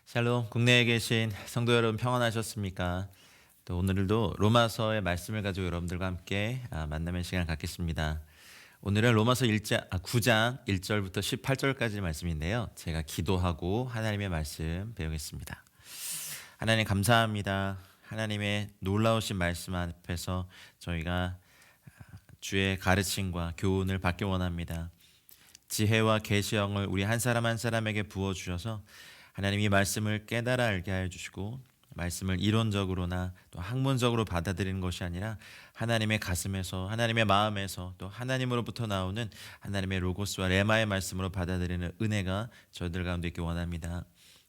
샬롬, 국내에 계신 성도 여러분 평안하셨습니까? 또 오늘도 로마서의 말씀을 가지고 여러분들과 함께 만남의 시간을 갖겠습니다. 오늘은 로마서 9장 1절부터 18절까지 말씀인데요. 제가 기도하고 하나님의 말씀 배우겠습니다. 하나님 감사합니다. 하나님의 놀라우신 말씀 앞에서 저희가 주의 가르침과 교훈을 받기 원합니다. 지혜와 계시형을 우리 한 사람 한 사람에게 부어주셔서 하나님 이 말씀을 깨달아 알게 하여 주시고 말씀을 이론적으로나 또 학문적으로 받아들이는 것이 아니라 하나님의 가슴에서 하나님의 마음에서 또 하나님으로부터 나오는 하나님의 로고스와 레마의 말씀으로 받아들이는 은혜가 저희들 가운데 있기 원합니다.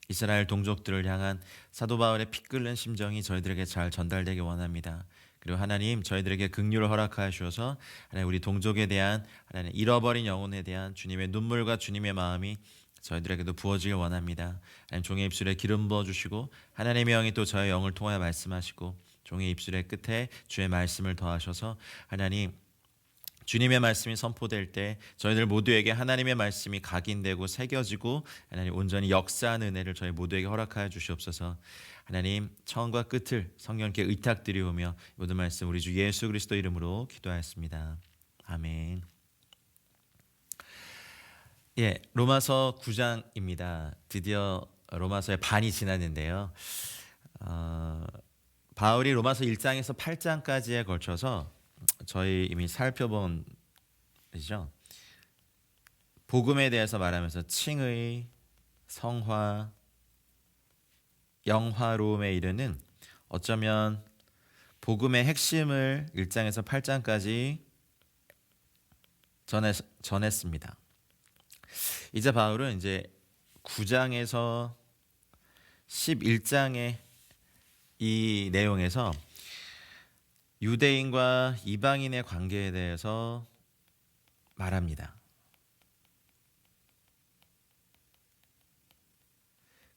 이스라엘 동족들을 향한 사도 바울의 피 끓는 심정이 저희들에게 잘 전달되기 원합니다. 그리고 하나님 저희들에게 긍휼을 허락하여 주셔서 하나님 우리 동족에 대한 하나님 잃어버린 영혼에 대한 주님의 눈물과 주님의 마음이 저희들에게도 부어지길 원합니다. 하나님 종의 입술에 기름 부어주시고 하나님의 영이 또 저의 영을 통하여 말씀하시고 종의 입술의 끝에 주의 말씀을 더하셔서 하나님 주님의 말씀이 선포될 때 저희들 모두에게 하나님의 말씀이 각인되고 새겨지고 하나님 온전히 역사하는 은혜를 저희 모두에게 허락하여 주시옵소서. 하나님 처음과 끝을 성령께 의탁드리오며 모든 말씀 우리 주 예수 그리스도 이름으로 기도하였습니다. 아멘. 로마서 9장입니다. 드디어 로마서의 반이 지났는데요. 바울이 로마서 1장에서 8장까지에 걸쳐서 저희 이미 살펴본 이죠. 복음에 대해서 말하면서 칭의, 성화, 영화로움에 이르는 어쩌면 복음의 핵심을 1장에서 8장까지 전했습니다. 이제 바울은 이제 9장에서 11장의 이 내용에서 유대인과 이방인의 관계에 대해서 말합니다.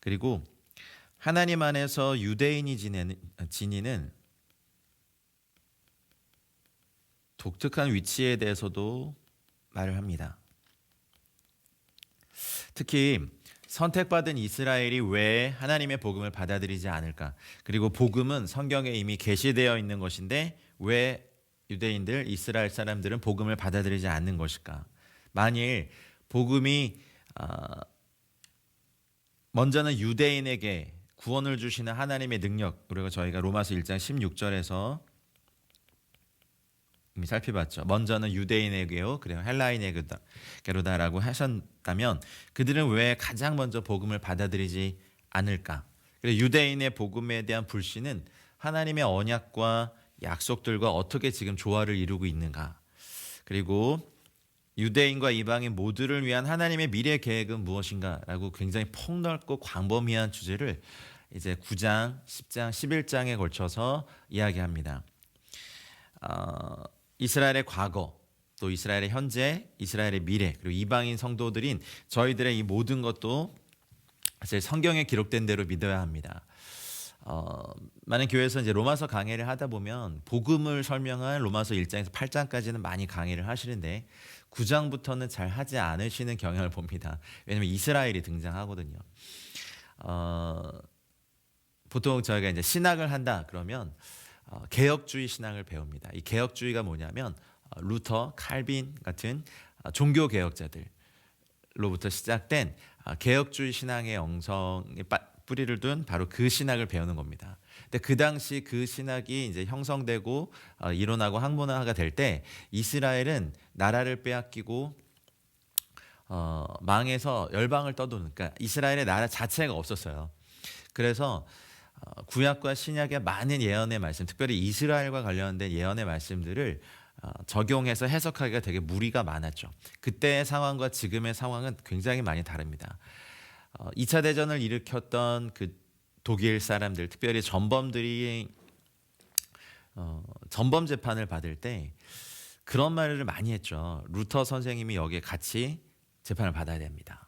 그리고 하나님 안에서 유대인이 지니는 독특한 위치에 대해서도 말을 합니다. 특히 선택받은 이스라엘이 왜 하나님의 복음을 받아들이지 않을까? 그리고 복음은 성경에 이미 계시되어 있는 것인데 왜 유대인들, 이스라엘 사람들은 복음을 받아들이지 않는 것일까? 만일 복음이 먼저는 유대인에게 구원을 주시는 하나님의 능력, 그리고 저희가 로마서 1장 16절에서 이미 살펴봤죠. 먼저는 유대인에게요, 그래요 헬라인에게로다라고 하셨다면 그들은 왜 가장 먼저 복음을 받아들이지 않을까? 그리고 유대인의 복음에 대한 불신은 하나님의 언약과 약속들과 어떻게 지금 조화를 이루고 있는가? 그리고 유대인과 이방인 모두를 위한 하나님의 미래 계획은 무엇인가라고 굉장히 폭넓고 광범위한 주제를 이제 9장, 10장, 11장에 걸쳐서 이야기합니다. 이스라엘의 과거, 또 이스라엘의 현재, 이스라엘의 미래, 그리고 이방인 성도들인 저희들의 이 모든 것도 사실 성경에 기록된 대로 믿어야 합니다. 많은 교회에서 이제 로마서 강해를 하다 보면 복음을 설명한 로마서 1장에서 8장까지는 많이 강의를 하시는데 9장부터는 잘 하지 않으시는 경향을 봅니다. 왜냐하면 이스라엘이 등장하거든요. 보통 저희가 이제 신학을 한다 그러면 개혁주의 신학을 배웁니다. 이 개혁주의가 뭐냐면 루터, 칼빈 같은 종교 개혁자들로부터 시작된 개혁주의 신앙의 영성에 뿌리를 둔 바로 그 신학을 배우는 겁니다. 근데 그 당시 그 신학이 이제 형성되고 일어나고 학문화가 될 때 이스라엘은 나라를 빼앗기고 망해서 열방을 떠도는, 그러니까 이스라엘의 나라 자체가 없었어요. 그래서 구약과 신약의 많은 예언의 말씀, 특별히 이스라엘과 관련된 예언의 말씀들을 적용해서 해석하기가 되게 무리가 많았죠. 그때의 상황과 지금의 상황은 굉장히 많이 다릅니다. 2차 대전을 일으켰던 그 독일 사람들, 특별히 전범들이 전범 재판을 받을 때 그런 말을 많이 했죠. 루터 선생님이 여기에 같이 재판을 받아야 됩니다.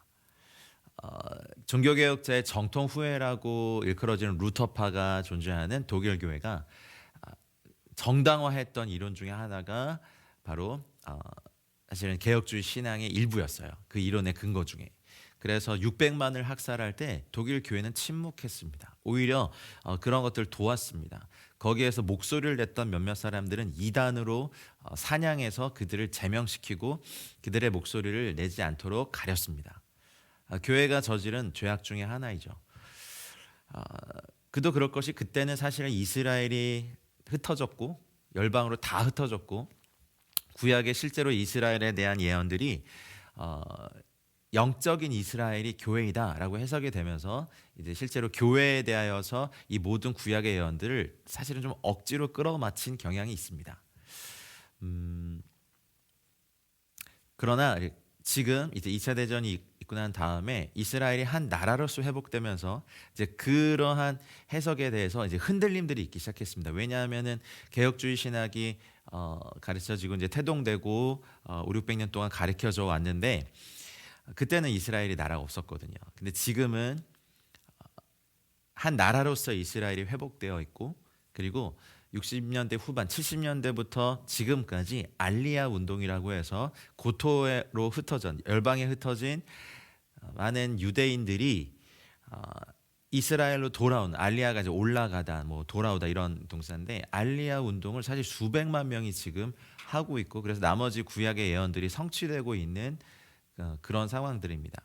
종교개혁자의 정통 후예라고 일컬어지는 루터파가 존재하는 독일 교회가 정당화했던 이론 중에 하나가 바로 사실은 개혁주의 신앙의 일부였어요. 그 이론의 근거 중에. 그래서 600만을 학살할 때 독일 교회는 침묵했습니다. 오히려 그런 것들을 도왔습니다. 거기에서 목소리를 냈던 몇몇 사람들은 이단으로 사냥해서 그들을 제명시키고 그들의 목소리를 내지 않도록 가렸습니다. 교회가 저지른 죄악 중에 하나이죠. 아, 그도 그럴 것이 그때는 사실은 이스라엘이 흩어졌고 열방으로 다 흩어졌고 구약에 실제로 이스라엘에 대한 예언들이 영적인 이스라엘이 교회이다라고 해석이 되면서 이제 실제로 교회에 대하여서 이 모든 구약의 예언들을 사실은 좀 억지로 끌어맞힌 경향이 있습니다. 그러나 지금 이제 2차 대전이 있고 난 다음에 이스라엘이 한 나라로서 회복되면서 이제 그러한 해석에 대해서 이제 흔들림들이 있기 시작했습니다. 왜냐하면은 개혁주의 신학이 가르쳐지고 이제 태동되고 5, 600년 동안 가르쳐져 왔는데 그때는 이스라엘이 나라가 없었거든요. 근데 지금은 한 나라로서 이스라엘이 회복되어 있고 그리고 60년대 후반 70년대부터 지금까지 알리야 운동이라고 해서 고토로 흩어진 열방에 흩어진 많은 유대인들이 이스라엘로 돌아온 알리야가 이제 올라가다 뭐 돌아오다 이런 동사인데 알리야 운동을 사실 수백만 명이 지금 하고 있고 그래서 나머지 구약의 예언들이 성취되고 있는 그런 상황들입니다.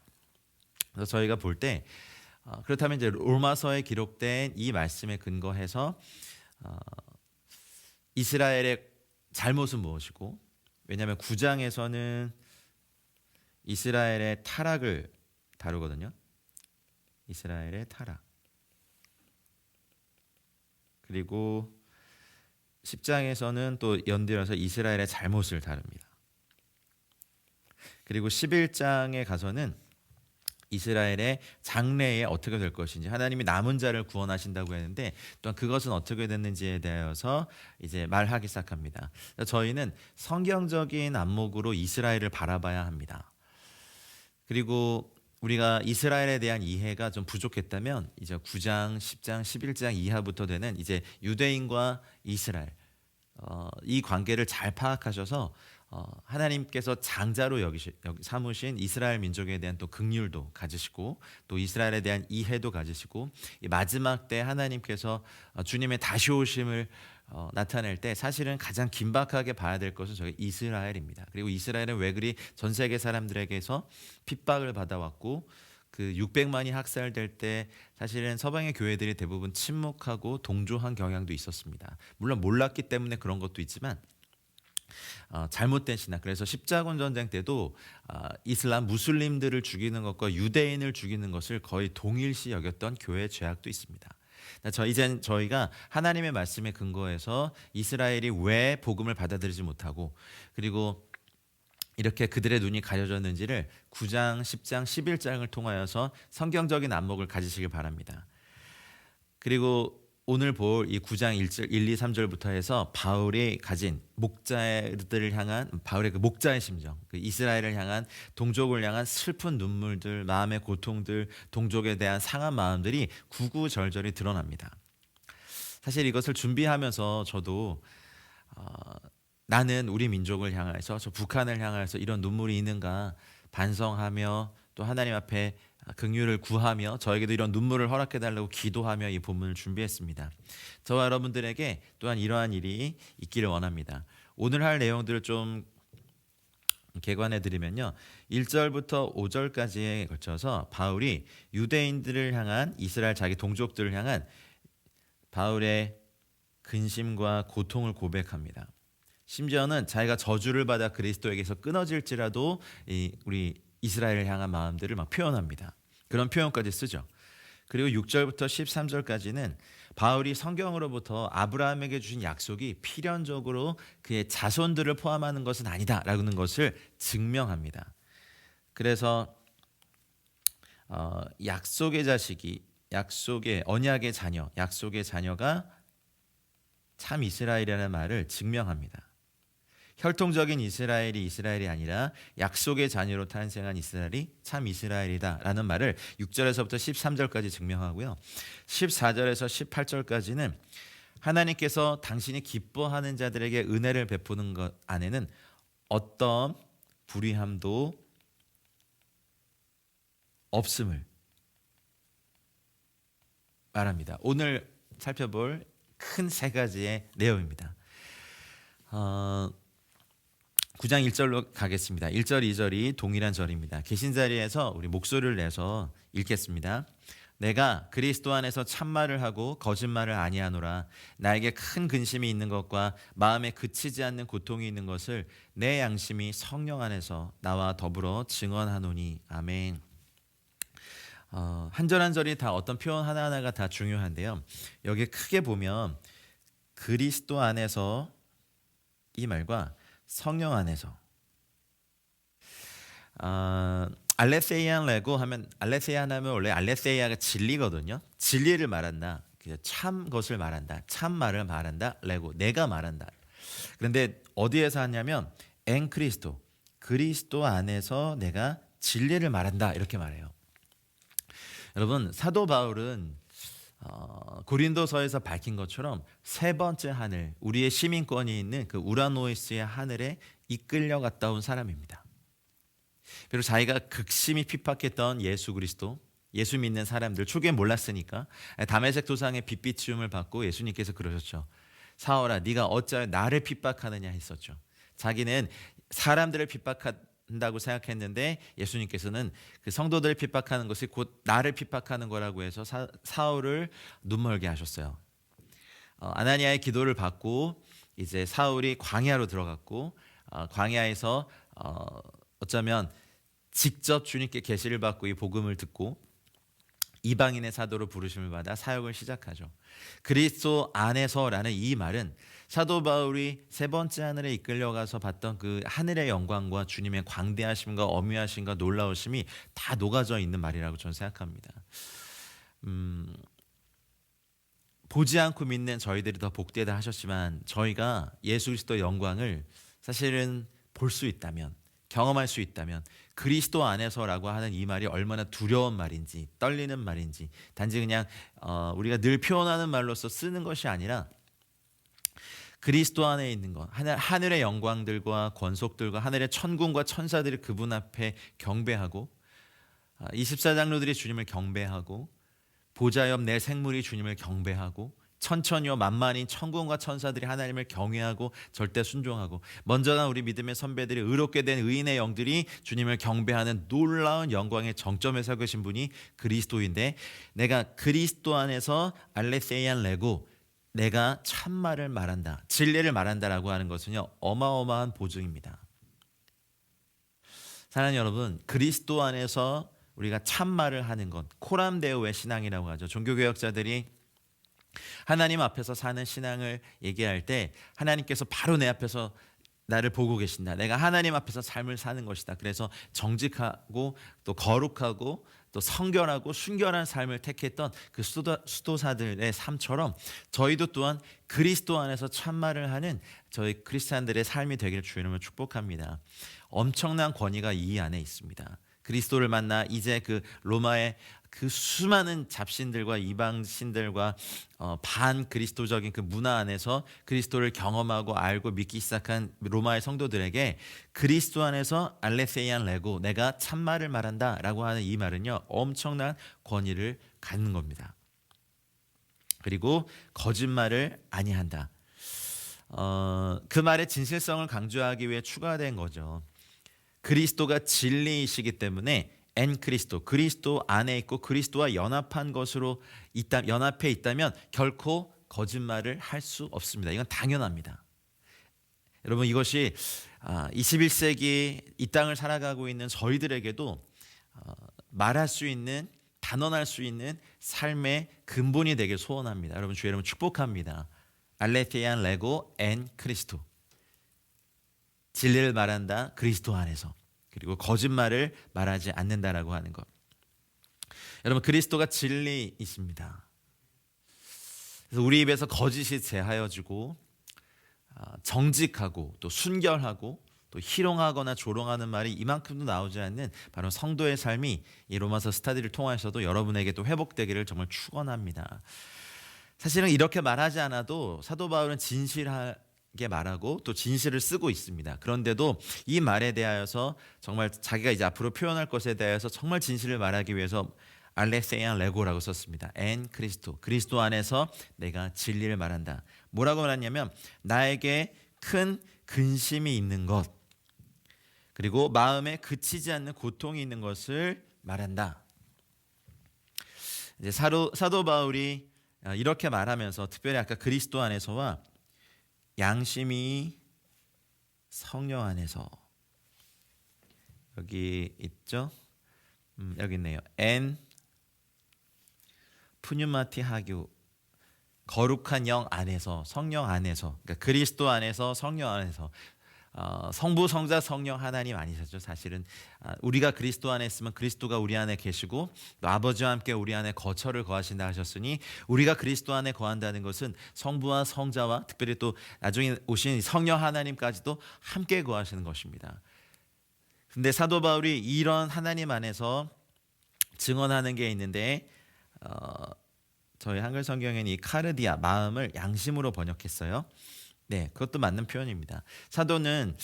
그래서 저희가 볼 때 그렇다면 이제 로마서에 기록된 이 말씀에 근거해서 이스라엘의 잘못은 무엇이고 왜냐하면 9장에서는 이스라엘의 타락을 다루거든요. 이스라엘의 타락. 그리고 10장에서는 또 연달아서 이스라엘의 잘못을 다룹니다. 그리고 11장에 가서는 이스라엘의 장래에 어떻게 될 것인지 하나님이 남은 자를 구원하신다고 했는데 또한 그것은 어떻게 됐는지에 대해서 이제 말하기 시작합니다. 저희는 성경적인 안목으로 이스라엘을 바라봐야 합니다. 그리고 우리가 이스라엘에 대한 이해가 좀 부족했다면 이제 9장, 10장, 11장 이하부터 되는 이제 유대인과 이스라엘 이 관계를 잘 파악하셔서 하나님께서 장자로 삼으신 이스라엘 민족에 대한 또 긍휼도 가지시고 또 이스라엘에 대한 이해도 가지시고 이 마지막 때 하나님께서 주님의 다시 오심을 나타낼 때 사실은 가장 긴박하게 봐야 될 것은 저희 이스라엘입니다. 그리고 이스라엘은 왜 그리 전 세계 사람들에게서 핍박을 받아왔고 그 600만이 학살될 때 사실은 서방의 교회들이 대부분 침묵하고 동조한 경향도 있었습니다. 물론 몰랐기 때문에 그런 것도 있지만 잘못된 신학. 그래서 십자군 전쟁 때도 이슬람 무슬림들을 죽이는 것과 유대인을 죽이는 것을 거의 동일시 여겼던 교회 죄악도 있습니다. 이젠 저희가 하나님의 말씀에 근거해서 이스라엘이 왜 복음을 받아들이지 못하고 그리고 이렇게 그들의 눈이 가려졌는지를 9장, 10장, 11장을 통하여서 성경적인 안목을 가지시길 바랍니다. 그리고 오늘 볼 이 9장 1, 2, 3절부터 해서 바울이 가진 목자들을 향한 바울의 그 목자의 심정, 그 이스라엘을 향한 동족을 향한 슬픈 눈물들, 마음의 고통들, 동족에 대한 상한 마음들이 구구절절히 드러납니다. 사실 이것을 준비하면서 저도 나는 우리 민족을 향해서 저 북한을 향해서 이런 눈물이 있는가 반성하며 또 하나님 앞에 긍휼을 구하며 저에게도 이런 눈물을 허락해달라고 기도하며 이 본문을 준비했습니다. 저와 여러분들에게 또한 이러한 일이 있기를 원합니다. 오늘 할 내용들을 좀 개관해드리면요. 1절부터 5절까지에 걸쳐서 바울이 유대인들을 향한 이스라엘 자기 동족들을 향한 바울의 근심과 고통을 고백합니다. 심지어는 자기가 저주를 받아 그리스도에게서 끊어질지라도 우리 이스라엘을 향한 마음들을 막 표현합니다. 그런 표현까지 쓰죠. 그리고 6절부터 13절까지는 바울이 성경으로부터 아브라함에게 주신 약속이 필연적으로 그의 자손들을 포함하는 것은 아니다라는 것을 증명합니다. 그래서 약속의 자식이 약속의 언약의 자녀, 약속의 자녀가 참 이스라엘이라는 말을 증명합니다. 혈통적인 이스라엘이 아니라 약속의 자녀로 탄생한 이스라엘이 참 이스라엘이다라는 말을 6절에서부터 13절까지 증명하고요. 14절에서 18절까지는 하나님께서 당신이 기뻐하는 자들에게 은혜를 베푸는 것 안에는 어떤 불의함도 없음을 말합니다. 오늘 살펴볼 큰 세 가지의 내용입니다. 9장 1절로 가겠습니다. 1절, 2절이 동일한 절입니다. 계신 자리에서 우리 목소리를 내서 읽겠습니다. 내가 그리스도 안에서 참말을 하고 거짓말을 아니하노라. 나에게 큰 근심이 있는 것과 마음에 그치지 않는 고통이 있는 것을 내 양심이 성령 안에서 나와 더불어 증언하노니. 아멘. 한 절 한 절이 다 어떤 표현 하나하나가 다 중요한데요. 여기 크게 보면 그리스도 안에서 이 말과 성령 안에서 알레세이안 레고 하면 알레세이안 하면 원래 알레세이아가 진리거든요. 진리를 말한다. 참 것을 말한다. 참 말을 말한다. 레고 내가 말한다. 그런데 어디에서 하냐면 엔 크리스도 그리스도 안에서 내가 진리를 말한다 이렇게 말해요. 여러분 사도 바울은 고린도서에서 밝힌 것처럼 세 번째 하늘 우리의 시민권이 있는 그 우라노이스의 하늘에 이끌려 갔다 온 사람입니다. 그리고 자기가 극심히 핍박했던 예수 그리스도 예수 믿는 사람들 초기에 몰랐으니까 다메섹 도상의 빛비춤을 받고 예수님께서 그러셨죠. 사울아 네가 어찌하여 나를 핍박하느냐 했었죠. 자기는 사람들을 핍박한다고 생각했는데 예수님께서는 그 성도들을 핍박하는 것이 곧 나를 핍박하는 거라고 해서 사울을 눈멀게 하셨어요. 아나니아의 기도를 받고 이제 사울이 광야로 들어갔고 광야에서 어쩌면 직접 주님께 계시를 받고 이 복음을 듣고 이방인의 사도로 부르심을 받아 사역을 시작하죠. 그리스도 안에서라는 이 말은 사도 바울이 세 번째 하늘에 이끌려가서 봤던 그 하늘의 영광과 주님의 광대하심과 어미하심과 놀라우심이 다 녹아져 있는 말이라고 저는 생각합니다. 보지 않고 믿는 저희들이 더 복되다 하셨지만 저희가 예수 그리스도의 영광을 사실은 볼 수 있다면 경험할 수 있다면 그리스도 안에서라고 하는 이 말이 얼마나 두려운 말인지 떨리는 말인지 단지 그냥 우리가 늘 표현하는 말로서 쓰는 것이 아니라 그리스도 안에 있는 것 하늘의 영광들과 권속들과 하늘의 천군과 천사들이 그분 앞에 경배하고 24장로들이 주님을 경배하고 보좌 옆 내 생물이 주님을 경배하고 천천히요 만만인 천군과 천사들이 하나님을 경외하고 절대 순종하고 먼저 간 우리 믿음의 선배들이 의롭게 된 의인의 영들이 주님을 경배하는 놀라운 영광의 정점에 서 계신 분이 그리스도인데 내가 그리스도 안에서 알레세이안 레고 내가 참말을 말한다 진리를 말한다라고 하는 것은요 어마어마한 보증입니다. 사랑하는 여러분 그리스도 안에서 우리가 참말을 하는 것 코람데오의 신앙이라고 하죠. 종교개혁자들이 하나님 앞에서 사는 신앙을 얘기할 때 하나님께서 바로 내 앞에서 나를 보고 계신다. 내가 하나님 앞에서 삶을 사는 것이다. 그래서 정직하고 또 거룩하고 또 성결하고 순결한 삶을 택했던 그 수도사들의 삶처럼 저희도 또한 그리스도 안에서 참말을 하는 저희 크리스찬들의 삶이 되기를 주의 이름으로 축복합니다. 엄청난 권위가 이 안에 있습니다. 그리스도를 만나 이제 그 로마의 그 수많은 잡신들과 이방신들과 반 그리스도적인 그 문화 안에서 그리스도를 경험하고 알고 믿기 시작한 로마의 성도들에게 그리스도 안에서 알레세이안 레고 내가 참말을 말한다라고 하는 이 말은요 엄청난 권위를 갖는 겁니다. 그리고 거짓말을 아니한다. 그 말의 진실성을 강조하기 위해 추가된 거죠. 그리스도가 진리이시기 때문에 엔 크리스도 그리스도 안에 있고 그리스도와 연합한 것으로 연합해 있다면 결코 거짓말을 할 수 없습니다. 이건 당연합니다. 여러분 이것이 21세기 이 땅을 살아가고 있는 저희들에게도 말할 수 있는 단언할 수 있는 삶의 근본이 되길 소원합니다. 여러분 주의 이름을 축복합니다. 알레테이안 레고 엔 크리스도 진리를 말한다 그리스도 안에서 그리고 거짓말을 말하지 않는다라고 하는 것. 여러분 그리스도가 진리이십니다. 그래서 우리 입에서 거짓이 제하여지고 정직하고 또 순결하고 또 희롱하거나 조롱하는 말이 이만큼도 나오지 않는 바로 성도의 삶이 이 로마서 스터디를 통해서도 여러분에게 또 회복되기를 정말 축원합니다. 사실은 이렇게 말하지 않아도 사도 바울은 진실하게 말하고 또 진실을 쓰고 있습니다. 그런데도 이 말에 대하여서 정말 자기가 이제 앞으로 표현할 것에 대해서 정말 진실을 말하기 위해서 알레세이안 레고라고 썼습니다. 엔 그리스도, 그리스도 안에서 내가 진리를 말한다. 뭐라고 말하냐면 나에게 큰 근심이 있는 것, 그리고 마음에 그치지 않는 고통이 있는 것을 말한다. 이제 사도 바울이 이렇게 말하면서 특별히 아까 그리스도 안에서와 양심이 성령 안에서, 여기 있죠? 여기 있네요. 엔 푸뉴마티 하규, 거룩한 영 안에서, 성령 안에서, 그러니까 그리스도 안에서, 성령 안에서, 성부, 성자, 성령 하나님 아니셨죠. 사실은 우리가 그리스도 안에 있으면 그리스도가 우리 안에 계시고 또 아버지와 함께 우리 안에 거처를 거하신다 하셨으니, 우리가 그리스도 안에 거한다는 것은 성부와 성자와 특별히 또 나중에 오신 성령 하나님까지도 함께 거하시는 것입니다. 근데 사도 바울이 이런 하나님 안에서 증언하는 게 있는데, 저희 한글 성경에는 이 카르디아, 마음을 양심으로 번역했어요. 네, 그것도 맞는 표현입니다. 사도는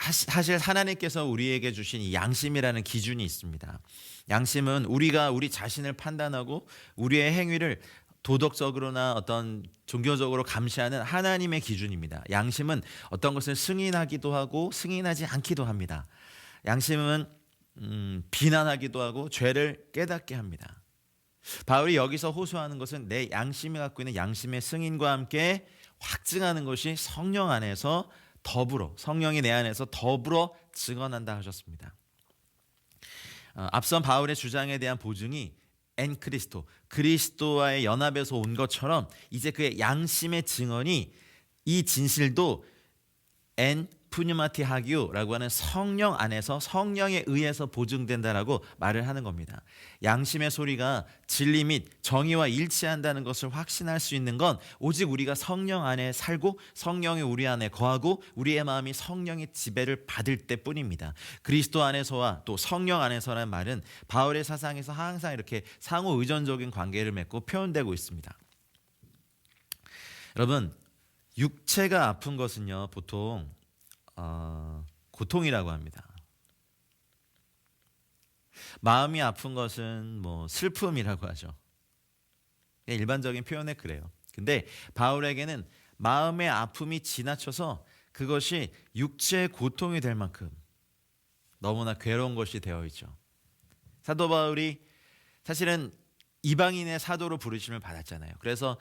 사실 하나님께서 우리에게 주신 이 양심이라는 기준이 있습니다. 양심은 우리가 우리 자신을 판단하고 우리의 행위를 도덕적으로나 어떤 종교적으로 감시하는 하나님의 기준입니다. 양심은 어떤 것을 승인하기도 하고 승인하지 않기도 합니다. 양심은 비난하기도 하고 죄를 깨닫게 합니다. 바울이 여기서 호소하는 것은 내 양심이 갖고 있는 양심의 승인과 함께 확증하는 것이 성령 안에서 더불어, 성령이 내 안에서 더불어 증언한다 하셨습니다. 앞선 바울의 주장에 대한 보증이 엔 크리스토, 그리스도와의 연합에서 온 것처럼 이제 그의 양심의 증언이, 이 진실도 엔 푸뉴마티 하기오라고 하는 성령 안에서 성령에 의해서 보증된다라고 말을 하는 겁니다. 양심의 소리가 진리 및 정의와 일치한다는 것을 확신할 수 있는 건 오직 우리가 성령 안에 살고 성령이 우리 안에 거하고 우리의 마음이 성령의 지배를 받을 때뿐입니다. 그리스도 안에서와 또 성령 안에서라는 말은 바울의 사상에서 항상 이렇게 상호 의존적인 관계를 맺고 표현되고 있습니다. 여러분, 육체가 아픈 것은요 보통 고통이라고 합니다. 마음이 아픈 것은 뭐 슬픔이라고 하죠. 일반적인 표현에 그래요. 근데 바울에게는 마음의 아픔이 지나쳐서 그것이 육체의 고통이 될 만큼 너무나 괴로운 것이 되어 있죠. 사도 바울이 사실은 이방인의 사도로 부르심을 받았잖아요. 그래서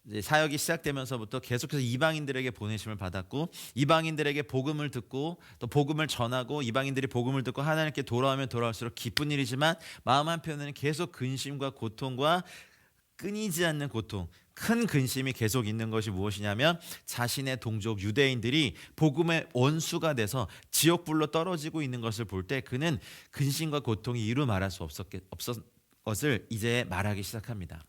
이제 사역이 시작되면서부터 계속해서 이방인들에게 보내심을 받았고, 이방인들에게 복음을 듣고 또 복음을 전하고, 이방인들이 복음을 듣고 하나님께 돌아오면 돌아올수록 기쁜 일이지만 마음 한편에는 계속 근심과 고통과 끊이지 않는 고통, 큰 근심이 계속 있는 것이 무엇이냐면 자신의 동족 유대인들이 복음의 원수가 돼서 지옥불로 떨어지고 있는 것을 볼 때 그는 근심과 고통이 이루 말할 수 없었 것을 이제 말하기 시작합니다.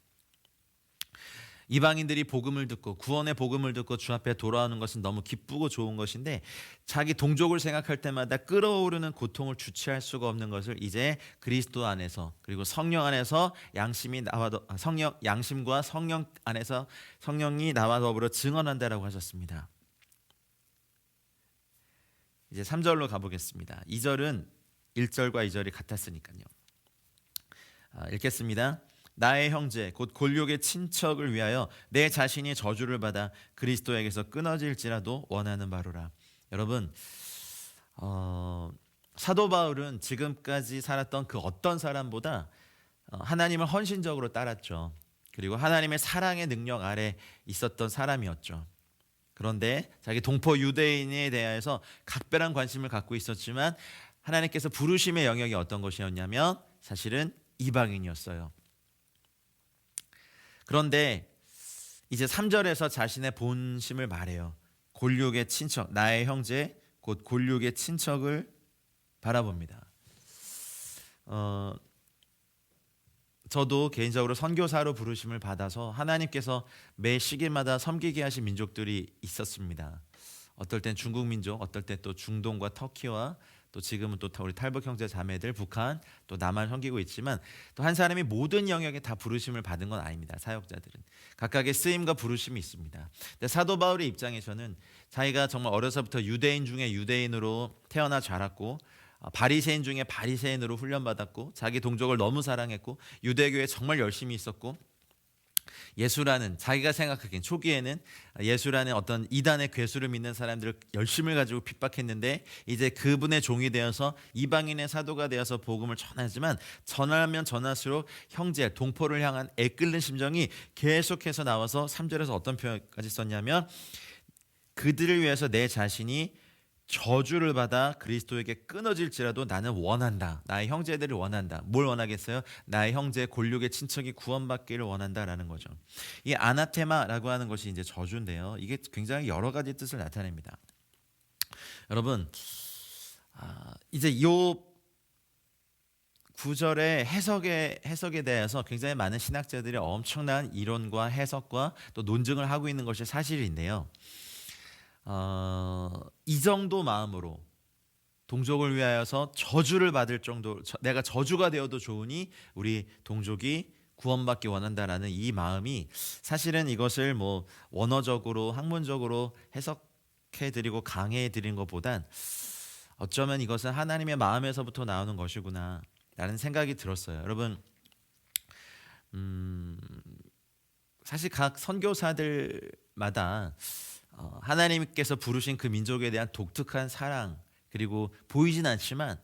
이방인들이 복음을 듣고 구원의 복음을 듣고 주 앞에 돌아오는 것은 너무 기쁘고 좋은 것인데, 자기 동족을 생각할 때마다 끓어오르는 고통을 주체할 수가 없는 것을 이제 그리스도 안에서, 그리고 성령 안에서 양심과 성령 안에서 성령이 나와 더불어 증언한다라고 하셨습니다. 이제 3절로 가보겠습니다. 2절은 1절과 2절이 같았으니까요. 읽겠습니다. 나의 형제 곧 골욕의 친척을 위하여 내 자신이 저주를 받아 그리스도에게서 끊어질지라도 원하는 바로라. 여러분, 사도 바울은 지금까지 살았던 그 어떤 사람보다 하나님을 헌신적으로 따랐죠. 그리고 하나님의 사랑의 능력 아래 있었던 사람이었죠. 그런데 자기 동포 유대인에 대해서 각별한 관심을 갖고 있었지만 하나님께서 부르심의 영역이 어떤 것이었냐면 사실은 이방인이었어요. 그런데 이제 3절에서 자신의 본심을 말해요. 골육의 친척, 나의 형제 곧 골육의 친척을 바라봅니다. 저도 개인적으로 선교사로 부르심을 받아서 하나님께서 매 시기마다 섬기게 하신 민족들이 있었습니다. 어떨 땐 중국 민족, 어떨 때 또 중동과 터키와 또 지금은 또 우리 탈북 형제 자매들 북한 또 남한 섬기고 있지만 또 한 사람이 모든 영역에 다 부르심을 받은 건 아닙니다. 사역자들은 각각의 쓰임과 부르심이 있습니다. 근데 사도 바울의 입장에서는 자기가 정말 어려서부터 유대인 중에 유대인으로 태어나 자랐고 바리새인 중에 바리새인으로 훈련받았고 자기 동족을 너무 사랑했고 유대교에 정말 열심히 있었고 예수라는 자기가 생각하기엔 초기에는 예수라는 어떤 이단의 괴수를 믿는 사람들을 열심을 가지고 핍박했는데 이제 그분의 종이 되어서 이방인의 사도가 되어서 복음을 전하지만 전하면 전할수록 형제 동포를 향한 애끓는 심정이 계속해서 나와서 3절에서 어떤 표현까지 썼냐면 그들을 위해서 내 자신이 저주를 받아 그리스도에게 끊어질지라도 나는 원한다. 나의 형제들을 원한다. 뭘 원하겠어요? 나의 형제 골육의 친척이 구원받기를 원한다라는 거죠. 이 아나테마라고 하는 것이 이제 저주인데요. 이게 굉장히 여러 가지 뜻을 나타냅니다. 여러분, 이제 이 구절의 해석에 대해서 굉장히 많은 신학자들이 엄청난 이론과 해석과 또 논증을 하고 있는 것이 사실인데요. 이 정도 마음으로 동족을 위하여서 저주를 받을 정도, 내가 저주가 되어도 좋으니 우리 동족이 구원받기 원한다라는 이 마음이 사실은 이것을 뭐 원어적으로 학문적으로 해석해드리고 강해드린 것보단 어쩌면 이것은 하나님의 마음에서부터 나오는 것이구나 라는 생각이 들었어요. 여러분, 사실 각 선교사들마다 하나님께서 부르신 그 민족에 대한 독특한 사랑 그리고 보이진 않지만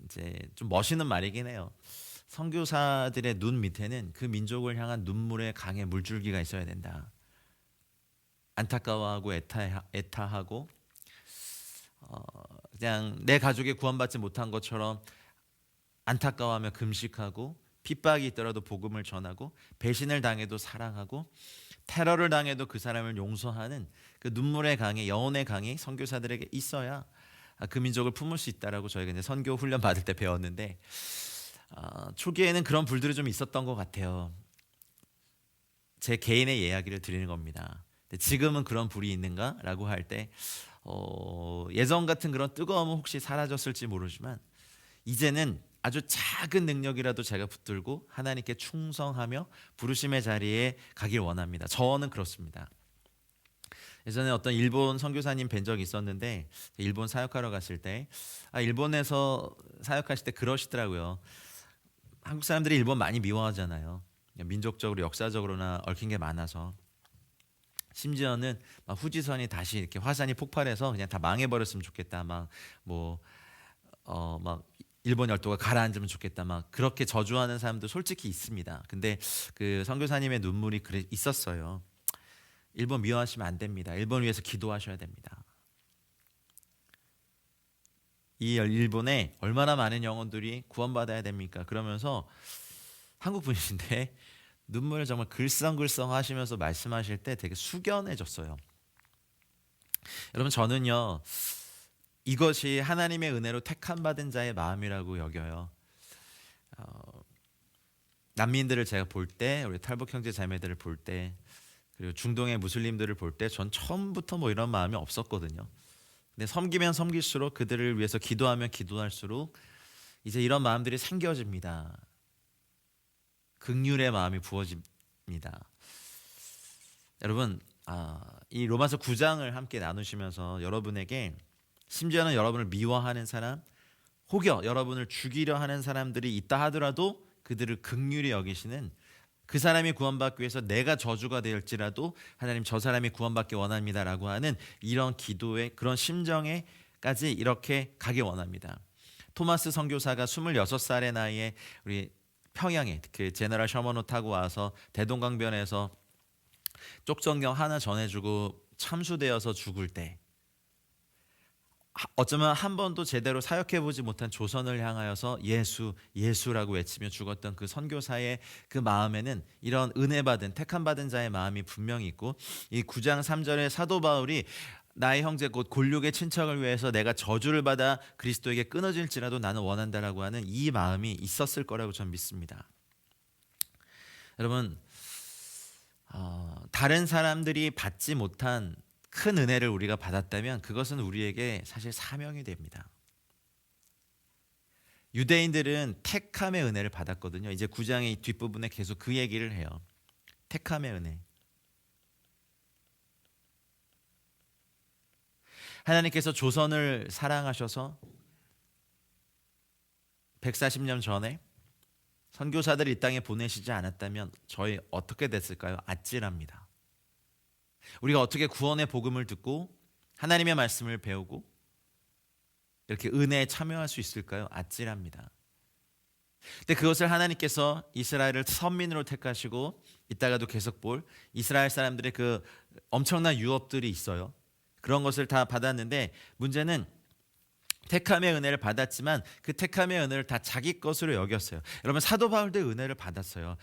이제 좀 멋있는 말이긴 해요. 선교사들의 눈 밑에는 그 민족을 향한 눈물의 강의 물줄기가 있어야 된다. 안타까워하고 애타하고 그냥 내 가족이 구원받지 못한 것처럼 안타까워하며 금식하고 핍박이 있더라도 복음을 전하고 배신을 당해도 사랑하고 테러를 당해도 그 사람을 용서하는 그 눈물의 강이 영혼의 강이 선교사들에게 있어야 그 민족을 품을 수 있다라고 저희가 이제 선교 훈련 받을 때 배웠는데 초기에는 그런 불들이 좀 있었던 것 같아요. 제 개인의 이야기를 드리는 겁니다. 근데 지금은 그런 불이 있는가라고 할 때 예전 같은 그런 뜨거움은 혹시 사라졌을지 모르지만 이제는 아주 작은 능력이라도 제가 붙들고 하나님께 충성하며 부르심의 자리에 가길 원합니다. 저는 그렇습니다. 예전에 어떤 일본 선교사님 뵌 적이 있었는데 일본 사역하러 갔을 때 일본에서 사역하실 때 그러시더라고요. 한국 사람들이 일본 많이 미워하잖아요. 민족적으로 역사적으로나 얽힌 게 많아서 심지어는 막 후지선이 다시 이렇게 화산이 폭발해서 그냥 다 망해버렸으면 좋겠다. 막 일본 열도가 가라앉으면 좋겠다. 막 그렇게 저주하는 사람도 솔직히 있습니다. 근데 그 선교사님의 눈물이 있었어요. 일본 미워하시면 안 됩니다. 일본 위해서 기도하셔야 됩니다. 이 일본에 얼마나 많은 영혼들이 구원받아야 됩니까? 그러면서 한국 분이신데 눈물을 정말 글썽글썽 하시면서 말씀하실 때 되게 숙연해졌어요. 여러분, 저는요 이것이 하나님의 은혜로 택함 받은 자의 마음이라고 여겨요. 난민들을 제가 볼 때, 우리 탈북 형제 자매들을 볼 때, 그리고 중동의 무슬림들을 볼 때 전 처음부터 뭐 이런 마음이 없었거든요. 근데 섬기면 섬길수록 그들을 위해서 기도하면 기도할수록 이제 이런 마음들이 생겨집니다. 긍휼의 마음이 부어집니다. 여러분, 이 로마서 9장을 함께 나누시면서 여러분에게 심지어는 여러분을 미워하는 사람, 혹여 여러분을 죽이려 하는 사람들이 있다 하더라도 그들을 긍휼히 여기시는 그 사람이 구원받기 위해서 내가 저주가 될지라도 하나님 저 사람이 구원받기 원합니다라고 하는 이런 기도의 그런 심정에까지 이렇게 가기 원합니다. 토마스 선교사가 26살의 나이에 우리 평양에 그 제너럴 셔먼호 타고 와서 대동강변에서 쪽정경 하나 전해주고 참수되어서 죽을 때 어쩌면 한 번도 제대로 사역해보지 못한 조선을 향하여서 예수, 예수라고 외치며 죽었던 그 선교사의 그 마음에는 이런 은혜받은 택함받은 자의 마음이 분명히 있고 이 9장 3절에 사도 바울이 나의 형제 곧 골육의 친척을 위해서 내가 저주를 받아 그리스도에게 끊어질지라도 나는 원한다라고 하는 이 마음이 있었을 거라고 저는 믿습니다. 여러분, 다른 사람들이 받지 못한 큰 은혜를 우리가 받았다면 그것은 우리에게 사실 사명이 됩니다. 유대인들은 택함의 은혜를 받았거든요. 이제 9장의 뒷부분에 계속 그 얘기를 해요. 택함의 은혜. 하나님께서 조선을 사랑하셔서 140년 전에 선교사들을 이 땅에 보내시지 않았다면 저희 어떻게 됐을까요? 아찔합니다. 우리가 어떻게 구원의 복음을 듣고 하나님의 말씀을 배우고 이렇게 은혜에 참여할 수 있을까요? 아찔합니다. 근데 그것을 하나님께서 이스라엘을 선민으로 택하시고 이따가도 계속 볼 이스라엘 사람들의 그 엄청난 유업들이 있어요. 그런 것을 다 받았는데 문제는 택함의 은혜를 받았지만 그 택함의 은혜를 다 자기 것으로 여겼어요. 여러분 사도 바울도 은혜를 받았어요.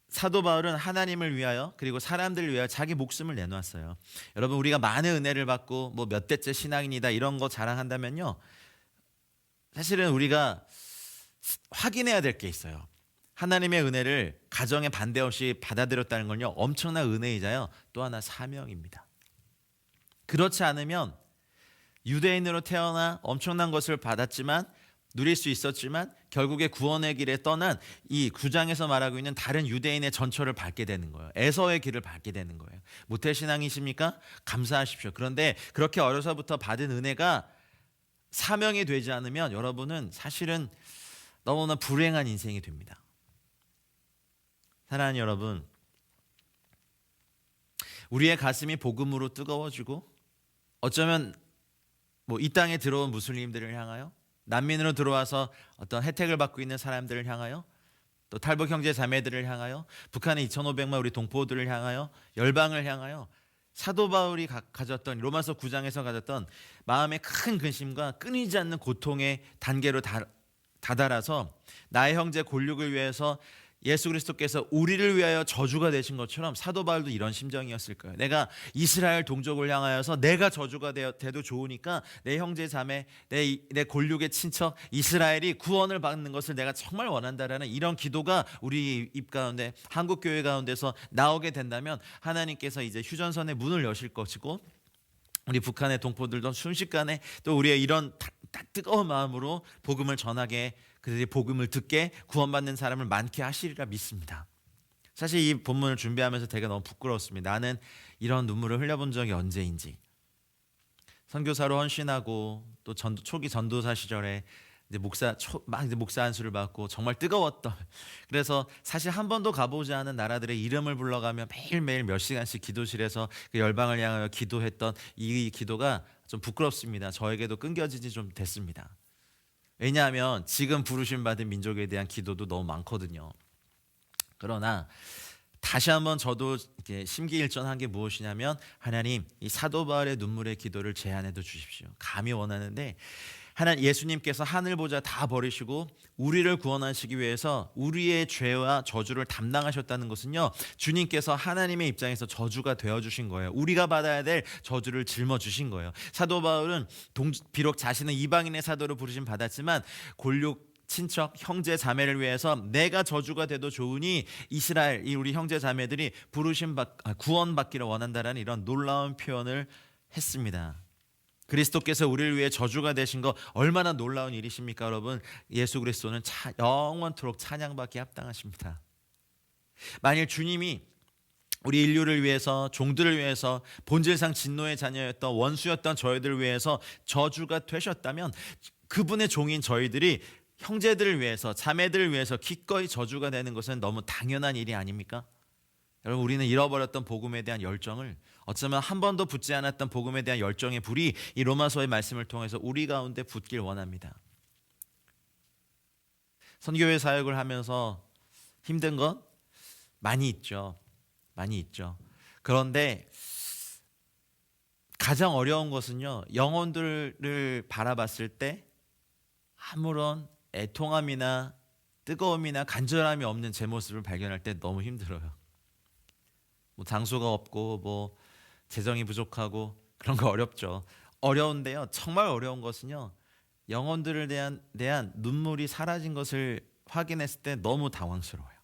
사도 바울은 하나님을 위하여 그리고 사람들을 위하여 자기 목숨을 내놓았어요. 여러분 우리가 많은 은혜를 받고 뭐 몇 대째 신앙인이다 이런 거 자랑한다면요. 사실은 우리가 확인해야 될 게 있어요. 하나님의 은혜를 가정에 반대 없이 받아들였다는 건요. 엄청난 은혜이자요. 또 하나 사명입니다. 그렇지 않으면 유대인으로 태어나 엄청난 것을 받았지만 누릴 수 있었지만 결국에 구원의 길에 떠난 이 9장에서 말하고 있는 다른 유대인의 전철을 밟게 되는 거예요. 에서의 길을 밟게 되는 거예요. 모태신앙이십니까? 감사하십시오. 그런데 그렇게 어려서부터 받은 은혜가 사명이 되지 않으면 여러분은 사실은 너무나 불행한 인생이 됩니다. 사랑하는 여러분, 우리의 가슴이 복음으로 뜨거워지고 어쩌면 뭐 이 땅에 들어온 무슬림들을 향하여 난민으로 들어와서 어떤 혜택을 받고 있는 사람들을 향하여 또 탈북 형제 자매들을 향하여 북한의 2,500만 우리 동포들을 향하여 열방을 향하여 사도 바울이 가졌던 로마서 9장에서 가졌던 마음의 큰 근심과 끊이지 않는 고통의 단계로 다다라서 나의 형제 골육을 위해서 예수 그리스도께서 우리를 위하여 저주가 되신 것처럼 사도 바울도 이런 심정이었을 거예요. 내가 이스라엘 동족을 향하여서 내가 저주가 돼도 좋으니까 내 형제 자매, 내 골육의 친척 이스라엘이 구원을 받는 것을 내가 정말 원한다라는 이런 기도가 우리 입 가운데 한국 교회 가운데서 나오게 된다면 하나님께서 이제 휴전선의 문을 여실 것이고 우리 북한의 동포들도 순식간에 또 우리의 이런 뜨거운 마음으로 복음을 전하게 그들이 복음을 듣게 구원받는 사람을 많게 하시리라 믿습니다. 사실 이 본문을 준비하면서 되게 너무 부끄러웠습니다. 나는 이런 눈물을 흘려본 적이 언제인지. 선교사로 헌신하고 또 초기 전도사 시절에 이제 목사 안수를 받고 정말 뜨거웠던. 그래서 사실 한 번도 가보지 않은 나라들의 이름을 불러가며 매일매일 몇 시간씩 기도실에서 그 열방을 향하여 기도했던 이 기도가 좀 부끄럽습니다. 저에게도 끊겨지지 좀 됐습니다. 왜냐하면 지금 부르심 받은 민족에 대한 기도도 너무 많거든요. 그러나 다시 한번 저도 이렇게 심기일전한 게 무엇이냐면 하나님 이 사도 바울의 눈물의 기도를 제안해도 주십시오. 감히 원하는데 예수님께서 하늘 보좌 다 버리시고 우리를 구원하시기 위해서 우리의 죄와 저주를 담당하셨다는 것은요 주님께서 하나님의 입장에서 저주가 되어주신 거예요. 우리가 받아야 될 저주를 짊어주신 거예요. 사도 바울은 비록 자신은 이방인의 사도로 부르심 받았지만 골육 친척 형제 자매를 위해서 내가 저주가 돼도 좋으니 이스라엘 우리 형제 자매들이 구원받기를 원한다라는 이런 놀라운 표현을 했습니다. 그리스도께서 우리를 위해 저주가 되신 거 얼마나 놀라운 일이십니까 여러분. 예수 그리스도는 영원토록 찬양받기 합당하십니다. 만일 주님이 우리 인류를 위해서 종들을 위해서 본질상 진노의 자녀였던 원수였던 저희들을 위해서 저주가 되셨다면 그분의 종인 저희들이 형제들을 위해서 자매들을 위해서 기꺼이 저주가 되는 것은 너무 당연한 일이 아닙니까? 여러분 우리는 잃어버렸던 복음에 대한 열정을 어쩌면 한 번도 붙지 않았던 복음에 대한 열정의 불이 이 로마서의 말씀을 통해서 우리 가운데 붙길 원합니다. 선교회 사역을 하면서 힘든 건 많이 있죠. 많이 있죠. 그런데 가장 어려운 것은요. 영혼들을 바라봤을 때 아무런 애통함이나 뜨거움이나 간절함이 없는 제 모습을 발견할 때 너무 힘들어요. 뭐 장소가 없고 뭐 재정이 부족하고 그런 거 어렵죠. 어려운데요. 정말 어려운 것은요. 영혼들에 대한 눈물이 사라진 것을 확인했을 때 너무 당황스러워요.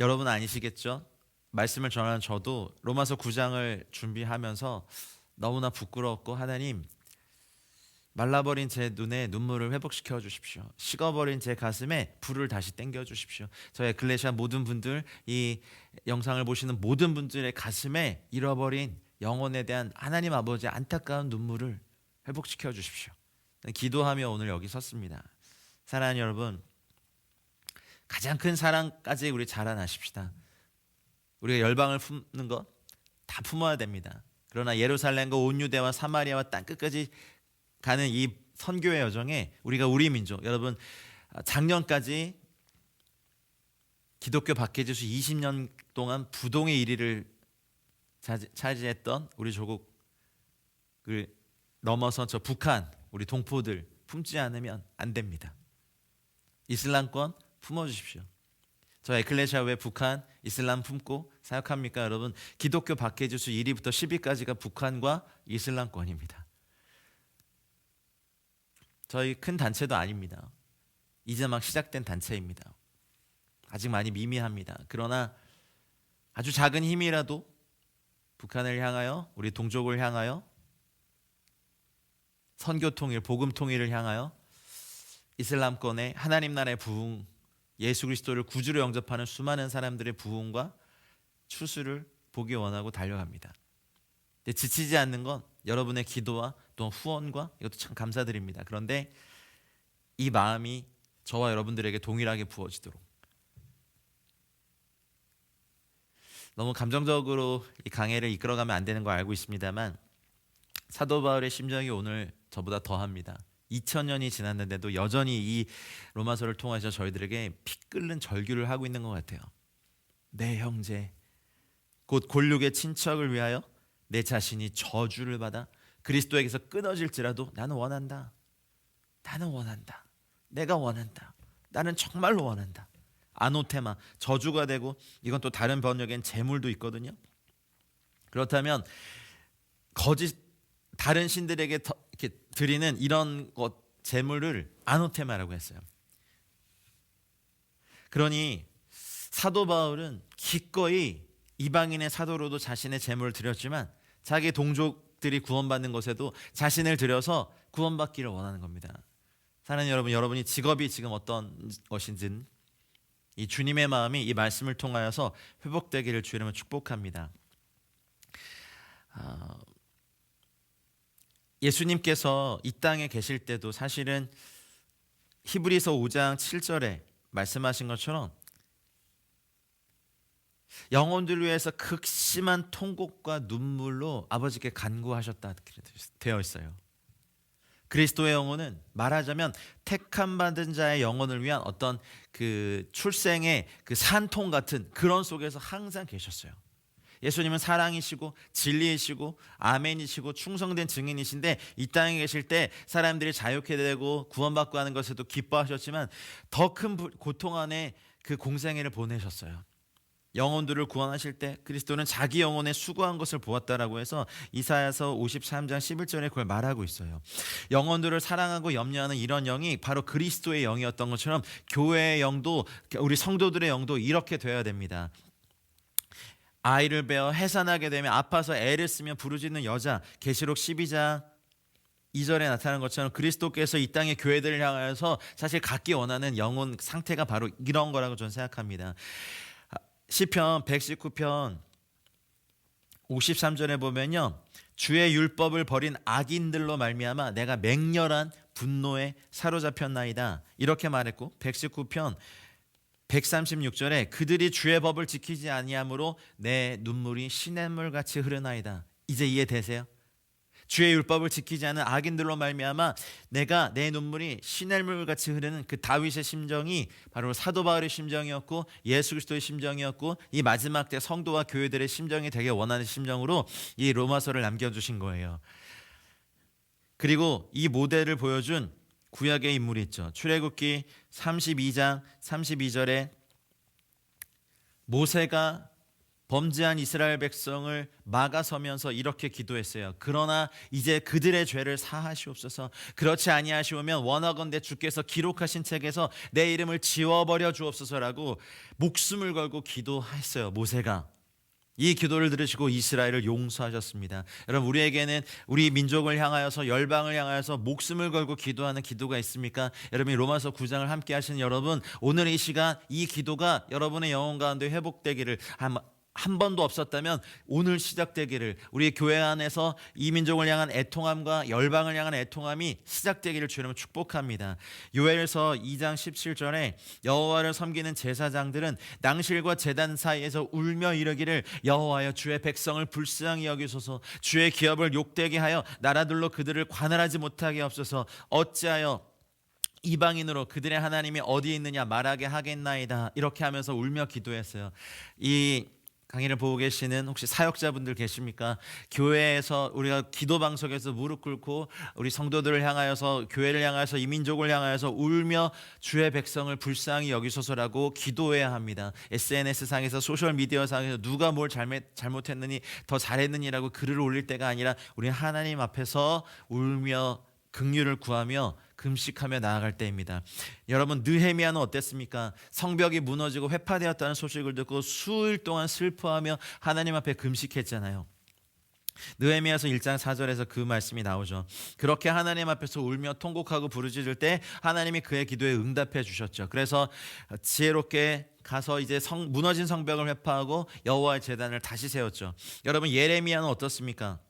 여러분 아니시겠죠? 말씀을 전하는 저도 로마서 9장을 준비하면서 너무나 부끄러웠고 하나님 말라버린 제 눈에 눈물을 회복시켜 주십시오. 식어버린 제 가슴에 불을 다시 땡겨 주십시오. 저희 에클레시아 모든 분들, 이 영상을 보시는 모든 분들의 가슴에 잃어버린 영혼에 대한 하나님 아버지의 안타까운 눈물을 회복시켜 주십시오. 기도하며 오늘 여기 섰습니다. 사랑하는 여러분, 가장 큰 사랑까지 우리 자라나십시다. 우리가 열방을 품는 것 다 품어야 됩니다. 그러나 예루살렘과 온 유대와 사마리아와 땅끝까지 가는 이 선교의 여정에 우리가 우리 민족, 여러분 작년까지 기독교 박해지수 20년 동안 부동의 1위를 차지했던 우리 조국을 넘어서 저 북한, 우리 동포들 품지 않으면 안 됩니다. 이슬람권 품어주십시오. 저 에클레시아 왜 북한, 이슬람 품고 사역합니까? 여러분, 기독교 박해지수 1위부터 10위까지가 북한과 이슬람권입니다. 저희 큰 단체도 아닙니다. 이제 막 시작된 단체입니다. 아직 많이 미미합니다. 그러나 아주 작은 힘이라도 북한을 향하여, 우리 동족을 향하여, 선교 통일, 복음 통일을 향하여 이슬람권의 하나님 나라의 부흥, 예수 그리스도를 구주로 영접하는 수많은 사람들의 부흥과 추수를 보기 원하고 달려갑니다. 지치지 않는 건 여러분의 기도와 또 후원과 이것도 참 감사드립니다. 그런데 이 마음이 저와 여러분들에게 동일하게 부어지도록, 너무 감정적으로 이 강해를 이끌어가면 안 되는 거 알고 있습니다만 사도 바울의 심정이 오늘 저보다 더합니다. 2000년이 지났는데도 여전히 이 로마서를 통해서 저희들에게 피 끓는 절규를 하고 있는 것 같아요. 내 형제, 곧 골육의 친척을 위하여 내 자신이 저주를 받아 그리스도에게서 끊어질지라도 나는 원한다. 나는 원한다. 내가 원한다. 나는 정말로 원한다. 아노테마, 저주가 되고, 이건 또 다른 번역엔 재물도 있거든요. 그렇다면 거짓 다른 신들에게 이렇게 드리는 이런 것 재물을 아노테마라고 했어요. 그러니 사도 바울은 기꺼이 이방인의 사도로도 자신의 재물을 드렸지만 자기 동족들이 구원받는 것에도 자신을 들여서 구원받기를 원하는 겁니다. 사랑하는 여러분, 여러분이 직업이 지금 어떤 것인지 이 주님의 마음이 이 말씀을 통하여서 회복되기를 주님을 축복합니다. 예수님께서 이 땅에 계실 때도 사실은 히브리서 5장 7절에 말씀하신 것처럼 영혼들을 위해서 극심한 통곡과 눈물로 아버지께 간구하셨다 되어 있어요. 그리스도의 영혼은 말하자면 택함 받은 자의 영혼을 위한 어떤 그 출생의 그 산통 같은 그런 속에서 항상 계셨어요. 예수님은 사랑이시고 진리이시고 아멘이시고 충성된 증인이신데 이 땅에 계실 때 사람들이 자유케 되고 구원받고 하는 것에도 기뻐하셨지만 더 큰 고통 안에 그 공생애를 보내셨어요. 영혼들을 구원하실 때 그리스도는 자기 영혼에 수고한 것을 보았다라고 해서 이사야서 53장 11절에 그걸 말하고 있어요. 영혼들을 사랑하고 염려하는 이런 영이 바로 그리스도의 영이었던 것처럼 교회의 영도, 우리 성도들의 영도 이렇게 되어야 됩니다. 아이를 베어 해산하게 되면 아파서 애를 쓰며 부르짖는 여자, 계시록 12장 2절에 나타난 것처럼 그리스도께서 이 땅의 교회들을 향하여서 사실 갖기 원하는 영혼 상태가 바로 이런 거라고 저는 생각합니다. 시편 119편 53절에 보면요, 주의 율법을 버린 악인들로 말미암아 내가 맹렬한 분노에 사로잡혔나이다 이렇게 말했고, 119편 136절에 그들이 주의 법을 지키지 아니하므로 내 눈물이 시냇물같이 흐르나이다. 이제 이해되세요? 주의 율법을 지키지 않은 악인들로 말미암아 내가 내 눈물이 시냇물같이 흐르는 그 다윗의 심정이 바로 사도 바울의 심정이었고 예수 그리스도의 심정이었고 이 마지막 때 성도와 교회들의 심정이 되게 원하는 심정으로 이 로마서를 남겨주신 거예요. 그리고 이 모델을 보여준 구약의 인물이 있죠. 출애굽기 32장 32절에 모세가 범죄한 이스라엘 백성을 막아서면서 이렇게 기도했어요. 그러나 이제 그들의 죄를 사하시옵소서. 그렇지 아니하시오면 원하건대 주께서 기록하신 책에서 내 이름을 지워버려 주옵소서라고 목숨을 걸고 기도했어요. 모세가. 이 기도를 들으시고 이스라엘을 용서하셨습니다. 여러분, 우리에게는 우리 민족을 향하여서, 열방을 향하여서 목숨을 걸고 기도하는 기도가 있습니까? 여러분이 로마서 9장을 함께 하시는 여러분, 오늘 이 시간 이 기도가 여러분의 영혼 가운데 회복되기를, 한 번도 없었다면 오늘 시작되기를, 우리 교회 안에서 이 민족을 향한 애통함과 열방을 향한 애통함이 시작되기를 주님은 축복합니다. 요엘서 2장 17절에 여호와를 섬기는 제사장들은 낭실과 제단 사이에서 울며 이르기를, 여호와여 주의 백성을 불쌍히 여기소서, 주의 기업을 욕되게 하여 나라들로 그들을 관할하지 못하게 하옵소서. 어찌하여 이방인으로 그들의 하나님이 어디에 있느냐 말하게 하겠나이다. 이렇게 하면서 울며 기도했어요. 이 강의를 보고 계시는 혹시 사역자분들 계십니까? 교회에서 우리가 기도 방석에서 무릎 꿇고 우리 성도들을 향하여서, 교회를 향하여서, 이민족을 향하여서 울며 주의 백성을 불쌍히 여기소서라고 기도해야 합니다. SNS 상에서, 소셜 미디어 상에서 누가 뭘 잘못했느니, 더 잘했느니라고 글을 올릴 때가 아니라 우리 하나님 앞에서 울며 긍휼을 구하며 금식하며 나아갈 때입니다. 여러분, 느헤미야는 어땠습니까? 성벽이 무너지고 회파되었다는 소식을 듣고 수일 동안 슬퍼하며 하나님 앞에 금식했잖아요. 느헤미야서 1장 4절에서 그 말씀이 나오죠. 그렇게 하나님 앞에서 울며 통곡하고 부르짖을 때 하나님이 그의 기도에 응답해 주셨죠. 그래서 지혜롭게 가서 이제 무너진 성벽을 회파하고 여호와의 제단을 다시 세웠죠. 여러분, 예레미야는 어떻습니까?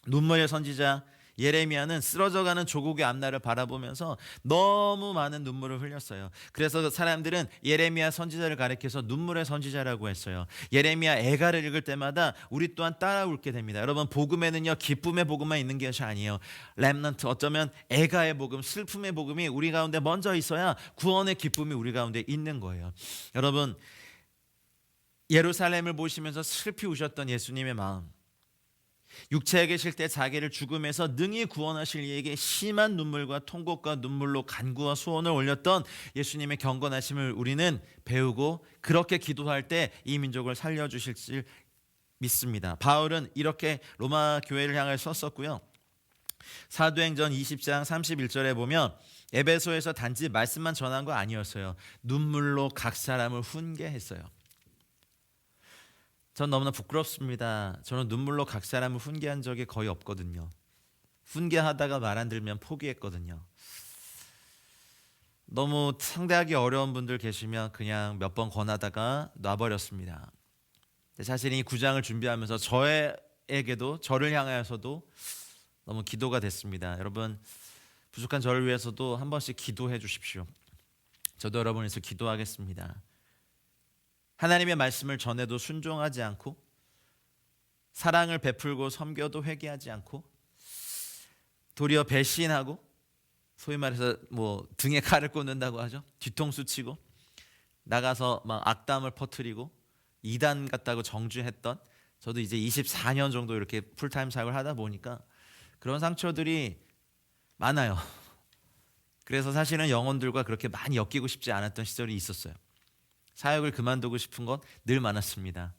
눈물의 선지자 예레미야는 쓰러져가는 조국의 앞날을 바라보면서 너무 많은 눈물을 흘렸어요. 그래서 사람들은 예레미야 선지자를 가리켜서 눈물의 선지자라고 했어요. 예레미야 애가를 읽을 때마다 우리 또한 따라 울게 됩니다. 여러분, 복음에는요, 기쁨의 복음만 있는 것이 아니에요. 렘넌트, 어쩌면 애가의 복음, 슬픔의 복음이 우리 가운데 먼저 있어야 구원의 기쁨이 우리 가운데 있는 거예요. 여러분, 예루살렘을 보시면서 슬피 우셨던 예수님의 마음, 육체에 계실 때 자기를 죽음에서 능히 구원하실 이에게 심한 눈물과 통곡과 눈물로 간구와 소원을 올렸던 예수님의 경건하심을 우리는 배우고, 그렇게 기도할 때 이 민족을 살려주실 줄 믿습니다. 바울은 이렇게 로마 교회를 향해 썼었고요. 사도행전 20장 31절에 보면 에베소에서 단지 말씀만 전한 거 아니었어요. 눈물로 각 사람을 훈계했어요. 전 너무나 부끄럽습니다. 저는 눈물로 각 사람을 훈계한 적이 거의 없거든요. 훈계하다가 말 안 들으면 포기했거든요. 너무 상대하기 어려운 분들 계시면 그냥 몇 번 권하다가 놔버렸습니다. 사실 이 9장을 준비하면서 저에게도, 저를 향하여서도 너무 기도가 됐습니다. 여러분, 부족한 저를 위해서도 한 번씩 기도해 주십시오. 저도 여러분을 위해서 기도하겠습니다. 하나님의 말씀을 전해도 순종하지 않고, 사랑을 베풀고 섬겨도 회개하지 않고, 도리어 배신하고, 소위 말해서 등에 칼을 꽂는다고 하죠. 뒤통수 치고 나가서 막 악담을 퍼뜨리고 이단 같다고 정죄했던, 저도 이제 24년 정도 이렇게 풀타임 사역을 하다 보니까 그런 상처들이 많아요. 그래서 사실은 영혼들과 그렇게 많이 엮이고 싶지 않았던 시절이 있었어요. 사역을 그만두고 싶은 건 늘 많았습니다.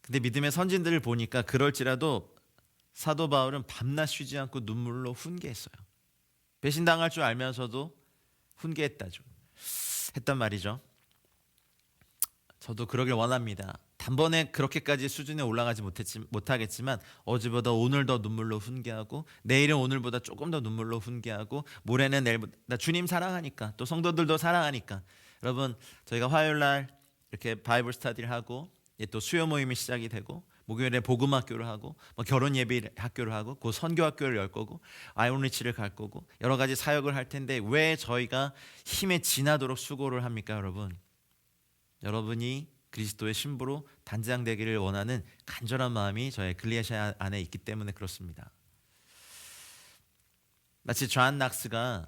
근데 믿음의 선진들을 보니까 그럴지라도 사도 바울은 밤낮 쉬지 않고 눈물로 훈계했어요. 배신당할 줄 알면서도 훈계했다죠. 했단 말이죠. 저도 그러길 원합니다. 단번에 그렇게까지 수준에 올라가지 못하겠지만 어제보다 오늘 더 눈물로 훈계하고, 내일은 오늘보다 조금 더 눈물로 훈계하고, 모레는 내일보다, 주님 사랑하니까, 또 성도들도 사랑하니까. 여러분, 저희가 화요일날 이렇게 바이블 스터디를 하고, 또 수요 모임이 시작이 되고, 목요일에 복음학교를 하고, 결혼 예배 학교를 하고, 그 선교학교를 열 거고, 아이온리치를 갈 거고, 여러 가지 사역을 할 텐데 왜 저희가 힘에 지나도록 수고를 합니까, 여러분? 여러분이 그리스도의 신부로 단장되기를 원하는 간절한 마음이 저의 글리아샤 안에 있기 때문에 그렇습니다. 마치 존 낙스가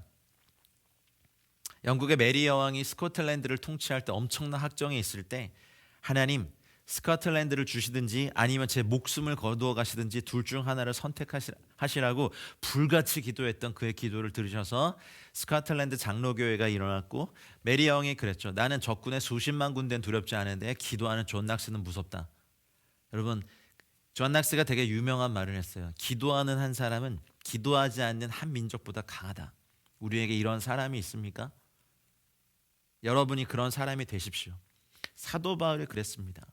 영국의 메리 여왕이 스코틀랜드를 통치할 때 엄청난 학정에 있을 때, 하나님, 스코틀랜드를 주시든지 아니면 제 목숨을 거두어 가시든지 둘 중 하나를 선택하시라고 불같이 기도했던 그의 기도를 들으셔서 스코틀랜드 장로교회가 일어났고, 메리 여왕이 그랬죠. 나는 적군의 수십만 군대는 두렵지 않은데 기도하는 존 낙스는 무섭다. 여러분, 존 낙스가 되게 유명한 말을 했어요. 기도하는 한 사람은 기도하지 않는 한 민족보다 강하다. 우리에게 이런 사람이 있습니까? 여러분이 그런 사람이 되십시오. 사도 바울이 그랬습니다.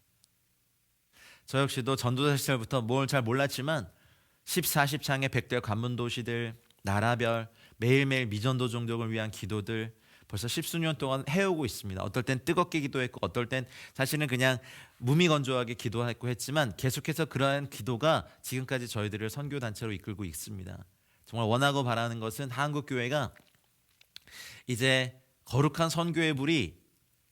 저 역시도 전도사 시절부터 뭘 잘 몰랐지만 14,10장의 백대 관문 도시들, 나라별, 매일매일 미전도 종족을 위한 기도들 벌써 십수년 동안 해오고 있습니다. 어떨 땐 뜨겁게 기도했고 어떨 땐 사실은 그냥 무미건조하게 기도했고 했지만 계속해서 그러한 기도가 지금까지 저희들을 선교단체로 이끌고 있습니다. 정말 원하고 바라는 것은 한국교회가 이제 거룩한 선교의 불이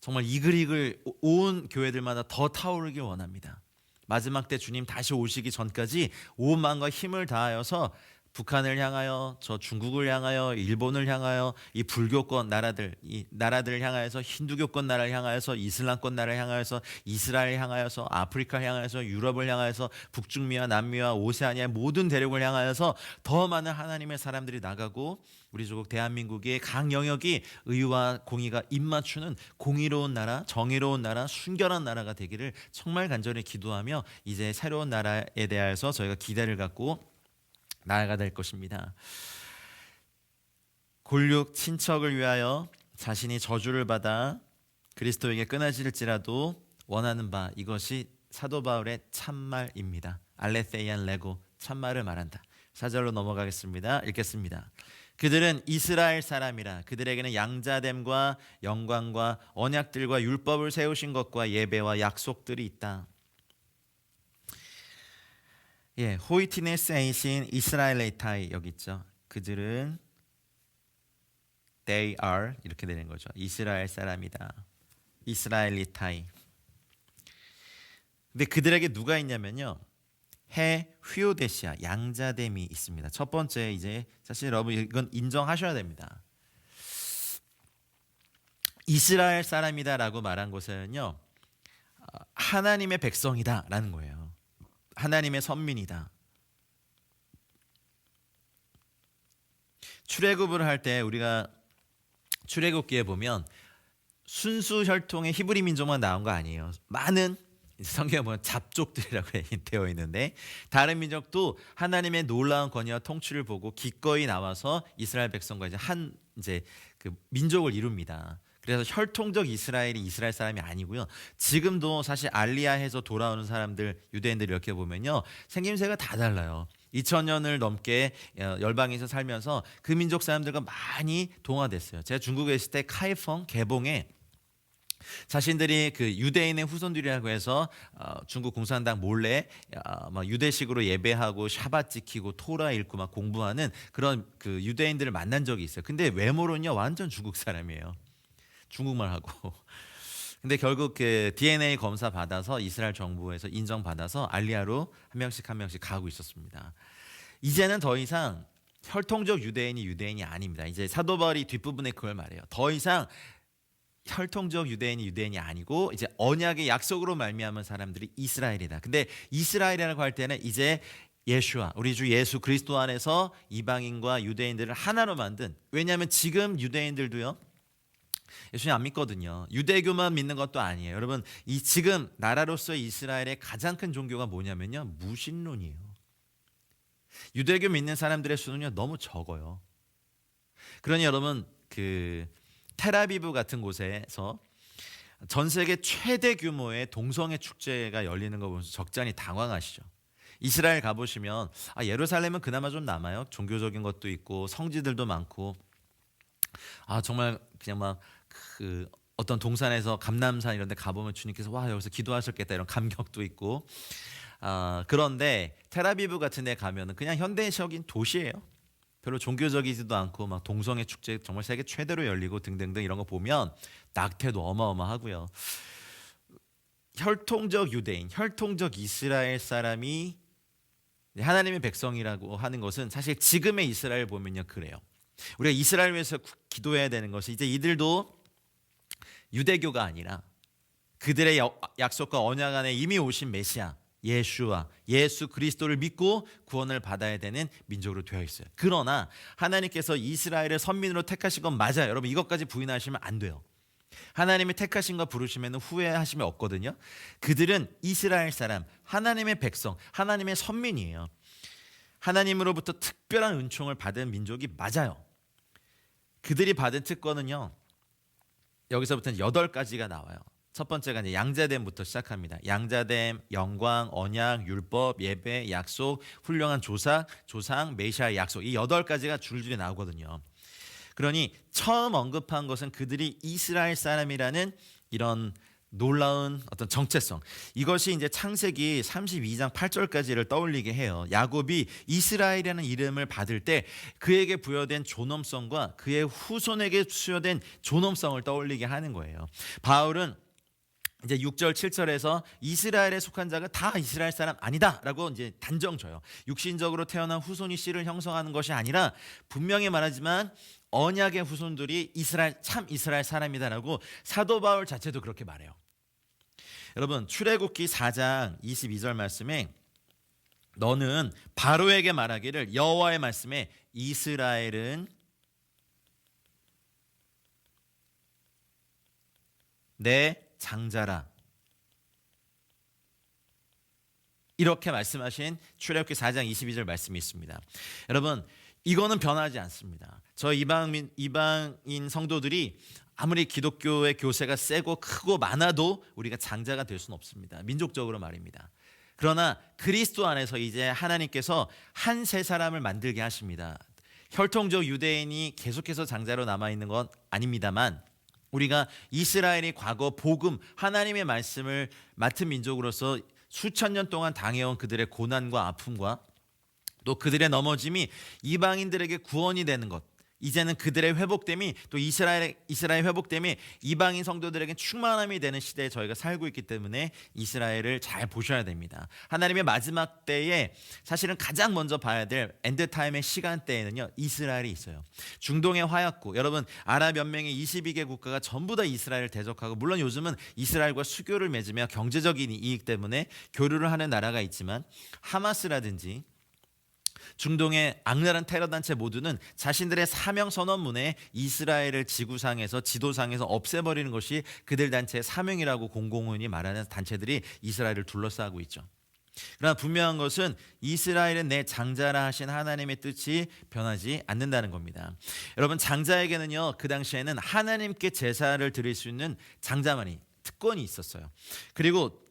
정말 이글이글 온 교회들마다 더 타오르길 원합니다. 마지막 때 주님 다시 오시기 전까지 온 마음과 힘을 다하여서 북한을 향하여 저 중국을 향하여 일본을 향하여 이 불교권 나라들 이 나라들을 향하여서 힌두교권 나라를 향하여서 이슬람권 나라를 향하여서 이스라엘 향하여서 아프리카를 향하여서 유럽을 향하여서 북중미와 남미와 오세아니아 모든 대륙을 향하여서 더 많은 하나님의 사람들이 나가고 우리 조국 대한민국의 각 영역이 의와 공의가 입맞추는 공의로운 나라, 정의로운 나라, 순결한 나라가 되기를 정말 간절히 기도하며 이제 새로운 나라에 대하여서 저희가 기대를 갖고 나아가 될 것입니다. 골육 친척을 위하여 자신이 저주를 받아 그리스도에게 끊어질지라도 원하는 바 이것이 사도 바울의 참말입니다. 알레세이안 레고 참말을 말한다. 4절로 넘어가겠습니다. 읽겠습니다. 그들은 이스라엘 사람이라 그들에게는 양자됨과 영광과 언약들과 율법을 세우신 것과 예배와 약속들이 있다. 호이티네스이신 이스라엘레이타이 여기 있죠. 그들은 they are 이렇게 되는 거죠. 이스라엘 사람이다. 이스라엘리타이. 근데 그들에게 누가 있냐면요. 해 휘오데시아 양자됨이 있습니다. 첫 번째 이제 사실 여러분 이건 인정하셔야 됩니다. 이스라엘 사람이다라고 말한 것은요. 하나님의 백성이다라는 거예요. 하나님의 선민이다. 출애굽을 할 때 우리가 출애굽기에 보면 순수 혈통의 히브리 민족만 나온 거 아니에요. 많은 성경에 보면 잡족들이라고 되어 있는데 다른 민족도 하나님의 놀라운 권위와 통치를 보고 기꺼이 나와서 이스라엘 백성과 이제 그 민족을 이룹니다. 그래서 혈통적 이스라엘이 이스라엘 사람이 아니고요. 지금도 사실 알리야해서 돌아오는 사람들 유대인들 이렇게 보면요. 생김새가 다 달라요. 2000년을 넘게 열방에서 살면서 그 민족 사람들과 많이 동화됐어요. 제가 중국에 있을 때 카이펑 개봉에 자신들이 그 유대인의 후손들이라고 해서 중국 공산당 몰래 막 유대식으로 예배하고 샤밧 지키고 토라 읽고 막 공부하는 그런 그 유대인들을 만난 적이 있어요. 근데 외모로는요 완전 중국 사람이에요. 중국말 하고. 근데 결국 그 DNA 검사 받아서 이스라엘 정부에서 인정받아서 알리야로 한 명씩 가고 있었습니다. 이제는 더 이상 혈통적 유대인이 아닙니다. 이제 사도 바울이 뒷부분에 그걸 말해요. 더 이상 혈통적 유대인이 아니고 이제 언약의 약속으로 말미암은 사람들이 이스라엘이다. 근데 이스라엘이라고 할 때는 이제 예수와 우리 주 예수 그리스도 안에서 이방인과 유대인들을 하나로 만든 왜냐하면 지금 유대인들도요. 예수님 안 믿거든요. 유대교만 믿는 것도 아니에요. 여러분 이 지금 나라로서의 이스라엘의 가장 큰 종교가 뭐냐면요. 무신론이에요. 유대교 믿는 사람들의 수는요. 너무 적어요. 그러니 여러분 그 텔아비브 같은 곳에서 전 세계 최대 규모의 동성애 축제가 열리는 거 보면서 적잖이 당황하시죠. 이스라엘 가보시면 예루살렘은 그나마 좀 남아요. 종교적인 것도 있고 성지들도 많고 정말 그냥 막 그 어떤 동산에서 감람산 이런 데 가보면 주님께서 와 여기서 기도하셨겠다 이런 감격도 있고 그런데 텔아비브 같은 데 가면은 그냥 현대적인 도시예요. 별로 종교적이지도 않고 막 동성애 축제 정말 세계 최대로 열리고 등등등 이런 거 보면 낙태도 어마어마하고요. 혈통적 유대인, 혈통적 이스라엘 사람이 하나님의 백성이라고 하는 것은 사실 지금의 이스라엘 보면요 그래요. 우리가 이스라엘 위해서 기도해야 되는 것이 이제 이들도 유대교가 아니라 그들의 약속과 언약 안에 이미 오신 메시아 예수와 예수 그리스도를 믿고 구원을 받아야 되는 민족으로 되어 있어요. 그러나 하나님께서 이스라엘을 선민으로 택하신 건 맞아요. 여러분 이것까지 부인하시면 안 돼요. 하나님이 택하신 거 부르시면 후회하시면 없거든요. 그들은 이스라엘 사람, 하나님의 백성, 하나님의 선민이에요. 하나님으로부터 특별한 은총을 받은 민족이 맞아요. 그들이 받은 특권은요. 여기서부터는 8가지가 나와요. 첫 번째가 이제 양자됨부터 시작합니다. 양자됨, 영광, 언약, 율법, 예배, 약속, 훌륭한 조상, 메시아의 약속, 이 8가지가 줄줄이 나오거든요. 그러니 처음 언급한 것은 그들이 이스라엘 사람이라는 이런 놀라운 어떤 정체성, 이것이 이제 창세기 32장 8절까지를 떠올리게 해요. 야곱이 이스라엘이라는 이름을 받을 때 그에게 부여된 존엄성과 그의 후손에게 수여된 존엄성을 떠올리게 하는 거예요. 바울은 이제 6절 7절에서 이스라엘에 속한 자가 다 이스라엘 사람 아니다라고 이제 단정 줘요. 육신적으로 태어난 후손이 씨를 형성하는 것이 아니라 분명히 말하지만 언약의 후손들이 참 이스라엘 사람이다라고 사도 바울 자체도 그렇게 말해요. 여러분, 출애굽기 4장 22절 말씀에 너는 바로에게 말하기를 여호와의 말씀에 이스라엘은 내 장자라, 이렇게 말씀하신 출애굽기 4장 22절 말씀이 있습니다. 여러분, 이거는 변하지 않습니다. 저 이방인 성도들이 아무리 기독교의 교세가 세고 크고 많아도 우리가 장자가 될 수는 없습니다. 민족적으로 말입니다. 그러나 그리스도 안에서 이제 하나님께서 한 세 사람을 만들게 하십니다. 혈통적 유대인이 계속해서 장자로 남아있는 건 아닙니다만, 우리가 이스라엘이 과거 복음, 하나님의 말씀을 맡은 민족으로서 수천 년 동안 당해온 그들의 고난과 아픔과 또 그들의 넘어짐이 이방인들에게 구원이 되는 것, 이제는 그들의 회복됨이 또 이스라엘의 회복됨이 이방인 성도들에게 충만함이 되는 시대에 저희가 살고 있기 때문에 이스라엘을 잘 보셔야 됩니다. 하나님의 마지막 때에 사실은 가장 먼저 봐야 될 엔드타임의 시간대에는요, 이스라엘이 있어요. 중동의 화약고, 여러분 아랍 연맹의 22개 국가가 전부 다 이스라엘을 대적하고, 물론 요즘은 이스라엘과 수교를 맺으며 경제적인 이익 때문에 교류를 하는 나라가 있지만, 하마스라든지 중동의 악랄한 테러 단체 모두는 자신들의 사명 선언문에 이스라엘을 지구상에서 지도상에서 없애버리는 것이 그들 단체의 사명이라고 공공연히 말하는 단체들이 이스라엘을 둘러싸고 있죠. 그러나 분명한 것은 이스라엘은 내 장자라 하신 하나님의 뜻이 변하지 않는다는 겁니다. 여러분, 장자에게는요, 그 당시에는 하나님께 제사를 드릴 수 있는 장자만이 특권이 있었어요. 그리고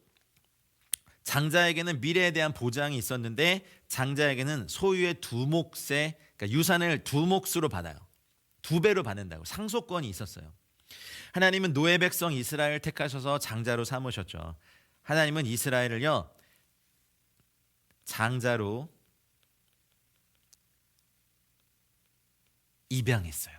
장자에게는 미래에 대한 보장이 있었는데, 장자에게는 소유의 두 몫의, 그러니까 유산을 두 몫으로 받아요. 2배로 받는다고 상속권이 있었어요. 하나님은 노예 백성 이스라엘을 택하셔서 장자로 삼으셨죠. 하나님은 이스라엘을요, 장자로 입양했어요.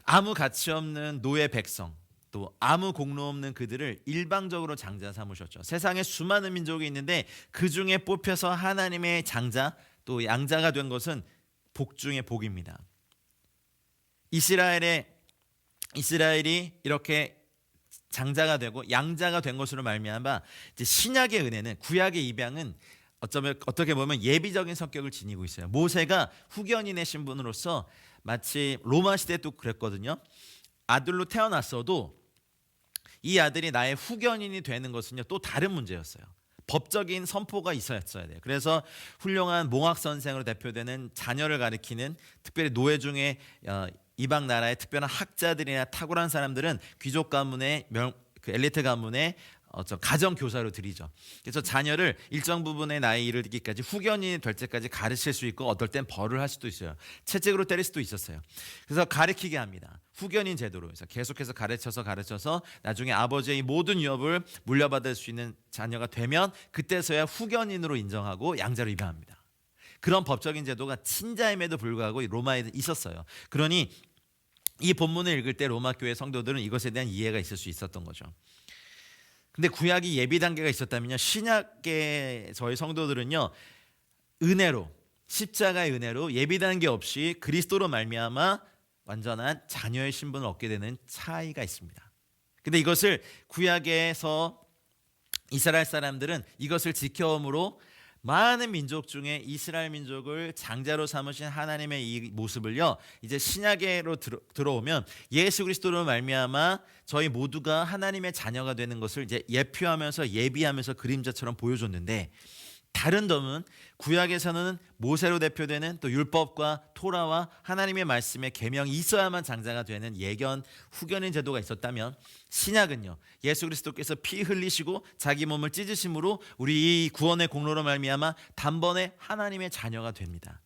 아무 가치 없는 노예 백성, 또 아무 공로 없는 그들을 일방적으로 장자 삼으셨죠. 세상에 수많은 민족이 있는데 그 중에 뽑혀서 하나님의 장자, 또 양자가 된 것은 복 중의 복입니다. 이스라엘이 이렇게 장자가 되고 양자가 된 것으로 말미암아 이제 신약의 은혜는, 구약의 입양은 어떻게 보면 예비적인 성격을 지니고 있어요. 모세가 후견인의 신분으로서 마치 로마 시대 도 그랬거든요. 아들로 태어났어도 이 아들이 나의 후견인이 되는 것은요, 또 다른 문제였어요. 법적인 선포가 있었어야 돼요. 그래서 훌륭한 몽학 선생으로 대표되는 자녀를 가리키는, 특별히 노예 중에 이방 나라의 특별한 학자들이나 탁월한 사람들은 귀족 가문의 그 엘리트 가문의 가정 교사로 드리죠. 그래서 자녀를 일정 부분의 나이에 이르기까지 후견인이 될 때까지 가르칠 수 있고, 어떨 땐 벌을 할 수도 있어요. 채찍으로 때릴 수도 있었어요. 그래서 가르치게 합니다. 후견인 제도로 해서 계속해서 가르쳐서 나중에 아버지의 모든 유업을 물려받을 수 있는 자녀가 되면 그때서야 후견인으로 인정하고 양자로 입양합니다. 그런 법적인 제도가 친자임에도 불구하고 로마에 있었어요. 그러니 이 본문을 읽을 때 로마 교회 성도들은 이것에 대한 이해가 있을 수 있었던 거죠. 근데 구약이 예비 단계가 있었다면요, 신약의 저희 성도들은요, 은혜로, 십자가의 은혜로 예비 단계 없이 그리스도로 말미암아 완전한 자녀의 신분을 얻게 되는 차이가 있습니다. 근데 이것을 구약에서 이스라엘 사람들은 이것을 지켜옴으로 많은 민족 중에 이스라엘 민족을 장자로 삼으신 하나님의 이 모습을요, 이제 신약으로 들어오면 예수 그리스도로 말미암아 저희 모두가 하나님의 자녀가 되는 것을 이제 예표하면서 예비하면서 그림자처럼 보여줬는데, 다른 점은 구약에서는 모세로 대표되는 또 율법과 토라와 하나님의 말씀의 계명이 있어야만 장자가 되는 예견 후견인 제도가 있었다면, 신약은요, 예수 그리스도께서 피 흘리시고 자기 몸을 찢으심으로 우리 이 구원의 공로로 말미암아 단번에 하나님의 자녀가 됩니다.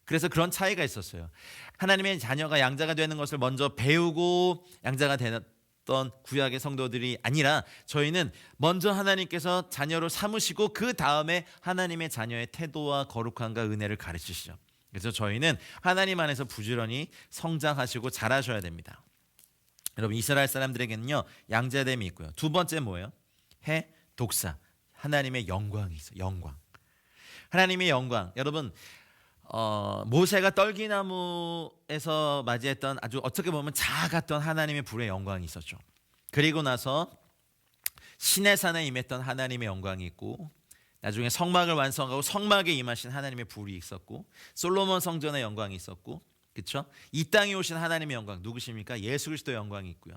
그래서 그런 차이가 있었어요. 하나님의 자녀가 양자가 되는 것을 먼저 배우고 양자가 되었던 구약의 성도들이 아니라, 저희는 먼저 하나님께서 자녀로 삼으시고 그 다음에 하나님의 자녀의 태도와 거룩함과 은혜를 가르치시죠. 그래서 저희는 하나님 안에서 부지런히 성장하시고 자라셔야 됩니다. 여러분, 이스라엘 사람들에게는요, 양자됨이 있고요. 두 번째 뭐예요? 해, 독사, 하나님의 영광이 있어요. 영광. 하나님의 영광. 여러분, 모세가 떨기나무에서 맞이했던 아주 어떻게 보면 작았던 하나님의 불의 영광이 있었죠. 그리고 나서 시내산에 임했던 하나님의 영광이 있고, 나중에 성막을 완성하고 성막에 임하신 하나님의 불이 있었고, 솔로몬 성전의 영광이 있었고, 그렇죠? 이 땅에 오신 하나님의 영광 누구십니까? 예수 그리스도의 영광이 있고요.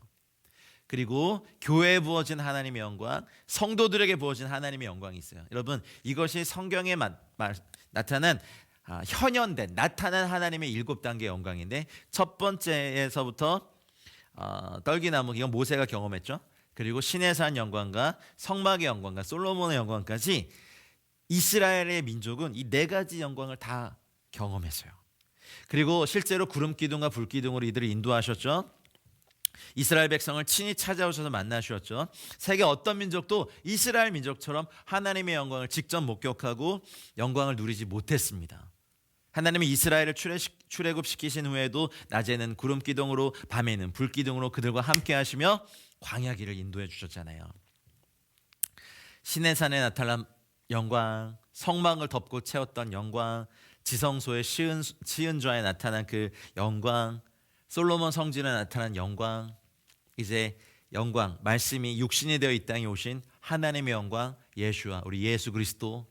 그리고 교회에 부어진 하나님의 영광, 성도들에게 부어진 하나님의 영광이 있어요. 여러분, 이것이 성경에 나타난 현현된 나타난 하나님의 7단계 영광인데, 첫 번째에서부터 떨기나무, 이건 모세가 경험했죠. 그리고 시내산 영광과 성막의 영광과 솔로몬의 영광까지 이스라엘의 민족은 이 4가지 영광을 다 경험했어요. 그리고 실제로 구름 기둥과 불 기둥으로 이들을 인도하셨죠. 이스라엘 백성을 친히 찾아오셔서 만나주셨죠. 세계 어떤 민족도 이스라엘 민족처럼 하나님의 영광을 직접 목격하고 영광을 누리지 못했습니다. 하나님이 이스라엘을 출애굽시키신 후에도 낮에는 구름 기둥으로, 밤에는 불 기둥으로 그들과 함께 하시며 광야길을 인도해 주셨잖아요. 시내산에 나타난 영광, 성막을 덮고 채웠던 영광, 지성소의 시은좌에 나타난 그 영광, 솔로몬 성전에 나타난 영광, 이제 영광, 말씀이 육신이 되어 이 땅에 오신 하나님의 영광, 예수와 우리 예수 그리스도,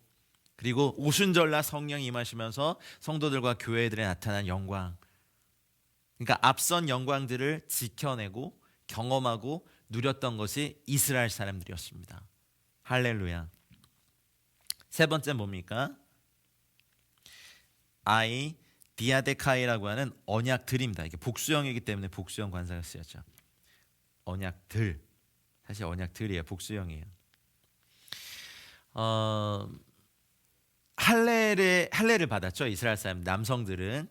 그리고 오순절날 성령이 임하시면서 성도들과 교회들에 나타난 영광. 그러니까 앞선 영광들을 지켜내고 경험하고 누렸던 것이 이스라엘 사람들이었습니다. 할렐루야. 세 번째 뭡니까? 디아데카이라고 하는 언약들입니다. 이게 복수형이기 때문에 복수형 관사가 쓰였죠. 언약들, 사실 언약들이에요. 복수형이에요. 할례를 받았죠. 이스라엘 사람 남성들은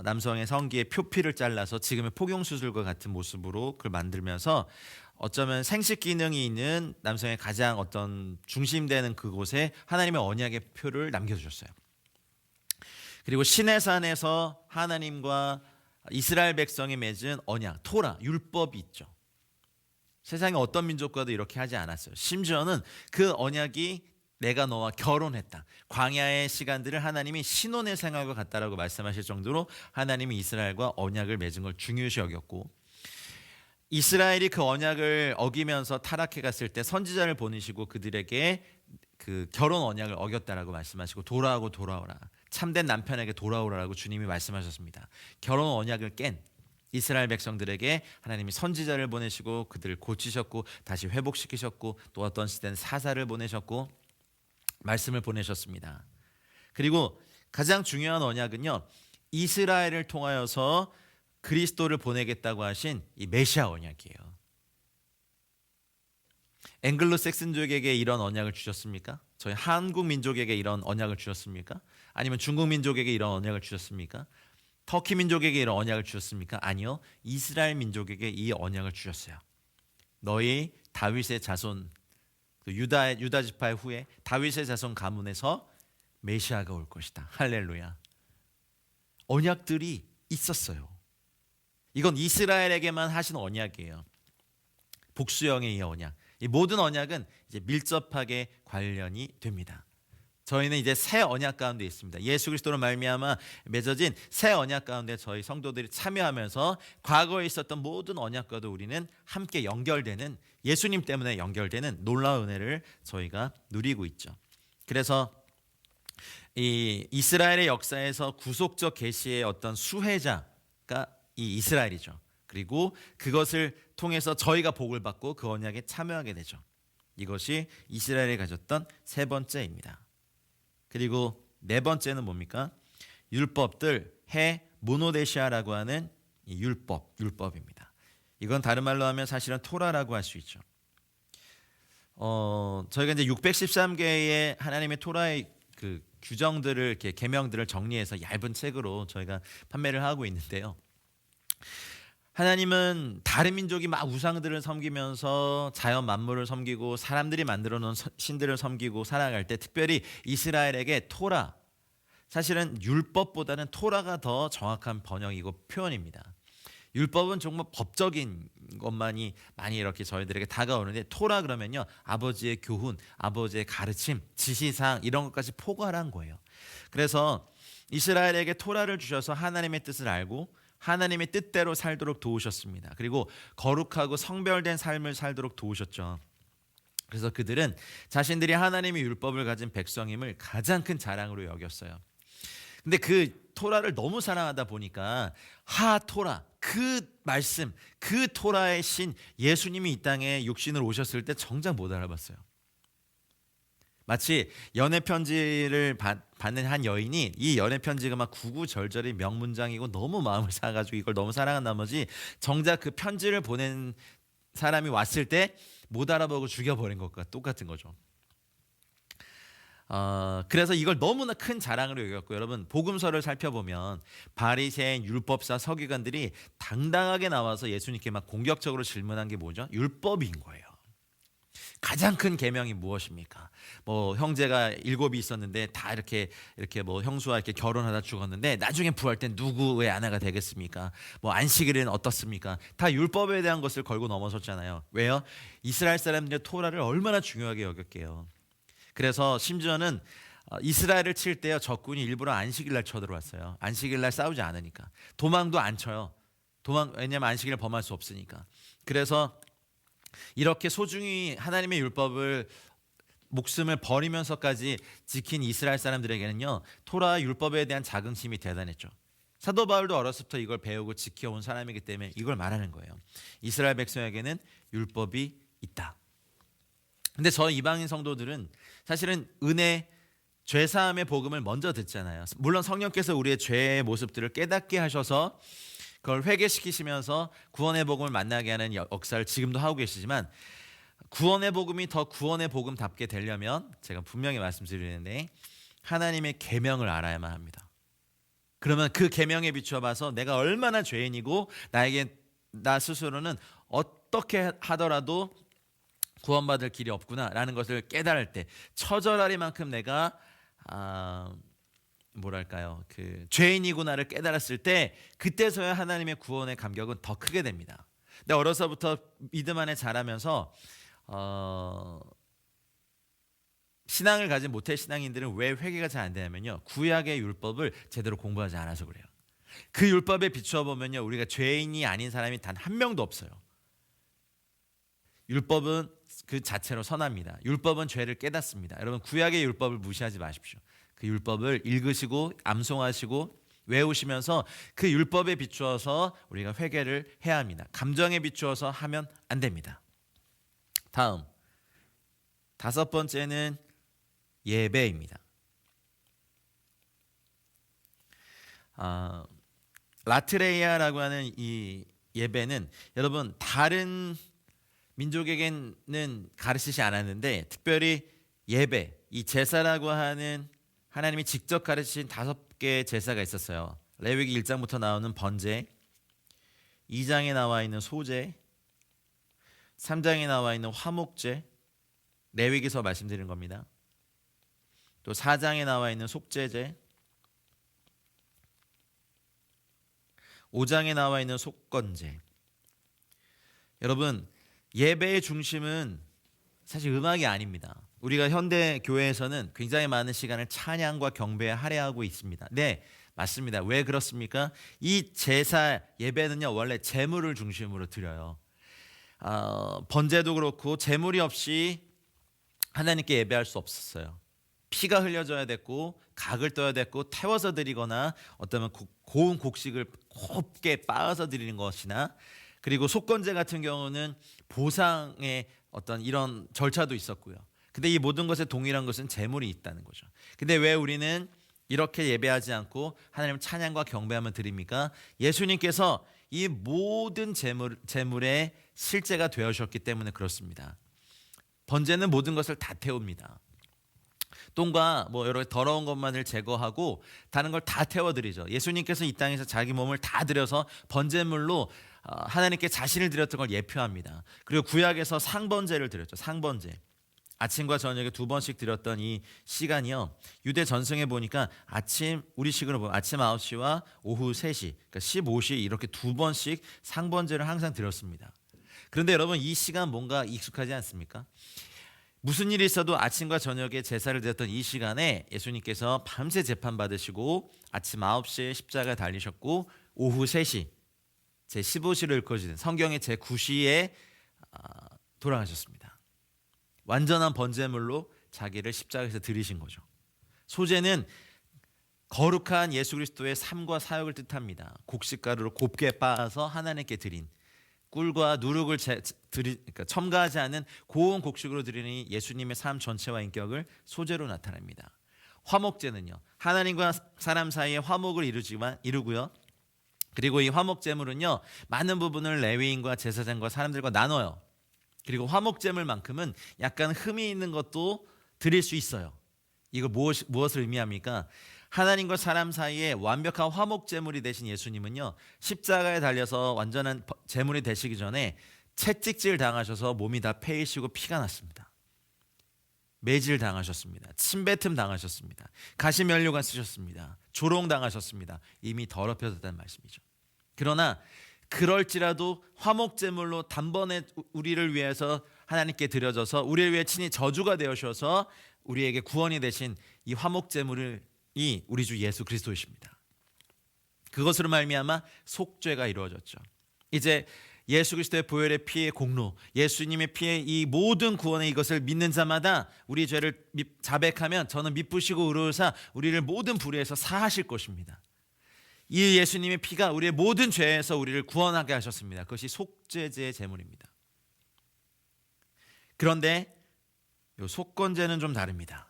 남성의 성기의 표피를 잘라서 지금의 포경 수술과 같은 모습으로 그걸 만들면서 어쩌면 생식 기능이 있는 남성의 가장 어떤 중심되는 그곳에 하나님의 언약의 표를 남겨주셨어요. 그리고 시내산에서 하나님과 이스라엘 백성이 맺은 언약, 토라, 율법이 있죠. 세상에 어떤 민족과도 이렇게 하지 않았어요. 심지어는 그 언약이 내가 너와 결혼했다, 광야의 시간들을 하나님이 신혼의 생활과 같다라고 말씀하실 정도로 하나님이 이스라엘과 언약을 맺은 걸 중요시 여겼고, 이스라엘이 그 언약을 어기면서 타락해 갔을 때 선지자를 보내시고 그들에게 그 결혼 언약을 어겼다라고 말씀하시고, 돌아오라, 참된 남편에게 돌아오라라고 주님이 말씀하셨습니다. 결혼 언약을 깬 이스라엘 백성들에게 하나님이 선지자를 보내시고 그들을 고치셨고 다시 회복시키셨고, 또 어떤 시대는 사사를 보내셨고 말씀을 보내셨습니다. 그리고 가장 중요한 언약은요, 이스라엘을 통하여서 그리스도를 보내겠다고 하신 이 메시아 언약이에요. 앵글로색슨족에게 이런 언약을 주셨습니까? 저희 한국 민족에게 이런 언약을 주셨습니까? 아니면 중국 민족에게 이런 언약을 주셨습니까? 터키 민족에게 이런 언약을 주셨습니까? 아니요. 이스라엘 민족에게 이 언약을 주셨어요. 너희 다윗의 자손, 유다 지파 후에 다윗의 자손 가문에서 메시아가 올 것이다. 할렐루야. 언약들이 있었어요. 이건 이스라엘에게만 하신 언약이에요. 복수형의 이 언약. 이 모든 언약은 이제 밀접하게 관련이 됩니다. 저희는 이제 새 언약 가운데 있습니다. 예수 그리스도로 말미암아 맺어진 새 언약 가운데 저희 성도들이 참여하면서 과거에 있었던 모든 언약과도 우리는 함께 연결되는, 예수님 때문에 연결되는 놀라운 은혜를 저희가 누리고 있죠. 그래서 이 이스라엘의 역사에서 구속적 계시의 어떤 수혜자가 이 이스라엘이죠. 그리고 그것을 통해서 저희가 복을 받고 그 언약에 참여하게 되죠. 이것이 이스라엘이 가졌던 세 번째입니다. 그리고 네 번째는 뭡니까? 율법들 모노데시아라고 하는 이 율법입니다. 이건 다른 말로 하면 사실은 토라라고 할 수 있죠. 저희가 이제 613개의 하나님의 토라의 그 규정들을 이렇게 계명들을 정리해서 얇은 책으로 저희가 판매를 하고 있는데요. 하나님은 다른 민족이 막 우상들을 섬기면서 자연 만물을 섬기고 사람들이 만들어 놓은 신들을 섬기고 살아갈 때 특별히 이스라엘에게 토라, 사실은 율법보다는 토라가 더 정확한 번역이고 표현입니다. 율법은 정말 법적인 것만이 많이 이렇게 저희들에게 다가오는데 토라 그러면요, 아버지의 교훈, 아버지의 가르침, 지시사항 이런 것까지 포괄한 거예요. 그래서 이스라엘에게 토라를 주셔서 하나님의 뜻을 알고 하나님의 뜻대로 살도록 도우셨습니다. 그리고 거룩하고 성별된 삶을 살도록 도우셨죠. 그래서 그들은 자신들이 하나님의 율법을 가진 백성임을 가장 큰 자랑으로 여겼어요. 근데 그 토라를 너무 사랑하다 보니까 하토라, 그 말씀, 그 토라의 신 예수님이 이 땅에 육신으로 오셨을 때 정작 못 알아봤어요. 마치 연애 편지를 받는 한 여인이 이 연애 편지가 막 구구절절히 명문장이고 너무 마음을 사가지고 이걸 너무 사랑한 나머지 정작 그 편지를 보낸 사람이 왔을 때 못 알아보고 죽여버린 것과 똑같은 거죠. 그래서 이걸 너무나 큰 자랑으로 여겼고, 여러분 복음서를 살펴보면 바리새인, 율법사, 서기관들이 당당하게 나와서 예수님께 막 공격적으로 질문한 게 뭐죠? 율법인 거예요. 가장 큰 계명이 무엇입니까? 뭐 형제가 7이 있었는데 다 이렇게 뭐 형수와 이렇게 결혼하다 죽었는데 나중에 부활 땐 누구의 아내가 되겠습니까? 뭐 안식일은 어떻습니까? 다 율법에 대한 것을 걸고 넘어섰잖아요. 왜요? 이스라엘 사람들의 토라를 얼마나 중요하게 여겼게요. 그래서 심지어는 이스라엘을 칠 때요, 적군이 일부러 안식일날 쳐들어왔어요. 안식일날 싸우지 않으니까. 도망도 안 쳐요. 왜냐하면 안식일을 범할 수 없으니까. 그래서 이렇게 소중히 하나님의 율법을 목숨을 버리면서까지 지킨 이스라엘 사람들에게는요, 토라 율법에 대한 자긍심이 대단했죠. 사도 바울도 어렸을 때 이걸 배우고 지켜온 사람이기 때문에 이걸 말하는 거예요. 이스라엘 백성에게는 율법이 있다. 근데 저 이방인 성도들은 사실은 은혜, 죄사함의 복음을 먼저 듣잖아요. 물론 성령께서 우리의 죄의 모습들을 깨닫게 하셔서 그걸 회개시키시면서 구원의 복음을 만나게 하는 역사를 지금도 하고 계시지만, 구원의 복음이 더 구원의 복음답게 되려면 제가 분명히 말씀드리는데 하나님의 계명을 알아야만 합니다. 그러면 그 계명에 비추어 봐서 내가 얼마나 죄인이고 나 스스로는 어떻게 하더라도 구원받을 길이 없구나라는 것을 깨달을 때, 처절하리만큼 내가 그 죄인이구나를 깨달았을 때, 그때서야 하나님의 구원의 감격은 더 크게 됩니다. 근데 어려서부터 믿음 안에 자라면서 신앙을 가진 모태 신앙인들은 왜 회개가 잘 안 되냐면요, 구약의 율법을 제대로 공부하지 않아서 그래요. 그 율법에 비추어 보면요, 우리가 죄인이 아닌 사람이 단 한 명도 없어요. 율법은 그 자체로 선합니다. 율법은 죄를 깨닫습니다. 여러분, 구약의 율법을 무시하지 마십시오. 그 율법을 읽으시고 암송하시고 외우시면서 그 율법에 비추어서 우리가 회개를 해야 합니다. 감정에 비추어서 하면 안 됩니다. 다음, 5번째는 예배입니다. 라트레이아라고 하는 이 예배는 여러분 다른 민족에게는 가르치지 않았는데, 특별히 예배, 이 제사라고 하는 하나님이 직접 가르치신 5개의 제사가 있었어요. 레위기 1장부터 나오는 번제, 2장에 나와 있는 소제, 3장에 나와 있는 화목제, 레위기서 말씀드린 겁니다. 또 4장에 나와 있는 속죄제, 5장에 나와 있는 속건제. 여러분, 예배의 중심은 사실 음악이 아닙니다. 우리가 현대 교회에서는 굉장히 많은 시간을 찬양과 경배에 할애하고 있습니다. 네, 맞습니다. 왜 그렇습니까? 이 제사 예배는요, 원래 제물을 중심으로 드려요. 번제도 그렇고 제물이 없이 하나님께 예배할 수 없었어요. 피가 흘려져야 됐고 각을 떠야 됐고 태워서 드리거나 어쩌면 고운 곡식을 곱게 빻아서 드리는 것이나, 그리고 속건제 같은 경우는 보상의 어떤 이런 절차도 있었고요. 근데 이 모든 것에 동일한 것은 재물이 있다는 거죠. 근데 왜 우리는 이렇게 예배하지 않고 하나님 찬양과 경배하며 드립니까? 예수님께서 이 모든 재물의 실제가 되어주셨기 때문에 그렇습니다. 번제는 모든 것을 다 태웁니다. 똥과 뭐 여러 더러운 것만을 제거하고 다른 걸 다 태워드리죠. 예수님께서 이 땅에서 자기 몸을 다 드려서 번제물로 하나님께 자신을 드렸던 걸 예표합니다. 그리고 구약에서 상번제를 드렸죠. 상번제. 아침과 저녁에 두 번씩 드렸던 이 시간이요. 유대 전승에 보니까 아침 우리식으로 보면 아침 9시와 오후 3시, 그러니까 15시 이렇게 두 번씩 상번제를 항상 드렸습니다. 그런데 여러분 이 시간 뭔가 익숙하지 않습니까? 무슨 일이 있어도 아침과 저녁에 제사를 드렸던 이 시간에 예수님께서 밤새 재판 받으시고 아침 9시에 십자가에 달리셨고 오후 3시 제 15시를 일컬어지는 성경의 제 9시에 돌아가셨습니다. 완전한 번제물로 자기를 십자가에서 들이신 거죠. 소제는 거룩한 예수 그리스도의 삶과 사역을 뜻합니다. 곡식가루를 곱게 빻아서 하나님께 드린 꿀과 누룩을 그러니까 첨가하지 않은 고운 곡식으로 드리는 예수님의 삶 전체와 인격을 소제로 나타냅니다. 화목제는요. 하나님과 사람 사이의 화목을 이루고요. 그리고 이 화목제물은요. 많은 부분을 레위인과 제사장과 사람들과 나눠요. 그리고 화목제물만큼은 약간 흠이 있는 것도 드릴 수 있어요. 이거 무엇을 의미합니까? 하나님과 사람 사이에 완벽한 화목제물이 되신 예수님은요. 십자가에 달려서 완전한 제물이 되시기 전에 채찍질 당하셔서 몸이 다 패이시고 피가 났습니다. 매질 당하셨습니다. 침뱉음 당하셨습니다. 가시면류관 쓰셨습니다. 조롱 당하셨습니다. 이미 더럽혀졌다는 말씀이죠. 그러나 그럴지라도 화목제물로 단번에 우리를 위해서 하나님께 드려져서 우리를 위해 친히 저주가 되어셔서 우리에게 구원이 되신 이 화목제물이 우리 주 예수 그리스도이십니다. 그것으로 말미암아 속죄가 이루어졌죠. 이제 예수 그리스도의 보혈의 피의 공로, 예수님의 피의 이 모든 구원의 이것을 믿는 자마다 우리 죄를 자백하면 저는 미쁘시고 의로우사 우리를 모든 불의에서 사하실 것입니다. 이 예수님의 피가 우리의 모든 죄에서 우리를 구원하게 하셨습니다. 그것이 속죄제의 제물입니다. 그런데 이 속건제는 좀 다릅니다.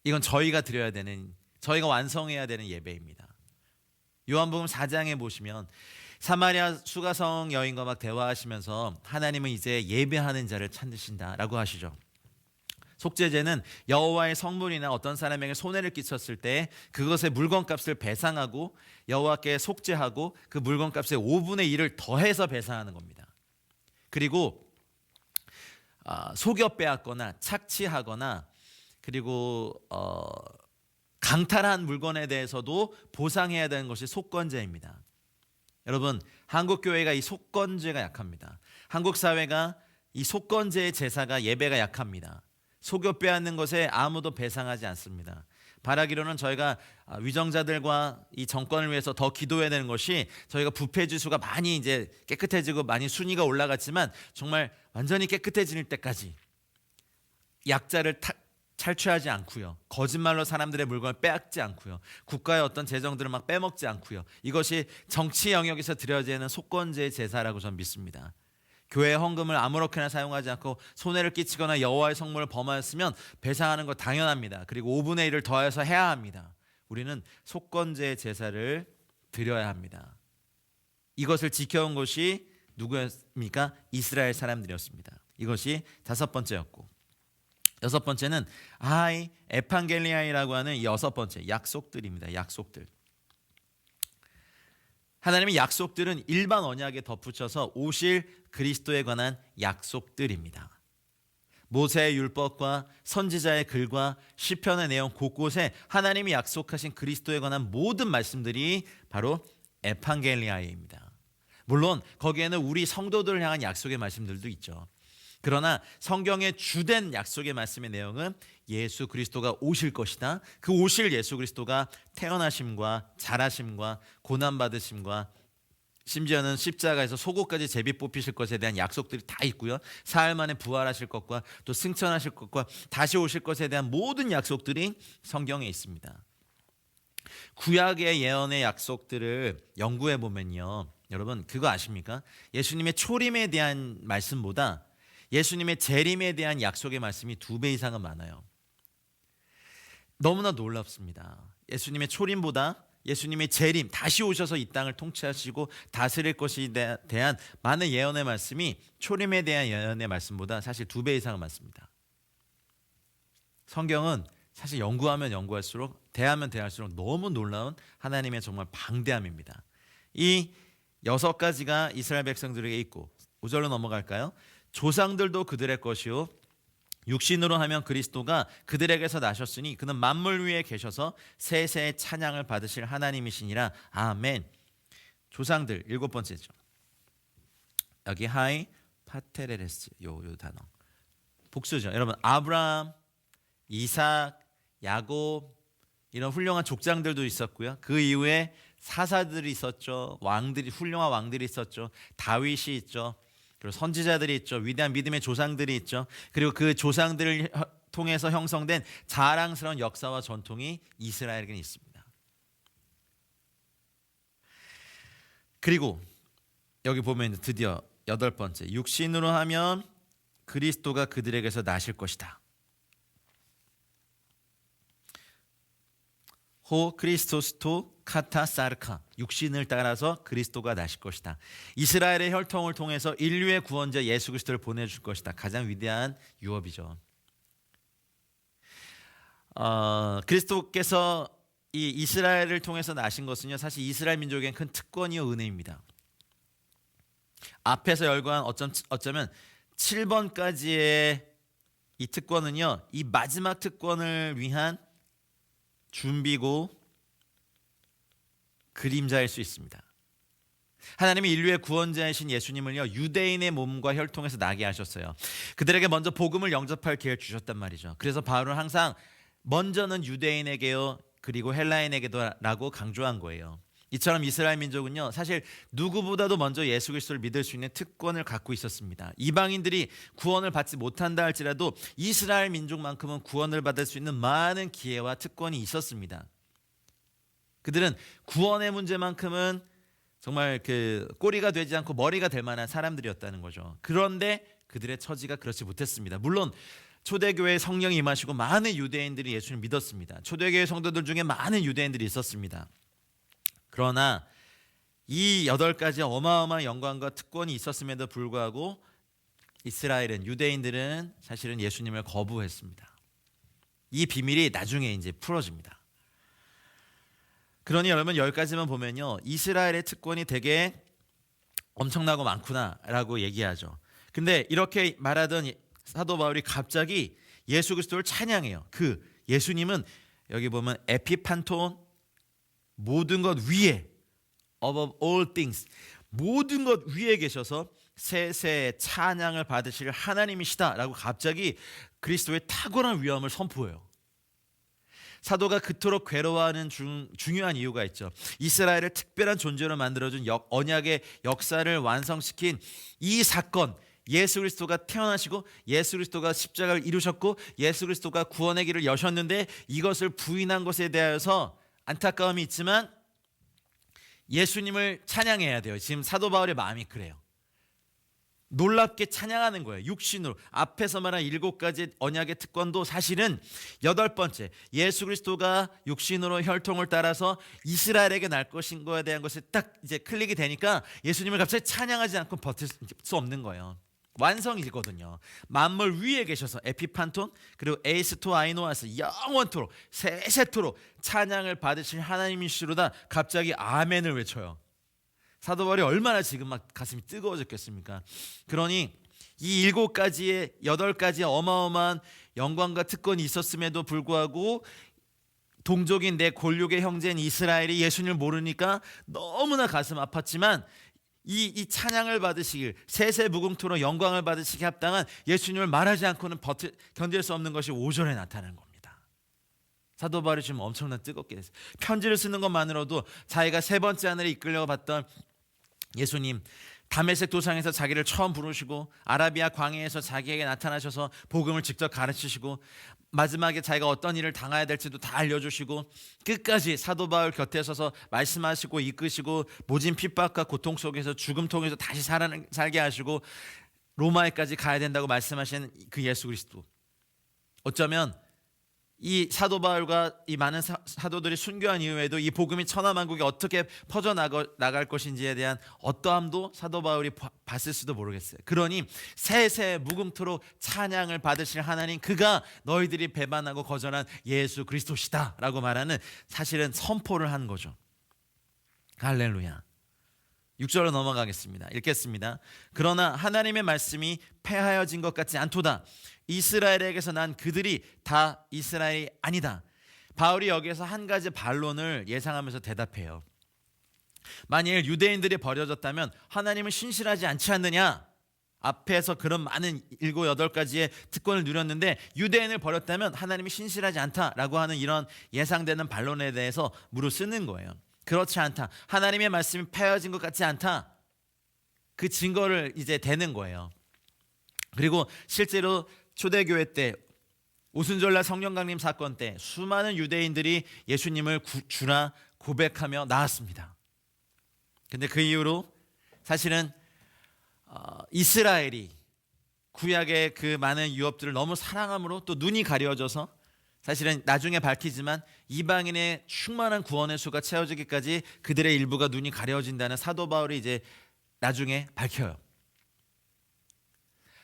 이건 저희가 드려야 되는, 저희가 완성해야 되는 예배입니다. 요한복음 4장에 보시면 사마리아 수가성 여인과 막 대화하시면서 하나님은 이제 예배하는 자를 찾으신다라고 하시죠. 속죄제는 여호와의 성물이나 어떤 사람에게 손해를 끼쳤을 때 그것의 물건값을 배상하고 여호와께 속죄하고 그 물건값의 5분의 1을 더해서 배상하는 겁니다. 그리고 속여 빼앗거나 착취하거나 그리고 강탈한 물건에 대해서도 보상해야 되는 것이 속건제입니다. 여러분, 한국 교회가 이 속건제가 약합니다. 한국 사회가 이 속건제의 제사가 예배가 약합니다. 속여 빼앗는 것에 아무도 배상하지 않습니다. 바라기로는 저희가 위정자들과 이 정권을 위해서 더 기도해야 되는 것이 저희가 부패 지수가 많이 이제 깨끗해지고 많이 순위가 올라갔지만 정말 완전히 깨끗해질 때까지 약자를 탈취하지 않고요. 거짓말로 사람들의 물건을 빼앗지 않고요. 국가의 어떤 재정들을 막 빼먹지 않고요. 이것이 정치 영역에서 드려지는 속건제의 제사라고 저는 믿습니다. 교회 헌금을 아무렇게나 사용하지 않고 손해를 끼치거나 여호와의 성물을 범하였으면 배상하는 것 당연합니다. 그리고 5분의 1을 더해서 해야 합니다. 우리는 속건제의 제사를 드려야 합니다. 이것을 지켜온 것이 누구였습니까? 이스라엘 사람들이었습니다. 이것이 다섯 번째였고, 여섯 번째는 에판겔리아이라고 하는 여섯 번째 약속들입니다. 약속들. 하나님의 약속들은 일반 언약에 덧붙여서 오실 그리스도에 관한 약속들입니다. 모세의 율법과 선지자의 글과 시편의 내용 곳곳에 하나님이 약속하신 그리스도에 관한 모든 말씀들이 바로 에판겔리아입니다. 물론 거기에는 우리 성도들을 향한 약속의 말씀들도 있죠. 그러나 성경의 주된 약속의 말씀의 내용은 예수 그리스도가 오실 것이다. 그 오실 예수 그리스도가 태어나심과 자라심과 고난받으심과 심지어는 십자가에서 속옷까지 제비 뽑히실 것에 대한 약속들이 다 있고요. 사흘 만에 부활하실 것과 또 승천하실 것과 다시 오실 것에 대한 모든 약속들이 성경에 있습니다. 구약의 예언의 약속들을 연구해 보면요. 여러분 그거 아십니까? 예수님의 초림에 대한 말씀보다 예수님의 재림에 대한 약속의 말씀이 2배 이상은 많아요. 너무나 놀랍습니다. 예수님의 초림보다 예수님의 재림, 다시 오셔서 이 땅을 통치하시고 다스릴 것에 대한 많은 예언의 말씀이 초림에 대한 예언의 말씀보다 사실 2배 이상은 많습니다. 성경은 사실 연구하면 연구할수록, 대하면 대할수록 너무 놀라운 하나님의 정말 방대함입니다. 이 6가지가 이스라엘 백성들에게 있고, 5절로 넘어갈까요? 조상들도 그들의 것이요 육신으로 하면 그리스도가 그들에게서 나셨으니 그는 만물 위에 계셔서 세세의 찬양을 받으실 하나님이시니라. 아멘. 조상들 7번째죠. 여기 하이 파테레레스 요 단어 복수죠. 여러분, 아브라함, 이삭, 야곱 이런 훌륭한 족장들도 있었고요. 그 이후에 사사들이 있었죠. 왕들이, 훌륭한 왕들이 있었죠. 다윗이 있죠. 그리고 선지자들이 있죠. 위대한 믿음의 조상들이 있죠. 그리고 그 조상들을 통해서 형성된 자랑스러운 역사와 전통이 이스라엘에게는 있습니다. 그리고 여기 보면 드디어 8번째, 육신으로 하면 그리스도가 그들에게서 나실 것이다. 호 크리스토스토 카타 사르카, 육신을 따라서 그리스도가 나실 것이다. 이스라엘의 혈통을 통해서 인류의 구원자 예수 그리스도를 보내줄 것이다. 가장 위대한 유업이죠. 그리스도께서 이 이스라엘을 통해서 나신 것은요, 사실 이스라엘 민족에겐 큰 특권이요 은혜입니다. 앞에서 열거한 어쩌면 7번까지의 이 특권은요, 이 마지막 특권을 위한 준비고 그림자일 수 있습니다. 하나님이 인류의 구원자이신 예수님을요, 유대인의 몸과 혈통에서 나게 하셨어요. 그들에게 먼저 복음을 영접할 기회를 주셨단 말이죠. 그래서 바울은 항상 먼저는 유대인에게요, 그리고 헬라인에게도라고 강조한 거예요. 이처럼 이스라엘 민족은요, 사실 누구보다도 먼저 예수 그리스도를 믿을 수 있는 특권을 갖고 있었습니다. 이방인들이 구원을 받지 못한다 할지라도 이스라엘 민족만큼은 구원을 받을 수 있는 많은 기회와 특권이 있었습니다. 그들은 구원의 문제만큼은 정말 꼬리가 되지 않고 머리가 될 만한 사람들이었다는 거죠. 그런데 그들의 처지가 그렇지 못했습니다. 물론 초대교회에 성령이 임하시고 많은 유대인들이 예수를 믿었습니다. 초대교회 성도들 중에 많은 유대인들이 있었습니다. 그러나 이 8가지 어마어마한 영광과 특권이 있었음에도 불구하고 이스라엘은, 유대인들은 사실은 예수님을 거부했습니다. 이 비밀이 나중에 이제 풀어집니다. 그러니 여러분, 10가지만 보면요, 이스라엘의 특권이 되게 엄청나고 많구나라고 얘기하죠. 근데 이렇게 말하던 사도 바울이 갑자기 예수 그리스도를 찬양해요. 그 예수님은 여기 보면 에피판톤, 모든 것 위에, above all things, 모든 것 위에 계셔서 세세의 찬양을 받으실 하나님이시다라고 갑자기 그리스도의 탁월한 위엄을 선포해요. 사도가 그토록 괴로워하는 중요한 이유가 있죠. 이스라엘을 특별한 존재로 만들어준 언약의 역사를 완성시킨 이 사건, 예수 그리스도가 태어나시고 예수 그리스도가 십자가를 이루셨고 예수 그리스도가 구원의 길을 여셨는데 이것을 부인한 것에 대해서 안타까움이 있지만 예수님을 찬양해야 돼요. 지금 사도 바울의 마음이 그래요. 놀랍게 찬양하는 거예요. 육신으로. 앞에서 말한 7가지 언약의 특권도 사실은 8번째, 예수 그리스도가 육신으로 혈통을 따라서 이스라엘에게 날 것인 거에 대한 것이 딱 이제 클릭이 되니까 예수님을 갑자기 찬양하지 않고 버틸 수 없는 거예요. 완성이거든요. 만물 위에 계셔서 에피판톤, 그리고 에이스토 아이노아스, 영원토록 세세토록 찬양을 받으실 하나님이시로다. 갑자기 아멘을 외쳐요. 사도 바울이 얼마나 지금 막 가슴이 뜨거워졌겠습니까? 그러니 이 8가지의 어마어마한 영광과 특권이 있었음에도 불구하고 동족인 내 골육의 형제인 이스라엘이 예수님을 모르니까 너무나 가슴 아팠지만 이 찬양을 받으시길, 세세 무궁토록 영광을 받으시기 합당한 예수님을 말하지 않고는 견딜 수 없는 것이 5절에 나타나는 겁니다. 사도 바울이 지금 엄청난 뜨겁게 됐어요. 편지를 쓰는 것만으로도 자기가 3번째 하늘에 이끌려 봤던 예수님, 다메섹 도상에서 자기를 처음 부르시고 아라비아 광야에서 자기에게 나타나셔서 복음을 직접 가르치시고 마지막에 자기가 어떤 일을 당해야 될지도 다 알려주시고 끝까지 사도 바울 곁에 서서 말씀하시고 이끄시고 모진 핍박과 고통 속에서 죽음 통해서 다시 살게 하시고 로마에까지 가야 된다고 말씀하신 그 예수 그리스도, 어쩌면 이 사도 바울과 이 많은 사도들이 순교한 이후에도 이 복음이 천하만국에 어떻게 퍼져나갈 것인지에 대한 어떠함도 사도 바울이 봤을 수도 모르겠어요. 그러니 세세 무궁토록 찬양을 받으실 하나님, 그가 너희들이 배반하고 거절한 예수 그리스도시다 라고 말하는 사실은 선포를 한 거죠. 할렐루야. 6절로 넘어가겠습니다. 읽겠습니다. 그러나 하나님의 말씀이 패하여진 것 같지 않도다. 이스라엘에게서 난 그들이 다 이스라엘이 아니다. 바울이 여기에서 한 가지 반론을 예상하면서 대답해요. 만일 유대인들이 버려졌다면 하나님은 신실하지 않지 않느냐? 앞에서 그런 많은 7, 8가지의 특권을 누렸는데 유대인을 버렸다면 하나님이 신실하지 않다라고 하는 이런 예상되는 반론에 대해서 무릎쓰는 거예요. 그렇지 않다. 하나님의 말씀이 패해진 것 같지 않다. 그 증거를 이제 대는 거예요. 그리고 실제로 초대교회 때 오순절날 성령 강림 사건 때 수많은 유대인들이 예수님을 주라 고백하며 나왔습니다. 근데 그 이후로 사실은 이스라엘이 구약의 그 많은 유업들을 너무 사랑함으로 또 눈이 가려져서 사실은 나중에 밝히지만 이방인의 충만한 구원의 수가 채워지기까지 그들의 일부가 눈이 가려진다는 사도 바울이 이제 나중에 밝혀요.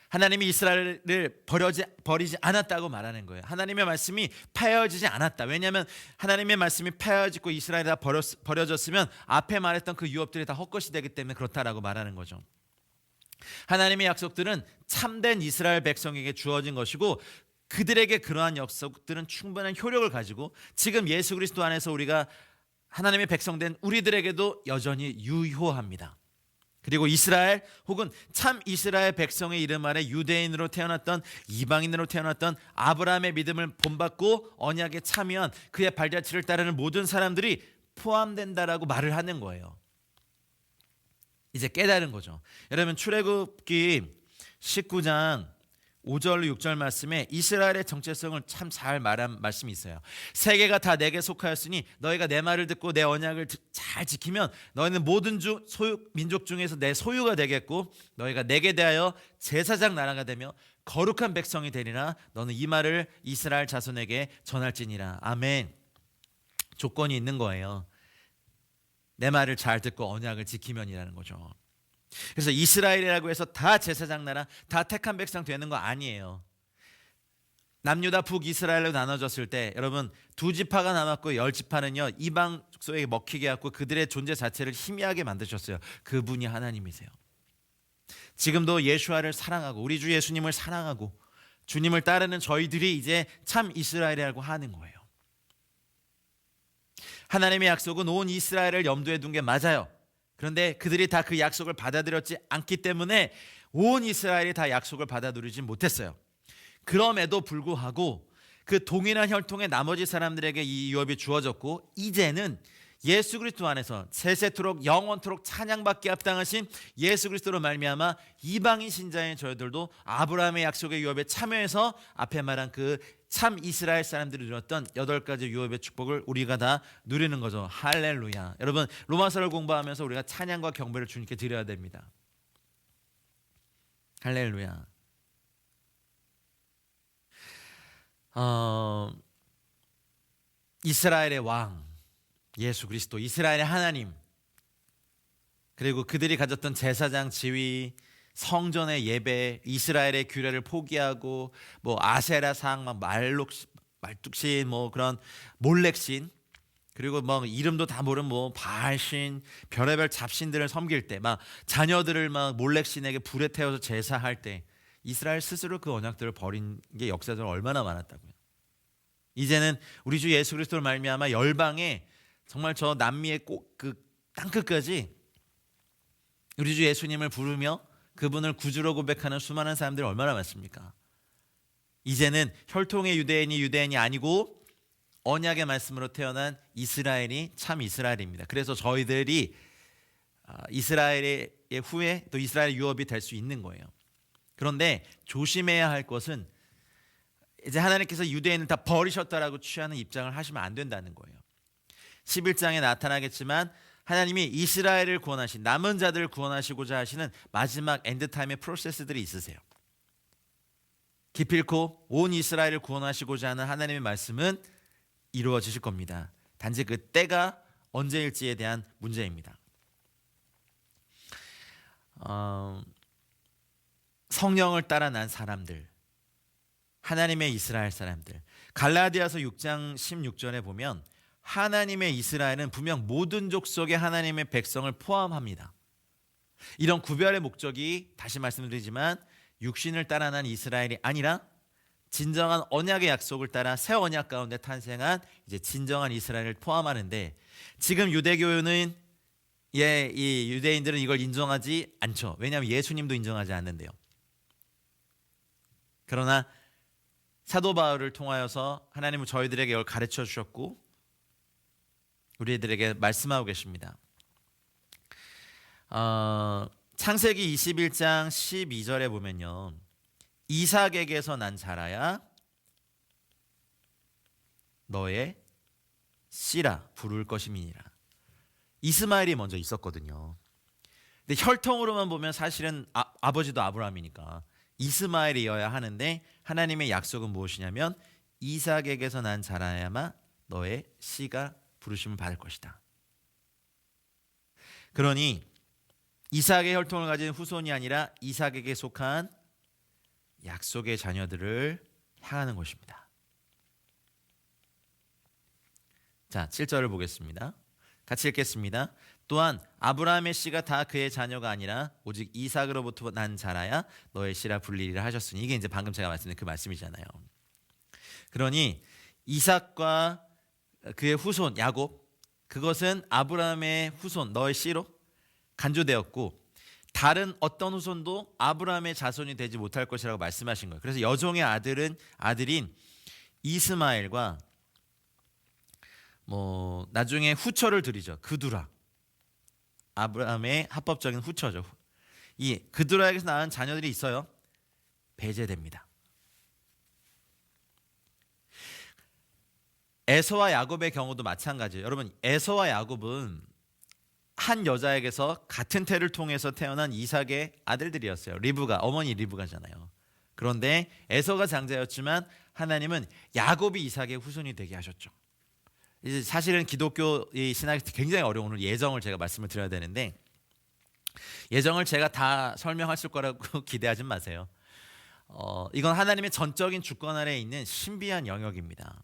하나님이 이스라엘을 버리지 않았다고 말하는 거예요. 하나님의 말씀이 패해지지 않았다. 왜냐하면 하나님의 말씀이 패해지고 이스라엘이 다 버려졌으면 앞에 말했던 그 유업들이 다 헛것이 되기 때문에 그렇다라고 말하는 거죠. 하나님의 약속들은 참된 이스라엘 백성에게 주어진 것이고 그들에게 그러한 약속들은 충분한 효력을 가지고 지금 예수 그리스도 안에서 우리가 하나님의 백성된 우리들에게도 여전히 유효합니다. 그리고 이스라엘 혹은 참 이스라엘 백성의 이름 아래 유대인으로 태어났던 이방인으로 태어났던 아브라함의 믿음을 본받고 언약에 참여한 그의 발자취를 따르는 모든 사람들이 포함된다라고 말을 하는 거예요. 이제 깨달은 거죠. 여러분 출애굽기 19장 5절 6절 말씀에 이스라엘의 정체성을 참 잘 말한 말씀이 있어요. 세계가 다 내게 속하였으니 너희가 내 말을 듣고 내 언약을 잘 지키면 너희는 모든 민족 중에서 내 소유가 되겠고 너희가 내게 대하여 제사장 나라가 되며 거룩한 백성이 되리라. 너는 이 말을 이스라엘 자손에게 전할지니라. 아멘. 조건이 있는 거예요. 내 말을 잘 듣고 언약을 지키면이라는 거죠. 그래서 이스라엘이라고 해서 다 제사장 나라, 다 택한 백성 되는 거 아니에요. 남유다 북이스라엘로 나눠졌을 때 여러분 2지파가 남았고 10지파는요 이방 족속에게 먹히게 하고 그들의 존재 자체를 희미하게 만드셨어요. 그분이 하나님이세요. 지금도 예수와를 사랑하고 우리 주 예수님을 사랑하고 주님을 따르는 저희들이 이제 참 이스라엘이라고 하는 거예요. 하나님의 약속은 온 이스라엘을 염두에 둔 게 맞아요. 그런데 그들이 다 그 약속을 받아들였지 않기 때문에 온 이스라엘이 다 약속을 받아들이지 못했어요. 그럼에도 불구하고 그 동일한 혈통의 나머지 사람들에게 이 유업이 주어졌고 이제는 예수 그리스도 안에서 세세토록 영원토록 찬양받게 합당하신 예수 그리스도로 말미암아 이방인 신자인 저희들도 아브라함의 약속의 유업에 참여해서 앞에 말한 그 참 이스라엘 사람들이 누렸던 8가지 유업의 축복을 우리가 다 누리는 거죠. 할렐루야. 여러분 로마서를 공부하면서 우리가 찬양과 경배를 주님께 드려야 됩니다. 할렐루야. 이스라엘의 왕 예수 그리스도, 이스라엘의 하나님, 그리고 그들이 가졌던 제사장 지위, 성전의 예배, 이스라엘의 규례를 포기하고 뭐 아세라상, 막 말뚝신, 뭐 그런 몰렉신, 그리고 뭐 이름도 다 모르는 뭐 바알신, 별의별 잡신들을 섬길 때, 막 자녀들을 막 몰렉신에게 불에 태워서 제사할 때 이스라엘 스스로 그 언약들을 버린 게 역사적으로 얼마나 많았다고요. 이제는 우리 주 예수 그리스도를 말미암아 열방에 정말 저 남미의 꼭 그 땅끝까지 우리 주 예수님을 부르며 그분을 구주로 고백하는 수많은 사람들이 얼마나 많습니까? 이제는 혈통의 유대인이 아니고 언약의 말씀으로 태어난 이스라엘이 참 이스라엘입니다. 그래서 저희들이 이스라엘의 후에 또 이스라엘 유업이 될 수 있는 거예요. 그런데 조심해야 할 것은 이제 하나님께서 유대인을 다 버리셨다라고 취하는 입장을 하시면 안 된다는 거예요. 11장에 나타나겠지만 하나님이 이스라엘을 구원하신 남은 자들을 구원하시고자 하시는 마지막 엔드타임의 프로세스들이 있으세요. 기필코 온 이스라엘을 구원하시고자 하는 하나님의 말씀은 이루어지실 겁니다. 단지 그 때가 언제일지에 대한 문제입니다. 성령을 따라 난 사람들, 하나님의 이스라엘 사람들. 갈라디아서 6장 16절에 보면 하나님의 이스라엘은 분명 모든 족속의 하나님의 백성을 포함합니다. 이런 구별의 목적이 다시 말씀드리지만 육신을 따라 난 이스라엘이 아니라 진정한 언약의 약속을 따라 새 언약 가운데 탄생한 이제 진정한 이스라엘을 포함하는데, 지금 유대교는 이 유대인들은 이걸 인정하지 않죠. 왜냐하면 예수님도 인정하지 않는데요. 그러나 사도 바울을 통하여서 하나님은 저희들에게 이걸 가르쳐 주셨고 우리들에게 말씀하고 계십니다. 창세기 21장 12절에 보면요, 이삭에게서 난 자라야 너의 씨라 부를 것임이니라. 이스마엘이 먼저 있었거든요. 근데 혈통으로만 보면 사실은 아버지도 아브라함이니까 이스마엘이어야 하는데, 하나님의 약속은 무엇이냐면 이삭에게서 난 자라야만 너의 씨가 부르심을 받을 것이다. 그러니 이삭의 혈통을 가진 후손이 아니라 이삭에게 속한 약속의 자녀들을 향하는 것입니다. 자, 7절을 보겠습니다. 같이 읽겠습니다. 또한 아브라함의 씨가 다 그의 자녀가 아니라 오직 이삭으로부터 난 자라야 너의 씨라 불리리라 하셨으니, 이게 이제 방금 제가 말씀드린 그 말씀이잖아요. 그러니 이삭과 그의 후손 야곱, 그것은 아브라함의 후손 너의 씨로 간주되었고 다른 어떤 후손도 아브라함의 자손이 되지 못할 것이라고 말씀하신 거예요. 그래서 여종의 아들인 이스마엘과 나중에 후처를 드리죠. 그두라, 아브라함의 합법적인 후처죠. 이 그두라에게서 낳은 자녀들이 있어요. 배제됩니다. 에서와 야곱의 경우도 마찬가지예요. 여러분, 에서와 야곱은 한 여자에게서 같은 태를 통해서 태어난 이삭의 아들들이었어요. 리브가, 어머니 리브가잖아요. 그런데 에서가 장자였지만 하나님은 야곱이 이삭의 후손이 되게 하셨죠. 이제 사실은 기독교 신학이 굉장히 어려운, 오늘 예정을 제가 말씀을 드려야 되는데 예정을 제가 다 설명하실 거라고 기대하지 마세요. 이건 하나님의 전적인 주권 아래에 있는 신비한 영역입니다.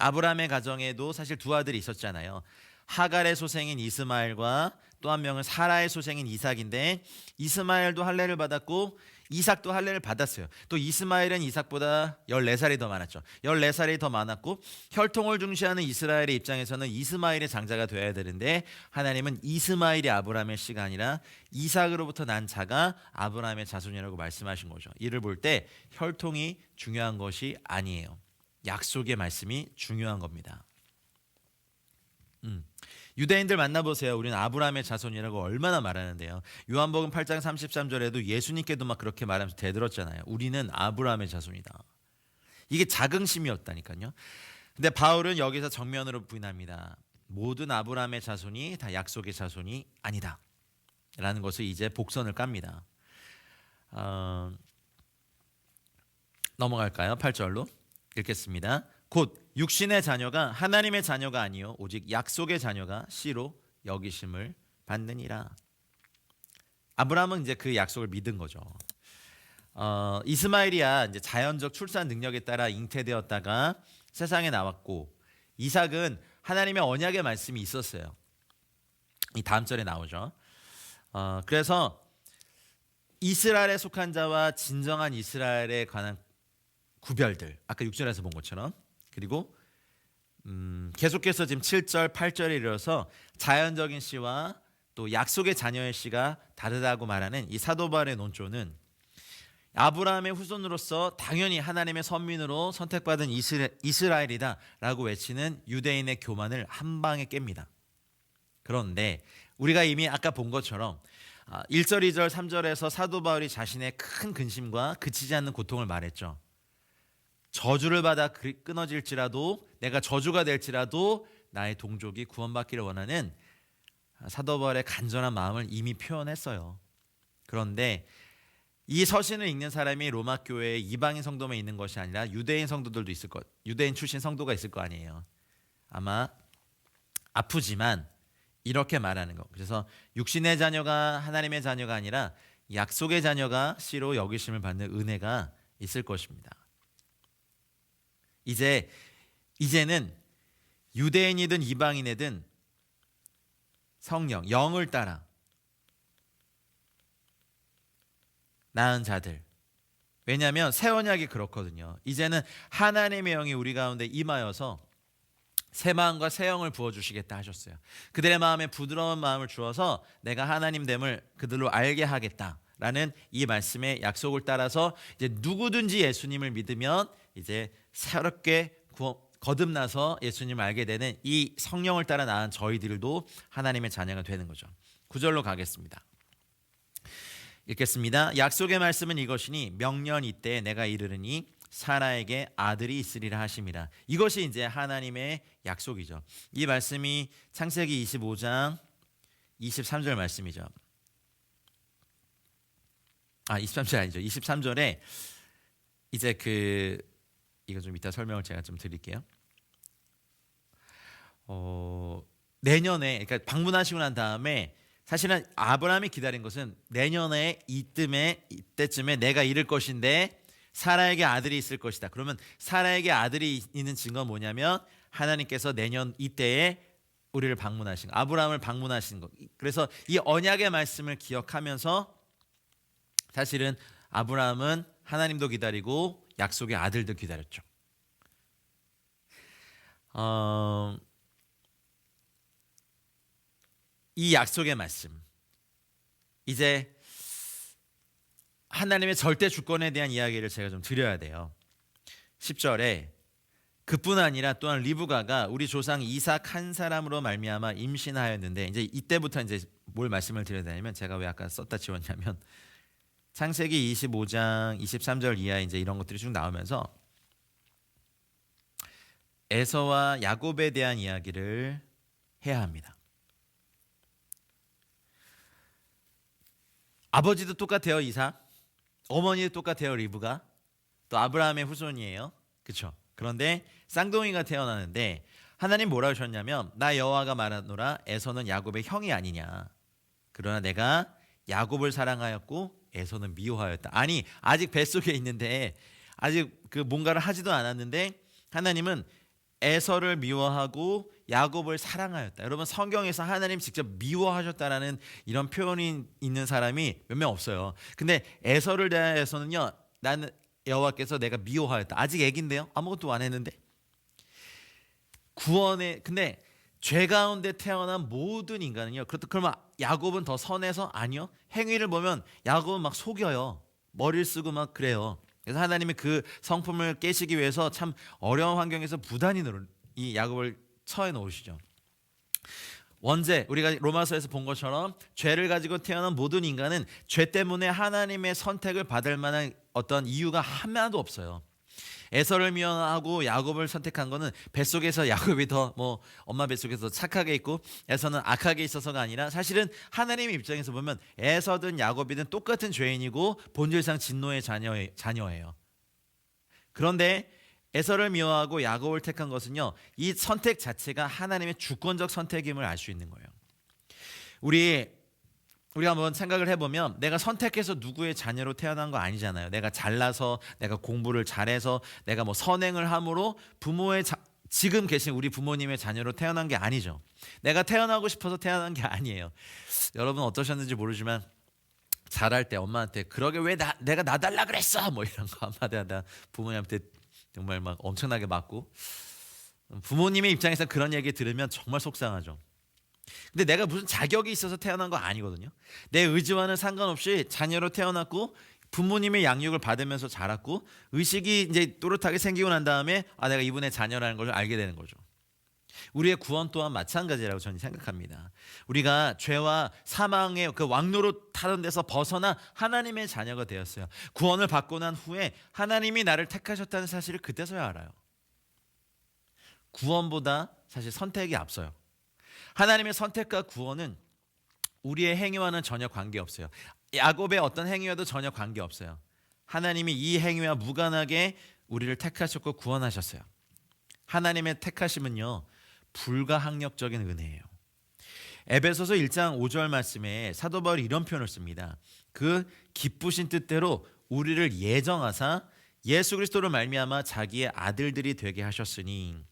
아브라함의 가정에도 사실 두 아들이 있었잖아요. 하갈의 소생인 이스마엘과 또 한 명은 사라의 소생인 이삭인데, 이스마엘도 할례를 받았고 이삭도 할례를 받았어요. 또 이스마엘은 이삭보다 14살이 더 많았죠. 14살이 더 많았고 혈통을 중시하는 이스라엘의 입장에서는 이스마엘의 장자가 되어야 되는데, 하나님은 이스마엘이 아브라함의 씨가 아니라 이삭으로부터 난 자가 아브라함의 자손이라고 말씀하신 거죠. 이를 볼 때 혈통이 중요한 것이 아니에요. 약속의 말씀이 중요한 겁니다. 유대인들 만나보세요. 우리는 아브라함의 자손이라고 얼마나 말하는데요. 요한복음 8장 33절에도 예수님께도 막 그렇게 말하면서 대들었잖아요. 우리는 아브라함의 자손이다. 이게 자긍심이었다니까요. 근데 바울은 여기서 정면으로 부인합니다. 모든 아브라함의 자손이 다 약속의 자손이 아니다 라는 것을 이제 복선을 깝니다. 넘어갈까요? 8절로 읽겠습니다. 곧 육신의 자녀가 하나님의 자녀가 아니요 오직 약속의 자녀가 씨로 여기심을 받느니라. 아브라함은 이제 그 약속을 믿은 거죠. 이스마엘이야 이제 자연적 출산 능력에 따라 잉태되었다가 세상에 나왔고, 이삭은 하나님의 언약의 말씀이 있었어요. 이 다음 절에 나오죠. 그래서 이스라엘에 속한 자와 진정한 이스라엘에 관한 구별들, 아까 6절에서 본 것처럼, 그리고 계속해서 지금 7절, 8절에 이르러서 자연적인 씨와 또 약속의 자녀의 씨가 다르다고 말하는 이 사도 바울의 논조는 아브라함의 후손으로서 당연히 하나님의 선민으로 선택받은 이스라엘이다라고 외치는 유대인의 교만을 한 방에 깹니다. 그런데 우리가 이미 아까 본 것처럼 1절, 2절, 3절에서 사도 바울이 자신의 큰 근심과 그치지 않는 고통을 말했죠. 저주를 받아 끊어질지라도, 내가 저주가 될지라도 나의 동족이 구원받기를 원하는 사도 바울의 간절한 마음을 이미 표현했어요. 그런데 이 서신을 읽는 사람이 로마 교회에 이방인 성도만 있는 것이 아니라 유대인 성도들도 있을 것, 유대인 출신 성도가 있을 거 아니에요. 아마 아프지만 이렇게 말하는 거. 그래서 육신의 자녀가 하나님의 자녀가 아니라 약속의 자녀가 씨로 여기심을 받는 은혜가 있을 것입니다. 이제는 유대인이든 이방인이든 성령, 영을 따라 낳은 자들. 왜냐하면 새 언약이 그렇거든요. 이제는 하나님의 영이 우리 가운데 임하여서 새 마음과 새 영을 부어주시겠다 하셨어요. 그들의 마음에 부드러운 마음을 주어서 내가 하나님됨을 그들로 알게 하겠다라는 이 말씀의 약속을 따라서 이제 누구든지 예수님을 믿으면 이제 새롭게 거듭나서 예수님을 알게 되는 이 성령을 따라 낳은 저희들도 하나님의 자녀가 되는 거죠. 9절로 가겠습니다. 읽겠습니다. 약속의 말씀은 이것이니 명년 이때에 내가 이르르니 사라에게 아들이 있으리라 하심이라. 이것이 이제 하나님의 약속이죠. 이 말씀이 창세기 25장 23절 말씀이죠. 23절 아니죠. 23절에 이제 이거 좀 이따 설명을 제가 좀 드릴게요. 내년에, 그러니까 방문하시고 난 다음에 사실은 아브라함이 기다린 것은 내년에 이때쯤에 내가 이를 것인데 사라에게 아들이 있을 것이다. 그러면 사라에게 아들이 있는 증거는 뭐냐면 하나님께서 내년 이때에 우리를 방문하신 거, 아브라함을 방문하신 거. 그래서 이 언약의 말씀을 기억하면서 사실은 아브라함은 하나님도 기다리고 약속의 아들도 기다렸죠. 이 약속의 말씀, 이제 하나님의 절대 주권에 대한 이야기를 제가 좀 드려야 돼요. 10절에 그뿐 아니라 또한 리브가가 우리 조상 이삭 한 사람으로 말미암아 임신하였는데, 이제 이때부터 이제 뭘 말씀을 드려야 되냐면, 제가 왜 아까 썼다 지웠냐면 창세기 25장 23절 이하에 이제 이런 것들이 쭉 나오면서 에서와 야곱에 대한 이야기를 해야 합니다. 아버지도 똑같아요, 이삭. 어머니도 똑같아요, 리브가. 또 아브라함의 후손이에요. 그렇죠? 그런데 쌍둥이가 태어나는데 하나님 뭐라고 하셨냐면, 나 여호와가 말하노라 에서는 야곱의 형이 아니냐. 그러나 내가 야곱을 사랑하였고 에서는 미워하였다. 아니, 아직 뱃속에 있는데 아직 뭔가를 하지도 않았는데 하나님은 에서를 미워하고 야곱을 사랑하였다. 여러분, 성경에서 하나님 직접 미워하셨다라는 이런 표현이 있는 사람이 몇 명 없어요. 근데 에서를 대하여서는요, 나는 여호와께서 내가 미워하였다. 아직 애기인데요, 아무것도 안 했는데. 근데 죄 가운데 태어난 모든 인간은요, 그러면 야곱은 더 선해서? 아니요. 행위를 보면 야곱은 막 속여요. 머리를 쓰고 막 그래요. 그래서 하나님이 그 성품을 깨시기 위해서 참 어려운 환경에서 부단히 이 야곱을 처해 놓으시죠. 원죄, 우리가 로마서에서 본 것처럼 죄를 가지고 태어난 모든 인간은 죄 때문에 하나님의 선택을 받을 만한 어떤 이유가 하나도 없어요. 에서를 미워하고 야곱을 선택한 거는 뱃속에서 야곱이 더 엄마 뱃속에서 착하게 있고 에서는 악하게 있어서가 아니라, 사실은 하나님의 입장에서 보면 에서든 야곱이든 똑같은 죄인이고 본질상 진노의 자녀예요. 그런데 에서를 미워하고 야곱을 택한 것은요, 이 선택 자체가 하나님의 주권적 선택임을 알 수 있는 거예요. 우리가 한번 생각을 해보면 내가 선택해서 누구의 자녀로 태어난 거 아니잖아요. 내가 잘나서, 내가 공부를 잘해서, 내가 선행을 함으로 지금 계신 우리 부모님의 자녀로 태어난 게 아니죠. 내가 태어나고 싶어서 태어난 게 아니에요. 여러분 어떠셨는지 모르지만 잘할 때 엄마한테 그러게 왜 내가 나달라 그랬어? 이런 거 한마디 부모님한테 정말 막 엄청나게 맞고, 부모님의 입장에서 그런 얘기 들으면 정말 속상하죠. 근데 내가 무슨 자격이 있어서 태어난 거 아니거든요. 내 의지와는 상관없이 자녀로 태어났고 부모님의 양육을 받으면서 자랐고 의식이 이제 또렷하게 생기고 난 다음에 내가 이분의 자녀라는 걸 알게 되는 거죠. 우리의 구원 또한 마찬가지라고 저는 생각합니다. 우리가 죄와 사망의 그 왕노로 타던 데서 벗어나 하나님의 자녀가 되었어요. 구원을 받고 난 후에 하나님이 나를 택하셨다는 사실을 그때서야 알아요. 구원보다 사실 선택이 앞서요. 하나님의 선택과 구원은 우리의 행위와는 전혀 관계없어요. 야곱의 어떤 행위와도 전혀 관계없어요. 하나님이 이 행위와 무관하게 우리를 택하셨고 구원하셨어요. 하나님의 택하심은요, 불가항력적인 은혜예요. 에베소서 1장 5절 말씀에 사도 바울이 이런 표현을 씁니다. 그 기쁘신 뜻대로 우리를 예정하사 예수 그리스도로 말미암아 자기의 아들들이 되게 하셨으니,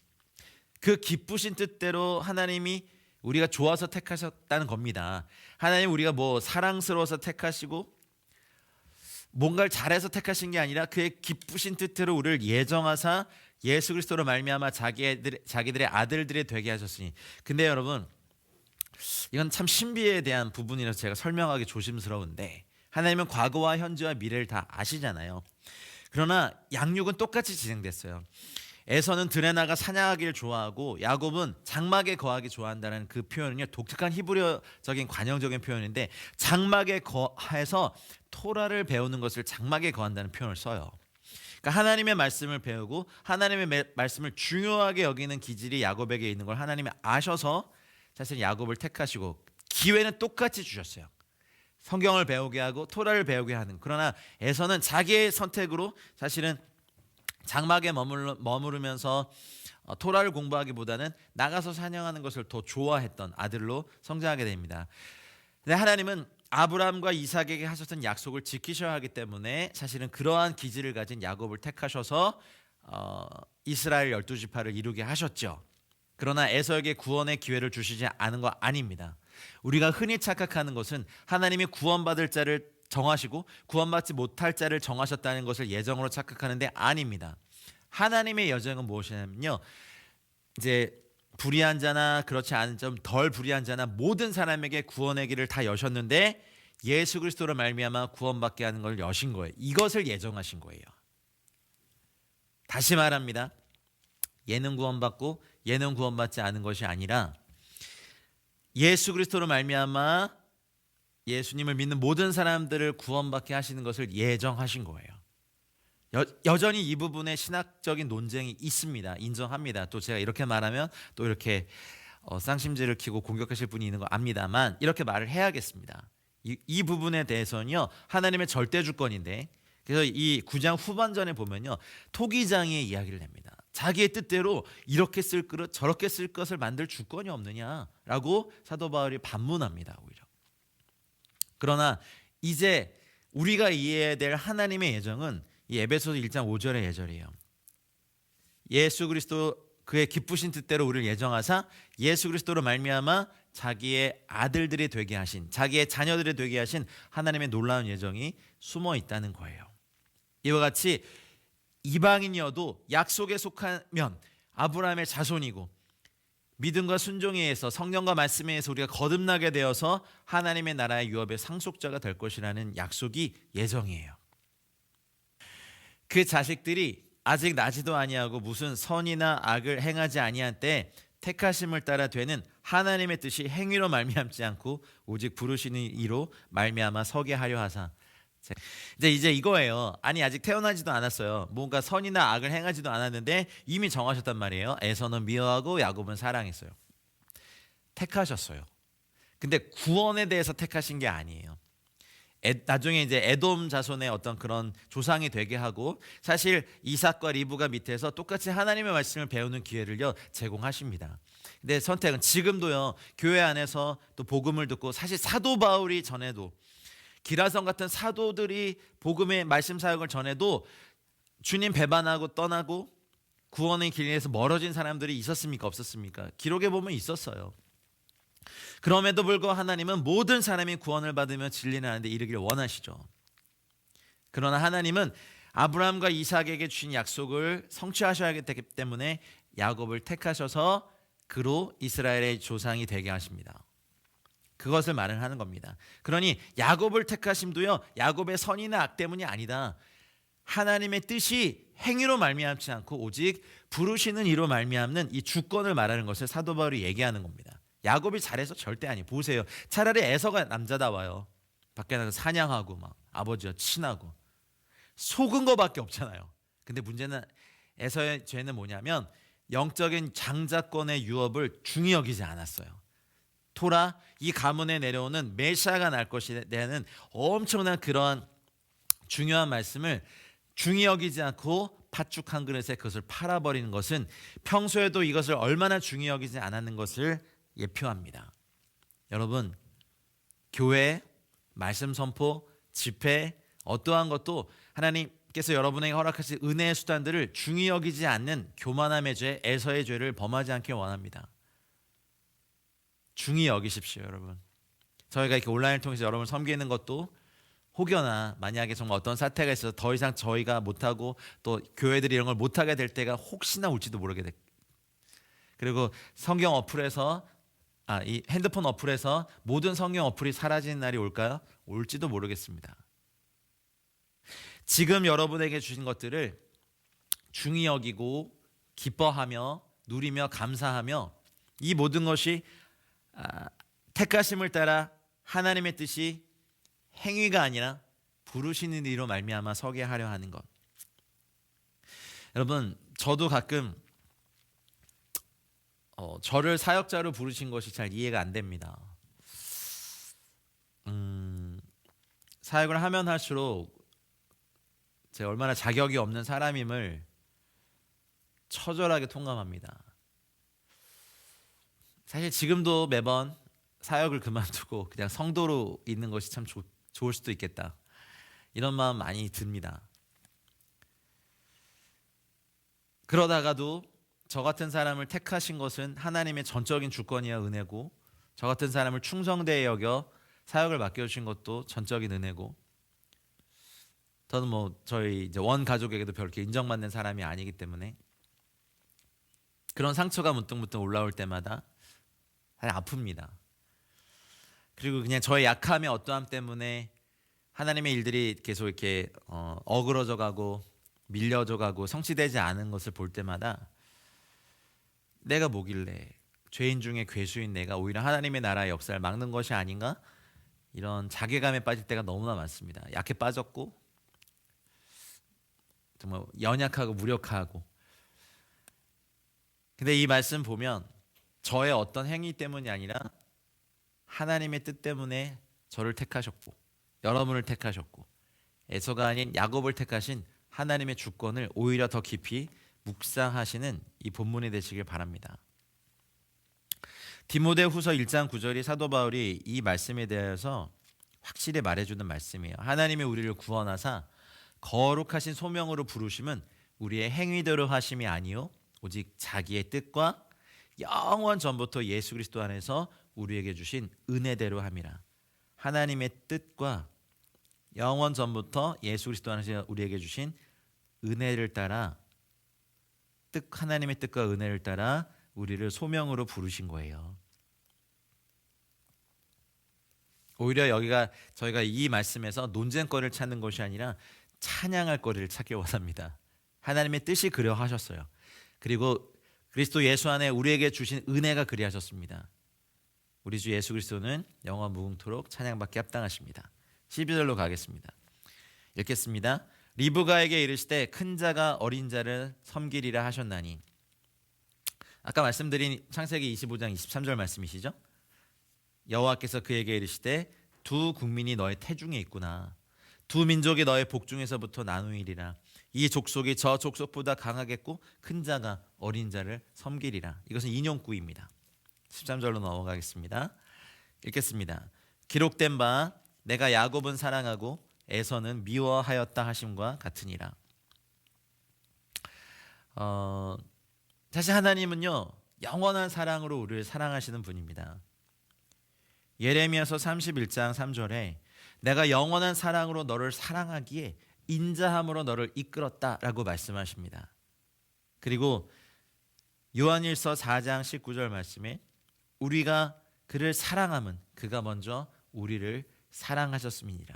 그 기쁘신 뜻대로 하나님이 우리가 좋아서 택하셨다는 겁니다. 하나님 우리가 뭐 사랑스러워서 택하시고 뭔가를 잘해서 택하신 게 아니라 그의 기쁘신 뜻대로 우리를 예정하사 예수 그리스도로 말미암아 자기들의 아들들이 되게 하셨으니. 근데 여러분, 이건 참 신비에 대한 부분이라서 제가 설명하기 조심스러운데, 하나님은 과거와 현재와 미래를 다 아시잖아요. 그러나 양육은 똑같이 진행됐어요. 에서는 들에 나가 사냥하기를 좋아하고 야곱은 장막에 거하기 좋아한다는 그 표현은요, 독특한 히브리어적인 관용적인 표현인데, 장막에 거해서 토라를 배우는 것을 장막에 거한다는 표현을 써요. 그러니까 하나님의 말씀을 배우고 하나님의 말씀을 중요하게 여기는 기질이 야곱에게 있는 걸 하나님이 아셔서 사실 야곱을 택하시고 기회는 똑같이 주셨어요. 성경을 배우게 하고 토라를 배우게 하는. 그러나 에서는 자기의 선택으로 사실은 장막에 머무르면서 토라를 공부하기보다는 나가서 사냥하는 것을 더 좋아했던 아들로 성장하게 됩니다. 근데 하나님은 아브라함과 이삭에게 하셨던 약속을 지키셔야 하기 때문에 사실은 그러한 기질을 가진 야곱을 택하셔서 이스라엘 12지파를 이루게 하셨죠. 그러나 에서에게 구원의 기회를 주시지 않은 거 아닙니다. 우리가 흔히 착각하는 것은 하나님이 구원받을 자를 정하시고 구원받지 못할 자를 정하셨다는 것을 예정으로 착각하는데 아닙니다. 하나님의 예정은 무엇이냐면요, 이제 불의한 자나 그렇지 않은 좀 덜 불의한 자나 모든 사람에게 구원의 길을 다 여셨는데 예수 그리스도로 말미암아 구원받게 하는 걸 여신 거예요. 이것을 예정하신 거예요. 다시 말합니다. 얘는 구원받고 얘는 구원받지 않은 것이 아니라 예수 그리스도로 말미암아 예수님을 믿는 모든 사람들을 구원받게 하시는 것을 예정하신 거예요. 여전히 이 부분에 신학적인 논쟁이 있습니다. 인정합니다. 또 제가 이렇게 말하면 또 이렇게 쌍심지를 키고 공격하실 분이 있는 거 압니다만, 이렇게 말을 해야겠습니다. 이 부분에 대해서는요, 하나님의 절대 주권인데, 그래서 이 9장 후반전에 보면요, 토기장의 이야기를 냅니다. 자기의 뜻대로 이렇게 쓸 그릇 저렇게 쓸 것을 만들 주권이 없느냐라고 사도 바울이 반문합니다. 오히려. 그러나 이제 우리가 이해해야 될 하나님의 예정은 이 에베소서 1장 5절의 예절이에요. 예수 그리스도 그의 기쁘신 뜻대로 우리를 예정하사 예수 그리스도로 말미암아 자기의 아들들이 되게 하신, 자기의 자녀들이 되게 하신 하나님의 놀라운 예정이 숨어 있다는 거예요. 이와 같이 이방인이어도 약속에 속하면 아브라함의 자손이고 믿음과 순종에 의해서 성령과 말씀에 의해서 우리가 거듭나게 되어서 하나님의 나라의 유업의 상속자가 될 것이라는 약속이 예정이에요. 그 자식들이 아직 나지도 아니하고 무슨 선이나 악을 행하지 아니한 때 택하심을 따라 되는 하나님의 뜻이 행위로 말미암지 않고 오직 부르시는 이로 말미암아 서게 하려 하사. 이제 이거예요. 아니 아직 태어나지도 않았어요. 뭔가 선이나 악을 행하지도 않았는데 이미 정하셨단 말이에요. 에서는 미워하고 야곱은 사랑했어요. 택하셨어요. 근데 구원에 대해서 택하신 게 아니에요. 나중에 이제 에돔 자손의 어떤 그런 조상이 되게 하고, 사실 이삭과 리브가 밑에서 똑같이 하나님의 말씀을 배우는 기회를요 제공하십니다. 근데 선택은 지금도요, 교회 안에서 또 복음을 듣고, 사실 사도 바울이 전에도 기라성 같은 사도들이 복음의 말씀 사역을 전해도 주님 배반하고 떠나고 구원의 길에서 멀어진 사람들이 있었습니까? 없었습니까? 기록에 보면 있었어요. 그럼에도 불구하고 하나님은 모든 사람이 구원을 받으며 진리는 하는데 이르기를 원하시죠. 그러나 하나님은 아브라함과 이삭에게 주신 약속을 성취하셔야 하기 때문에 야곱을 택하셔서 그로 이스라엘의 조상이 되게 하십니다. 그것을 말을 하는 겁니다. 그러니 야곱을 택하심도요, 야곱의 선이나 악 때문이 아니다. 하나님의 뜻이 행위로 말미암지 않고 오직 부르시는 이로 말미암는 이 주권을 말하는 것을 사도 바울이 얘기하는 겁니다. 야곱이 잘해서 절대 아니에요. 보세요. 차라리 에서가 남자다워요. 밖에 나가서 사냥하고 막 아버지와 친하고 속은 거밖에 없잖아요. 근데 문제는 에서의 죄는 뭐냐면 영적인 장자권의 유업을 중히 여기지 않았어요. 토라, 이 가문에 내려오는 메시아가 날 것이에 대한 엄청난 그런 중요한 말씀을 중히 여기지 않고 팥죽 한 그릇에 그것을 팔아버리는 것은 평소에도 이것을 얼마나 중히 여기지 않았는 것을 예표합니다. 여러분, 교회, 말씀 선포, 집회, 어떠한 것도 하나님께서 여러분에게 허락하신 은혜의 수단들을 중히 여기지 않는 교만함의 죄, 에서의 죄를 범하지 않길 원합니다. 중히 여기십시오, 여러분. 저희가 이렇게 온라인을 통해서 여러분을 섬기는 것도 혹여나 만약에 정말 어떤 사태가 있어서 더 이상 저희가 못하고 또 교회들이 이런 걸 못하게 될 때가 혹시나 올지도 모르게 돼. 그리고 성경 어플에서 이 핸드폰 어플에서 모든 성경 어플이 사라지는 날이 올까요? 올지도 모르겠습니다. 지금 여러분에게 주신 것들을 중히 여기고 기뻐하며 누리며 감사하며 이 모든 것이 택하심을 따라 하나님의 뜻이 행위가 아니라 부르시는 이로 말미암아 서게 하려 하는 것. 여러분, 저도 가끔 저를 사역자로 부르신 것이 잘 이해가 안 됩니다. 사역을 하면 할수록 제가 얼마나 자격이 없는 사람임을 처절하게 통감합니다. 사실 지금도 매번 사역을 그만두고 그냥 성도로 있는 것이 참 좋을 수도 있겠다, 이런 마음 많이 듭니다. 그러다가도 저 같은 사람을 택하신 것은 하나님의 전적인 주권이야 은혜고, 저 같은 사람을 충성되게 여겨 사역을 맡겨주신 것도 전적인 은혜고, 저는 저희 이제 원 가족에게도 별렇게 인정받는 사람이 아니기 때문에 그런 상처가 문득문득 올라올 때마다 사실 아픕니다. 그리고 그냥 저의 약함의 어떠함 때문에 하나님의 일들이 계속 이렇게 어그러져 가고 밀려져 가고 성취되지 않은 것을 볼 때마다 내가 뭐길래 죄인 중에 괴수인 내가 오히려 하나님의 나라의 역사를 막는 것이 아닌가, 이런 자괴감에 빠질 때가 너무나 많습니다. 약해 빠졌고 정말 연약하고 무력하고. 근데 이 말씀 보면 저의 어떤 행위 때문이 아니라 하나님의 뜻 때문에 저를 택하셨고 여러분을 택하셨고 에서가 아닌 야곱을 택하신 하나님의 주권을 오히려 더 깊이 묵상하시는 이 본문이 되시길 바랍니다. 디모데후서 1장 9절이 사도 바울이 이 말씀에 대해서 확실히 말해주는 말씀이에요. 하나님이 우리를 구원하사 거룩하신 소명으로 부르심은 우리의 행위대로 하심이 아니요 오직 자기의 뜻과 영원 전부터 예수 그리스도 안에서 우리에게 주신 은혜대로 함이라. 하나님의 뜻과 영원 전부터 예수 그리스도 안에서 우리에게 주신 은혜를 따라, 하나님의 뜻과 은혜를 따라 우리를 소명으로 부르신 거예요. 오히려 여기가 저희가 이 말씀에서 논쟁거리를 찾는 것이 아니라 찬양할 거리를 찾길 원합니다. 하나님의 뜻이 그려하셨어요. 그리고 그리스도 예수 안에 우리에게 주신 은혜가 그리하셨습니다. 우리 주 예수 그리스도는 영원 무궁토록 찬양받기 합당하십니다. 12절로 가겠습니다. 읽겠습니다. 리브가에게 이르시되 큰 자가 어린 자를 섬기리라 하셨나니. 아까 말씀드린 창세기 25장 23절 말씀이시죠? 여호와께서 그에게 이르시되 두 국민이 너의 태중에 있구나. 두 민족이 너의 복중에서부터 나누이리라. 이 족속이 저 족속보다 강하겠고 큰 자가 어린 자를 섬기리라. 이것은 인용구입니다. 13절로 넘어가겠습니다. 읽겠습니다. 기록된 바 내가 야곱은 사랑하고 에서는 미워하였다 하심과 같으니라. 사실 하나님은요 영원한 사랑으로 우리를 사랑하시는 분입니다. 예레미야서 31장 3절에 내가 영원한 사랑으로 너를 사랑하기에 인자함으로 너를 이끌었다라고 말씀하십니다. 그리고 요한일서 4장 19절 말씀에 우리가 그를 사랑함은 그가 먼저 우리를 사랑하셨음이니라.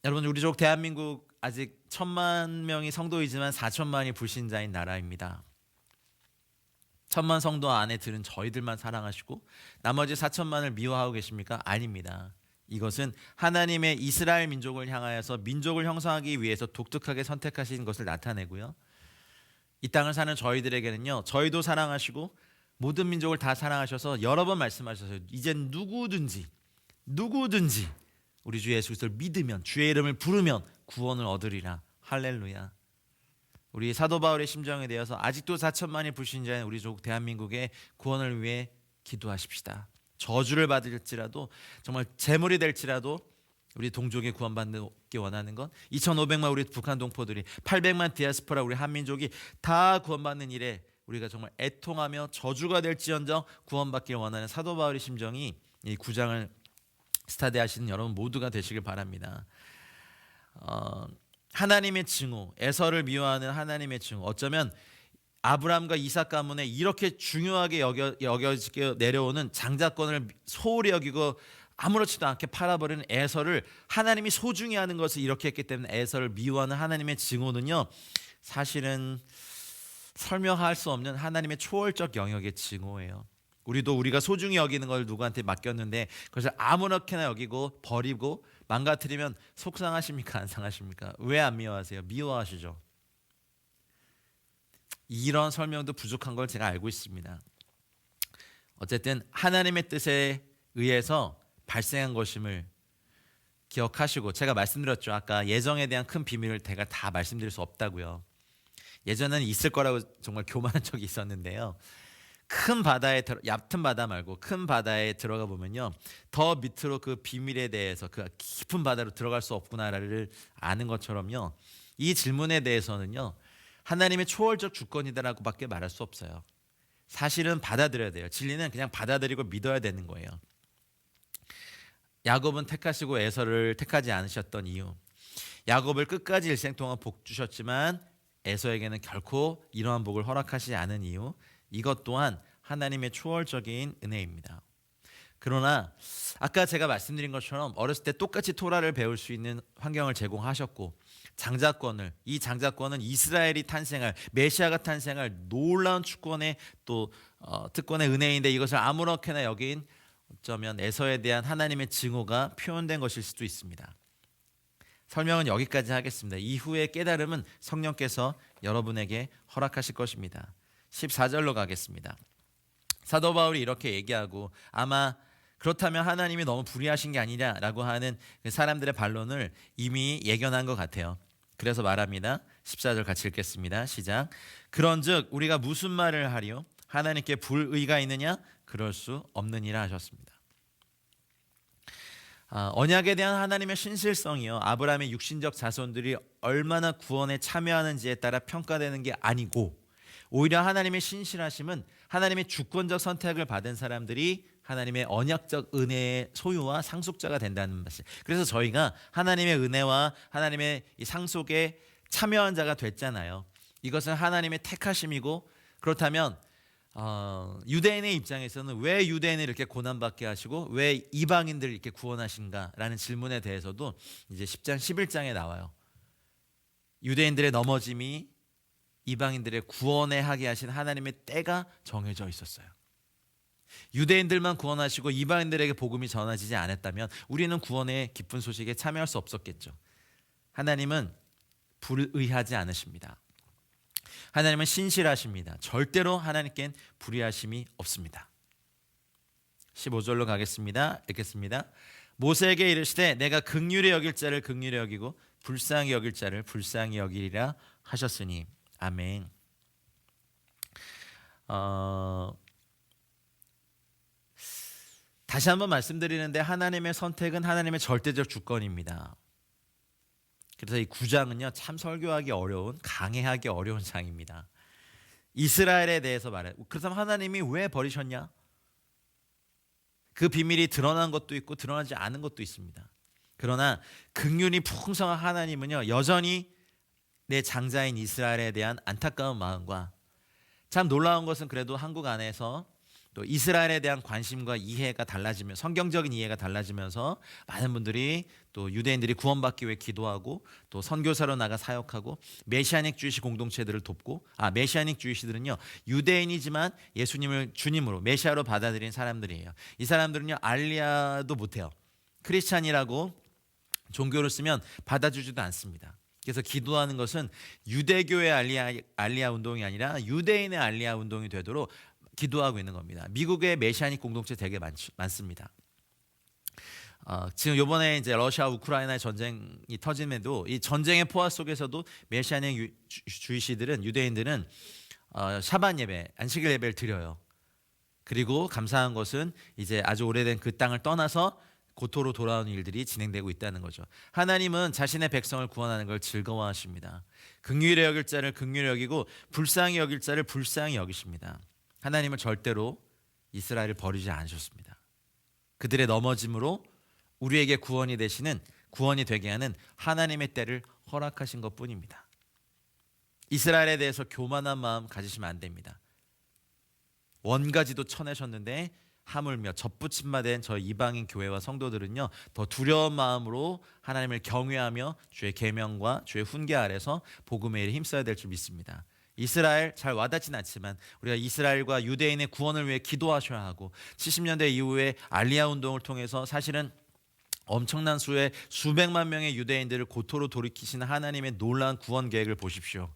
여러분, 우리 족 대한민국 아직 1,000만 명이 성도이지만 4천만이 불신자인 나라입니다. 1,000만 성도 안에 들은 저희들만 사랑하시고 나머지 4천만을 미워하고 계십니까? 아닙니다. 이것은 하나님의 이스라엘 민족을 향하여서 민족을 형성하기 위해서 독특하게 선택하신 것을 나타내고요. 이 땅을 사는 저희들에게는요, 저희도 사랑하시고 모든 민족을 다 사랑하셔서 여러 번 말씀하셔서 이젠 누구든지 우리 주 예수 그리스도를 믿으면 주의 이름을 부르면 구원을 얻으리라. 할렐루야. 우리 사도 바울의 심정에 대해서 아직도 4천만이 불신자인 우리 조국 대한민국의 구원을 위해 기도하십시다. 저주를 받을지라도 정말 재물이 될지라도 우리 동족이 구원받기 원하는 건 2,500만 우리 북한 동포들이 800만 디아스포라 우리 한민족이 다 구원받는 일에 우리가 정말 애통하며 저주가 될지언정 구원받기를 원하는 사도 바울의 심정이 이 9장을 스타디하시는 여러분 모두가 되시길 바랍니다. 하나님의 증오, 에서를 미워하는 하나님의 증오. 어쩌면 아브라함과 이삭 가문에 이렇게 중요하게 여겨지게 내려오는 장자권을 소홀히 여기고 아무렇지도 않게 팔아버리는 에서를 하나님이 소중히 하는 것을 이렇게 했기 때문에 에서를 미워하는 하나님의 증오는요, 사실은 설명할 수 없는 하나님의 초월적 영역의 증오예요. 우리도 우리가 소중히 여기는 걸 누구한테 맡겼는데 그것을 아무렇게나 여기고 버리고 망가뜨리면 속상하십니까? 안 상하십니까? 왜 안 미워하세요? 미워하시죠. 이런 설명도 부족한 걸 제가 알고 있습니다. 어쨌든 하나님의 뜻에 의해서 발생한 것임을 기억하시고, 제가 말씀드렸죠. 아까 예정에 대한 큰 비밀을 제가 다 말씀드릴 수 없다고요. 예전에는 있을 거라고 정말 교만한 적이 있었는데요. 큰 바다에 얕은 바다 말고 큰 바다에 들어가 보면요, 더 밑으로 그 비밀에 대해서 그 깊은 바다로 들어갈 수 없구나를 아는 것처럼요, 이 질문에 대해서는요 하나님의 초월적 주권이다라고밖에 말할 수 없어요. 사실은 받아들여야 돼요. 진리는 그냥 받아들이고 믿어야 되는 거예요. 야곱은 택하시고 에서를 택하지 않으셨던 이유, 야곱을 끝까지 일생 동안 복 주셨지만 에서에게는 결코 이러한 복을 허락하시지 않은 이유, 이것 또한 하나님의 초월적인 은혜입니다. 그러나 아까 제가 말씀드린 것처럼 어렸을 때 똑같이 토라를 배울 수 있는 환경을 제공하셨고, 이 장자권은 이스라엘이 탄생할, 메시아가 탄생할 놀라운 주권의 또 특권의 은혜인데, 이것을 아무렇게나 여긴 어쩌면 에서에 대한 하나님의 증오가 표현된 것일 수도 있습니다. 설명은 여기까지 하겠습니다. 이후의 깨달음은 성령께서 여러분에게 허락하실 것입니다. 14절로 가겠습니다. 사도 바울이 이렇게 얘기하고, 아마 그렇다면 하나님이 너무 불의하신 게 아니냐라고 하는 사람들의 반론을 이미 예견한 것 같아요. 그래서 말합니다. 14절 같이 읽겠습니다. 시작. 그런즉 우리가 무슨 말을 하리요? 하나님께 불의가 있느냐? 그럴 수 없느니라 하셨습니다. 언약에 대한 하나님의 신실성이요, 아브라함의 육신적 자손들이 얼마나 구원에 참여하는지에 따라 평가되는 게 아니고, 오히려 하나님의 신실하심은 하나님의 주권적 선택을 받은 사람들이 하나님의 언약적 은혜의 소유와 상속자가 된다는 말씀. 그래서 저희가 하나님의 은혜와 하나님의 이 상속에 참여한 자가 됐잖아요. 이것은 하나님의 택하심이고, 그렇다면 유대인의 입장에서는 왜 유대인을 이렇게 고난받게 하시고 왜 이방인들을 이렇게 구원하신가라는 질문에 대해서도 이제 10장 11장에 나와요. 유대인들의 넘어짐이 이방인들의 구원에 하게 하신 하나님의 때가 정해져 있었어요. 유대인들만 구원하시고 이방인들에게 복음이 전해지지 않았다면 우리는 구원의 기쁜 소식에 참여할 수 없었겠죠. 하나님은 불의하지 않으십니다. 하나님은 신실하십니다. 절대로 하나님께는 불의하심이 없습니다. 15절로 가겠습니다. 읽겠습니다. 모세에게 이르시되 내가 긍휼히 여길 자를 긍휼히 여기고 불쌍히 여길 자를 불쌍히 여기리라 하셨으니. 아멘. 다시 한번 말씀드리는데, 하나님의 선택은 하나님의 절대적 주권입니다. 그래서 이 9장은요 참 설교하기 어려운, 강해하기 어려운 장입니다. 이스라엘에 대해서 말해요. 그렇다면 하나님이 왜 버리셨냐? 그 비밀이 드러난 것도 있고 드러나지 않은 것도 있습니다. 그러나 긍휼이 풍성한 하나님은요 여전히 내 장자인 이스라엘에 대한 안타까운 마음과, 참 놀라운 것은 그래도 한국 안에서 또 이스라엘에 대한 관심과 이해가 달라지면, 성경적인 이해가 달라지면서 많은 분들이 또 유대인들이 구원받기 위해 기도하고 또 선교사로 나가 사역하고 메시아닉 주이시 공동체들을 돕고, 메시아닉 주이시들은요 유대인이지만 예수님을 주님으로 메시아로 받아들인 사람들이에요. 이 사람들은요 알리아도 못해요. 크리스찬이라고 종교를 쓰면 받아주지도 않습니다. 그래서 기도하는 것은 유대교의 알리아 운동이 아니라 유대인의 알리아 운동이 되도록 기도하고 있는 겁니다. 미국의 메시아닉 공동체 되게 많습니다. 지금 이번에 이제 러시아 우크라이나 전쟁이 터짐에도 이 전쟁의 포화 속에서도 메시아닉 주의시들은 유대인들은 샤반 예배, 안식일 예배를 드려요. 그리고 감사한 것은 이제 아주 오래된 그 땅을 떠나서 고토로 돌아오는 일들이 진행되고 있다는 거죠. 하나님은 자신의 백성을 구원하는 걸 즐거워하십니다. 긍휼히 여길 자를 긍휼히 여기고 불쌍히 여길 자를 불쌍히 여기십니다. 하나님은 절대로 이스라엘을 버리지 않으셨습니다. 그들의 넘어짐으로 우리에게 구원이 되게 하는 하나님의 때를 허락하신 것뿐입니다. 이스라엘에 대해서 교만한 마음 가지시면 안 됩니다. 원가지도 쳐내셨는데 하물며 접붙임마된 저 이방인 교회와 성도들은요, 더 두려운 마음으로 하나님을 경외하며 주의 계명과 주의 훈계 아래서 복음의 일에 힘써야 될 줄 믿습니다. 이스라엘 잘 와닿진 않지만 우리가 이스라엘과 유대인의 구원을 위해 기도하셔야 하고 70년대 이후에 알리야 운동을 통해서 사실은 엄청난 수의 수백만 명의 유대인들을 고토로 돌이키시는 하나님의 놀라운 구원 계획을 보십시오.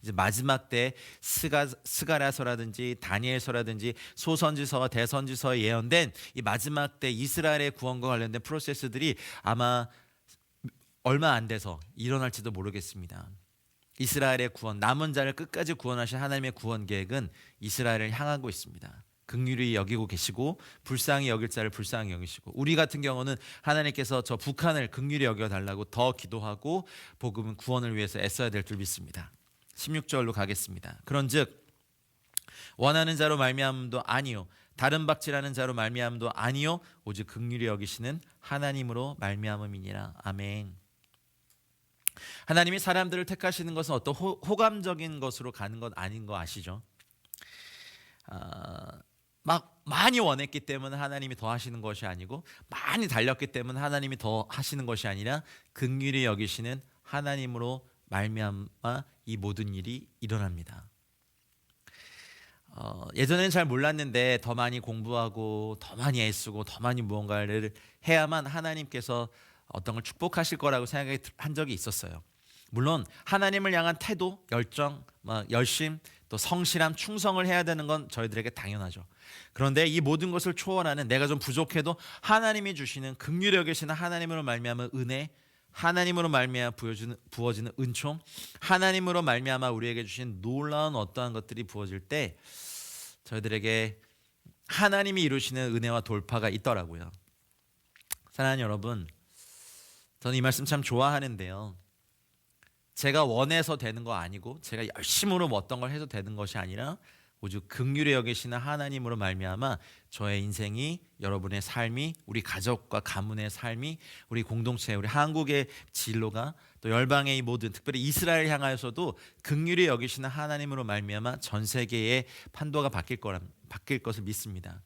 이제 마지막 때 스가랴서라든지 다니엘서라든지 소선지서와 대선지서에 예언된 이 마지막 때 이스라엘의 구원과 관련된 프로세스들이 아마 얼마 안 돼서 일어날지도 모르겠습니다. 이스라엘의 구원, 남은 자를 끝까지 구원하신 하나님의 구원 계획은 이스라엘을 향하고 있습니다. 긍휼히 여기고 계시고 불쌍히 여길 자를 불쌍히 여기시고, 우리 같은 경우는 하나님께서 저 북한을 긍휼히 여겨달라고 더 기도하고 복음은 구원을 위해서 애써야 될 줄 믿습니다. 16절로 가겠습니다. 그런즉 원하는 자로 말미암음도 아니요 다른 박질하는 자로 말미암음도 아니요 오직 긍휼히 여기시는 하나님으로 말미암음이니라. 아멘. 하나님이 사람들을 택하시는 것은 어떤 호감적인 것으로 가는 것 아닌 거 아시죠? 막 많이 원했기 때문에 하나님이 더 하시는 것이 아니고, 많이 달렸기 때문에 하나님이 더 하시는 것이 아니라 긍휼히 여기시는 하나님으로 말미암아 이 모든 일이 일어납니다. 예전에는 잘 몰랐는데 더 많이 공부하고 더 많이 애쓰고 더 많이 무언가를 해야만 하나님께서 어떤 걸 축복하실 거라고 생각한 적이 있었어요. 물론 하나님을 향한 태도, 열정, 열심, 또 성실함, 충성을 해야 되는 건 저희들에게 당연하죠. 그런데 이 모든 것을 초월하는, 내가 좀 부족해도 하나님이 주시는 긍휼히 여기시는 하나님으로 말미암은 은혜, 하나님으로 말미암아 부어지는 은총, 하나님으로 말미암아 우리에게 주신 놀라운 어떠한 것들이 부어질 때 저희들에게 하나님이 이루시는 은혜와 돌파가 있더라고요. 사랑하는 여러분, 저는 이 말씀 참 좋아하는데요, 제가 원해서 되는 거 아니고 제가 열심으로 어떤 걸 해서 되는 것이 아니라 오직 긍휼히 여기시는 하나님으로 말미암아 저의 인생이, 여러분의 삶이, 우리 가족과 가문의 삶이, 우리 공동체, 우리 한국의 진로가, 또 열방의 이 모든, 특별히 이스라엘 향하여서도 긍휼히 여기시는 하나님으로 말미암아 전 세계의 판도가 바뀔 것을 믿습니다.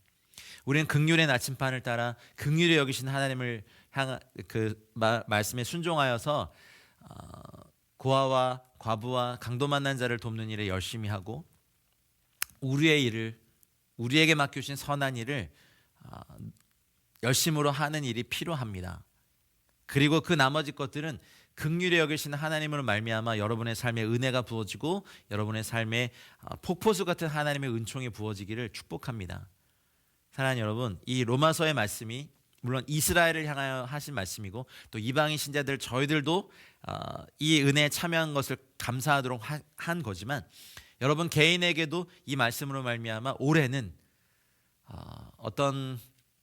우리는 긍휼의 나침판을 따라 긍휼히 여기시는 하나님을 향한 그 말씀에 순종하여서 고아와 과부와 강도 만난 자를 돕는 일에 열심히 하고, 우리의 일을, 우리에게 맡겨주신 선한 일을 열심으로 하는 일이 필요합니다. 그리고 그 나머지 것들은 긍휼히 여기시는 하나님으로 말미암아 여러분의 삶에 은혜가 부어지고 여러분의 삶에 폭포수 같은 하나님의 은총이 부어지기를 축복합니다. 사랑하는 여러분, 이 로마서의 말씀이 물론 이스라엘을 향하여 하신 말씀이고, 또 이방인 신자들 저희들도 이 은혜에 참여한 것을 감사하도록 한 거지만, 여러분 개인에게도 이 말씀으로 말미암아 올해는 어떤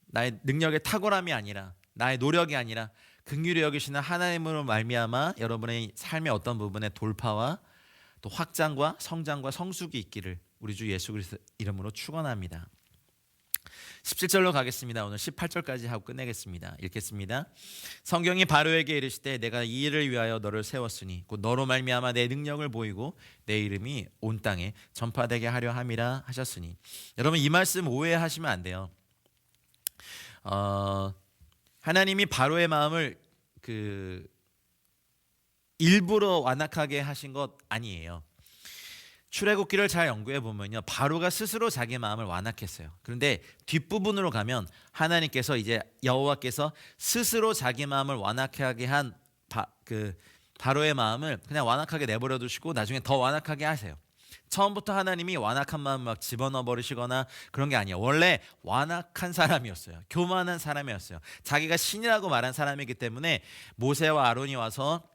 나의 능력의 탁월함이 아니라, 나의 노력이 아니라 긍휼히 여기시는 하나님으로 말미암아 여러분의 삶의 어떤 부분에 돌파와 또 확장과 성장과 성숙이 있기를 우리 주 예수 그리스도 이름으로 축원합니다. 17절로 가겠습니다. 오늘 18절까지 하고 끝내겠습니다. 읽겠습니다. 성경이 바로에게 이르시되 내가 이 일을 위하여 너를 세웠으니 곧 너로 말미암아 내 능력을 보이고 내 이름이 온 땅에 전파되게 하려 함이라 하셨으니. 여러분, 이 말씀 오해하시면 안 돼요. 하나님이 바로의 마음을 일부러 완악하게 하신 것 아니에요. 출애굽기를 잘 연구해 보면요, 바로가 스스로 자기 마음을 완악했어요. 그런데 뒷부분으로 가면 하나님께서, 이제 여호와께서 스스로 자기 마음을 완악하게 한 바로의 마음을 그냥 완악하게 내버려 두시고 나중에 더 완악하게 하세요. 처음부터 하나님이 완악한 마음 막 집어넣어 버리시거나 그런 게 아니에요. 원래 완악한 사람이었어요. 교만한 사람이었어요. 자기가 신이라고 말한 사람이기 때문에 모세와 아론이 와서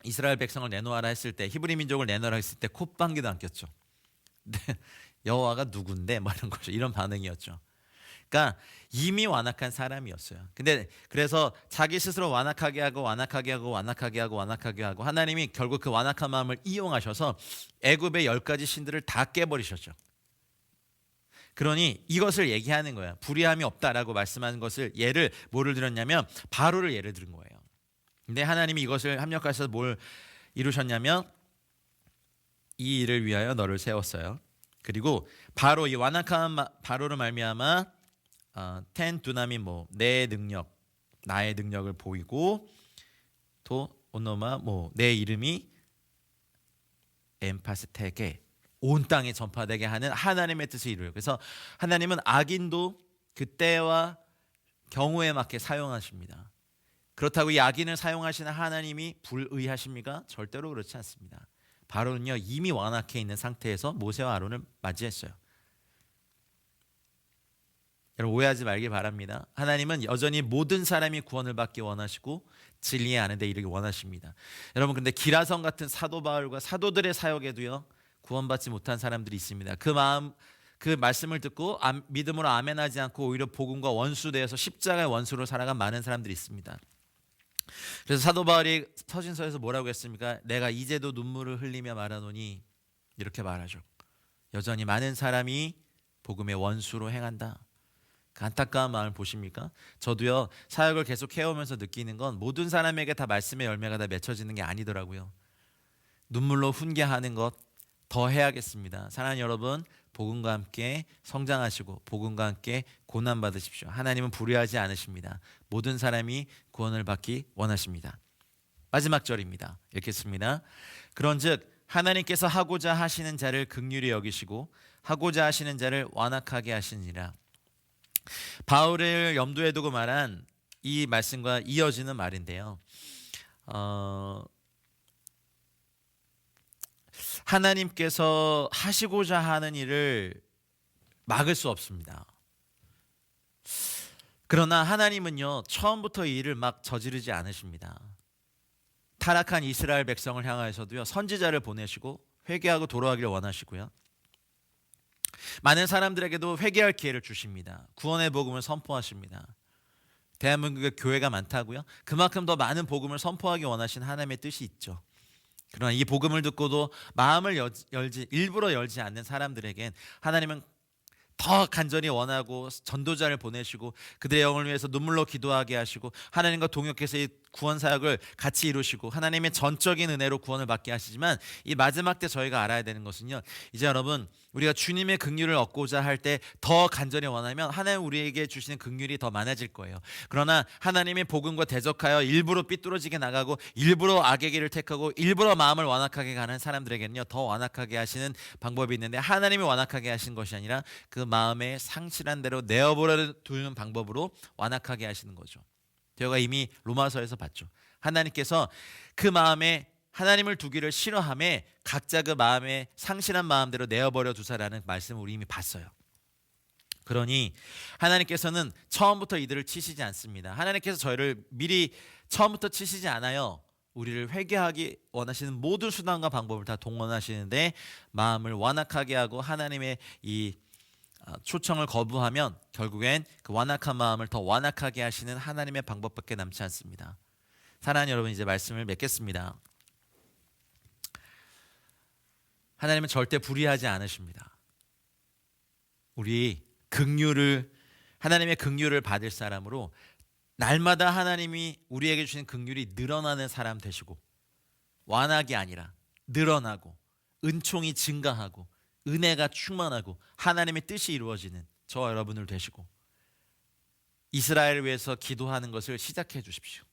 이스라엘 백성을 내놓아라 했을 때, 히브리 민족을 내놓아라 했을 때 콧방귀도 안 꼈죠. 여호와가 누군데 뭐 이런 거죠. 이런 반응이었죠. 그러니까 이미 완악한 사람이었어요. 근데 그래서 자기 스스로 완악하게 하고 완악하게 하고 완악하게 하고 완악하게 하고 하나님이 결국 그 완악한 마음을 이용하셔서 애굽의 10가지 신들을 다 깨버리셨죠. 그러니 이것을 얘기하는 거예요. 불의함이 없다라고 말씀하는 것을 예를 뭐를 들었냐면 바로를 예를 들은 거예요. 근데 하나님이 이것을 합력하셔서 뭘 이루셨냐면 이 일을 위하여 너를 세웠어요. 그리고 바로 이 완악한 바로로 말미암아 텐 두나미 내 능력, 나의 능력을 보이고 또 오노마 내 이름이 엠파스테게 온 땅에 전파되게 하는 하나님의 뜻을 이루어요. 그래서 하나님은 악인도 그때와 경우에 맞게 사용하십니다. 그렇다고 이 악인을 사용하시는 하나님이 불의하십니까? 절대로 그렇지 않습니다. 바로는요 이미 완악해 있는 상태에서 모세와 아론을 맞이했어요. 여러분 오해하지 말길 바랍니다. 하나님은 여전히 모든 사람이 구원을 받기 원하시고 진리에 아는 데 이르기 원하십니다. 여러분 근데 기라성 같은 사도 바울과 사도들의 사역에도요 구원받지 못한 사람들이 있습니다. 그 말씀을 듣고 믿음으로 아멘하지 않고 오히려 복음과 원수되어서 십자가의 원수로 살아간 많은 사람들이 있습니다. 그래서 사도 바울이 서신서에서 뭐라고 했습니까? 내가 이제도 눈물을 흘리며 말하노니 이렇게 말하죠. 여전히 많은 사람이 복음의 원수로 행한다. 그 안타까운 마음을 보십니까? 저도요 사역을 계속 해오면서 느끼는 건 모든 사람에게 다 말씀의 열매가 다 맺혀지는 게 아니더라고요. 눈물로 훈계하는 것 더 해야겠습니다. 사랑하는 여러분, 복음과 함께 성장하시고 복음과 함께 고난 받으십시오. 하나님은 불의하지 않으십니다. 모든 사람이 구원을 받기 원하십니다. 마지막 절입니다. 읽겠습니다. 그런즉 하나님께서 하고자 하시는 자를 긍휼히 여기시고 하고자 하시는 자를 완악하게 하시니라. 바울을 염두에 두고 말한 이 말씀과 이어지는 말인데요. 하나님께서 하시고자 하는 일을 막을 수 없습니다. 그러나 하나님은요 처음부터 이 일을 막 저지르지 않으십니다. 타락한 이스라엘 백성을 향하여서도요 선지자를 보내시고 회개하고 돌아가기를 원하시고요. 많은 사람들에게도 회개할 기회를 주십니다. 구원의 복음을 선포하십니다. 대한민국에 교회가 많다고요? 그만큼 더 많은 복음을 선포하기 원하신 하나님의 뜻이 있죠. 그러나 이 복음을 듣고도 마음을 일부러 열지 않는 사람들에겐 하나님은 더 간절히 원하고 전도자를 보내시고 그들의 영을 위해서 눈물로 기도하게 하시고 하나님과 동역해서 이 구원 사역을 같이 이루시고 하나님의 전적인 은혜로 구원을 받게 하시지만 이 마지막 때 저희가 알아야 되는 것은요 이제 여러분 우리가 주님의 긍휼을 얻고자 할 때 더 간절히 원하면 하나님 우리에게 주시는 긍휼이 더 많아질 거예요. 그러나 하나님의 복음과 대적하여 일부러 삐뚤어지게 나가고 일부러 악의 길을 택하고 일부러 마음을 완악하게 가는 사람들에게는요 더 완악하게 하시는 방법이 있는데 하나님이 완악하게 하신 것이 아니라 그 마음에 상실한 대로 내어버려 두는 방법으로 완악하게 하시는 거죠. 저희가 이미 로마서에서 봤죠. 하나님께서 그 마음에 하나님을 두기를 싫어함에 각자 그 마음에 상실한 마음대로 내어버려 두사라는 말씀을 우리 이미 봤어요. 그러니 하나님께서는 처음부터 이들을 치시지 않습니다. 하나님께서 저희를 미리 처음부터 치시지 않아요. 우리를 회개하기 원하시는 모든 수단과 방법을 다 동원하시는데 마음을 완악하게 하고 하나님의 이 초청을 거부하면 결국엔 그 완악한 마음을 더 완악하게 하시는 하나님의 방법밖에 남지 않습니다. 사랑하는 여러분 이제 말씀을 맺겠습니다. 하나님은 절대 불의하지 않으십니다. 우리 하나님의 긍휼을 받을 사람으로 날마다 하나님이 우리에게 주신 긍휼이 늘어나는 사람 되시고 완악이 아니라 늘어나고 은총이 증가하고 은혜가 충만하고 하나님의 뜻이 이루어지는 저와 여러분을 되시고 이스라엘을 위해서 기도하는 것을 시작해 주십시오.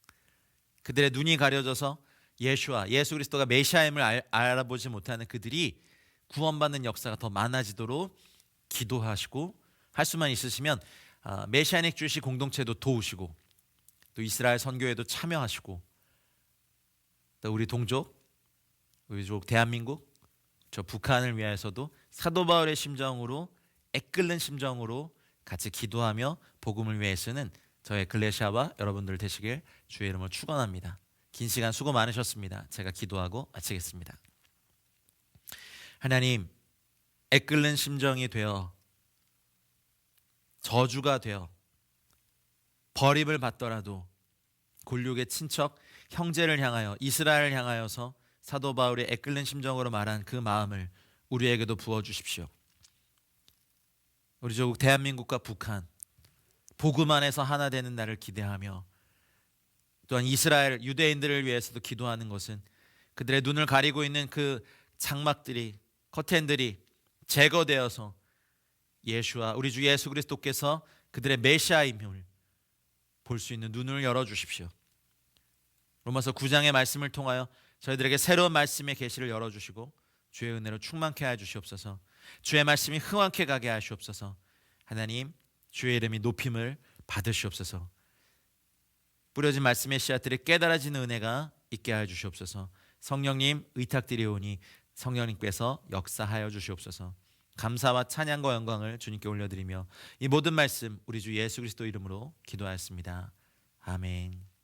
그들의 눈이 가려져서 예수 그리스도가 메시아임을 알아보지 못하는 그들이 구원받는 역사가 더 많아지도록 기도하시고 할 수만 있으시면 메시아닉 주시 공동체도 도우시고 또 이스라엘 선교에도 참여하시고 또 우리 동족, 우리 대한민국 저 북한을 위하여서도 사도 바울의 심정으로 애끓는 심정으로 같이 기도하며 복음을 위해 쓰는 저의 에클레시아와 여러분들 되시길 주의 이름으로 축원합니다. 긴 시간 수고 많으셨습니다. 제가 기도하고 마치겠습니다. 하나님, 애끓는 심정이 되어 저주가 되어 버림을 받더라도 골육의 친척 형제를 향하여 이스라엘을 향하여서 사도 바울이 애끓는 심정으로 말한 그 마음을 우리에게도 부어주십시오. 우리 조국 대한민국과 북한 복음 안에서 하나 되는 날을 기대하며 또한 이스라엘 유대인들을 위해서도 기도하는 것은 그들의 눈을 가리고 있는 그 장막들이 커튼들이 제거되어서 예수와 우리 주 예수 그리스도께서 그들의 메시아임을 볼 수 있는 눈을 열어주십시오. 로마서 9장의 말씀을 통하여 저희들에게 새로운 말씀의 계시를 열어주시고 주의 은혜로 충만케 하여 주시옵소서. 주의 말씀이 흥왕케 가게 하시옵소서. 하나님, 주의 이름이 높임을 받으시옵소서. 뿌려진 말씀의 씨앗들이 깨달아지는 은혜가 있게 하여 주시옵소서. 성령님 의탁드리오니 성령님께서 역사하여 주시옵소서. 감사와 찬양과 영광을 주님께 올려드리며 이 모든 말씀 우리 주 예수 그리스도 이름으로 기도하였습니다. 아멘.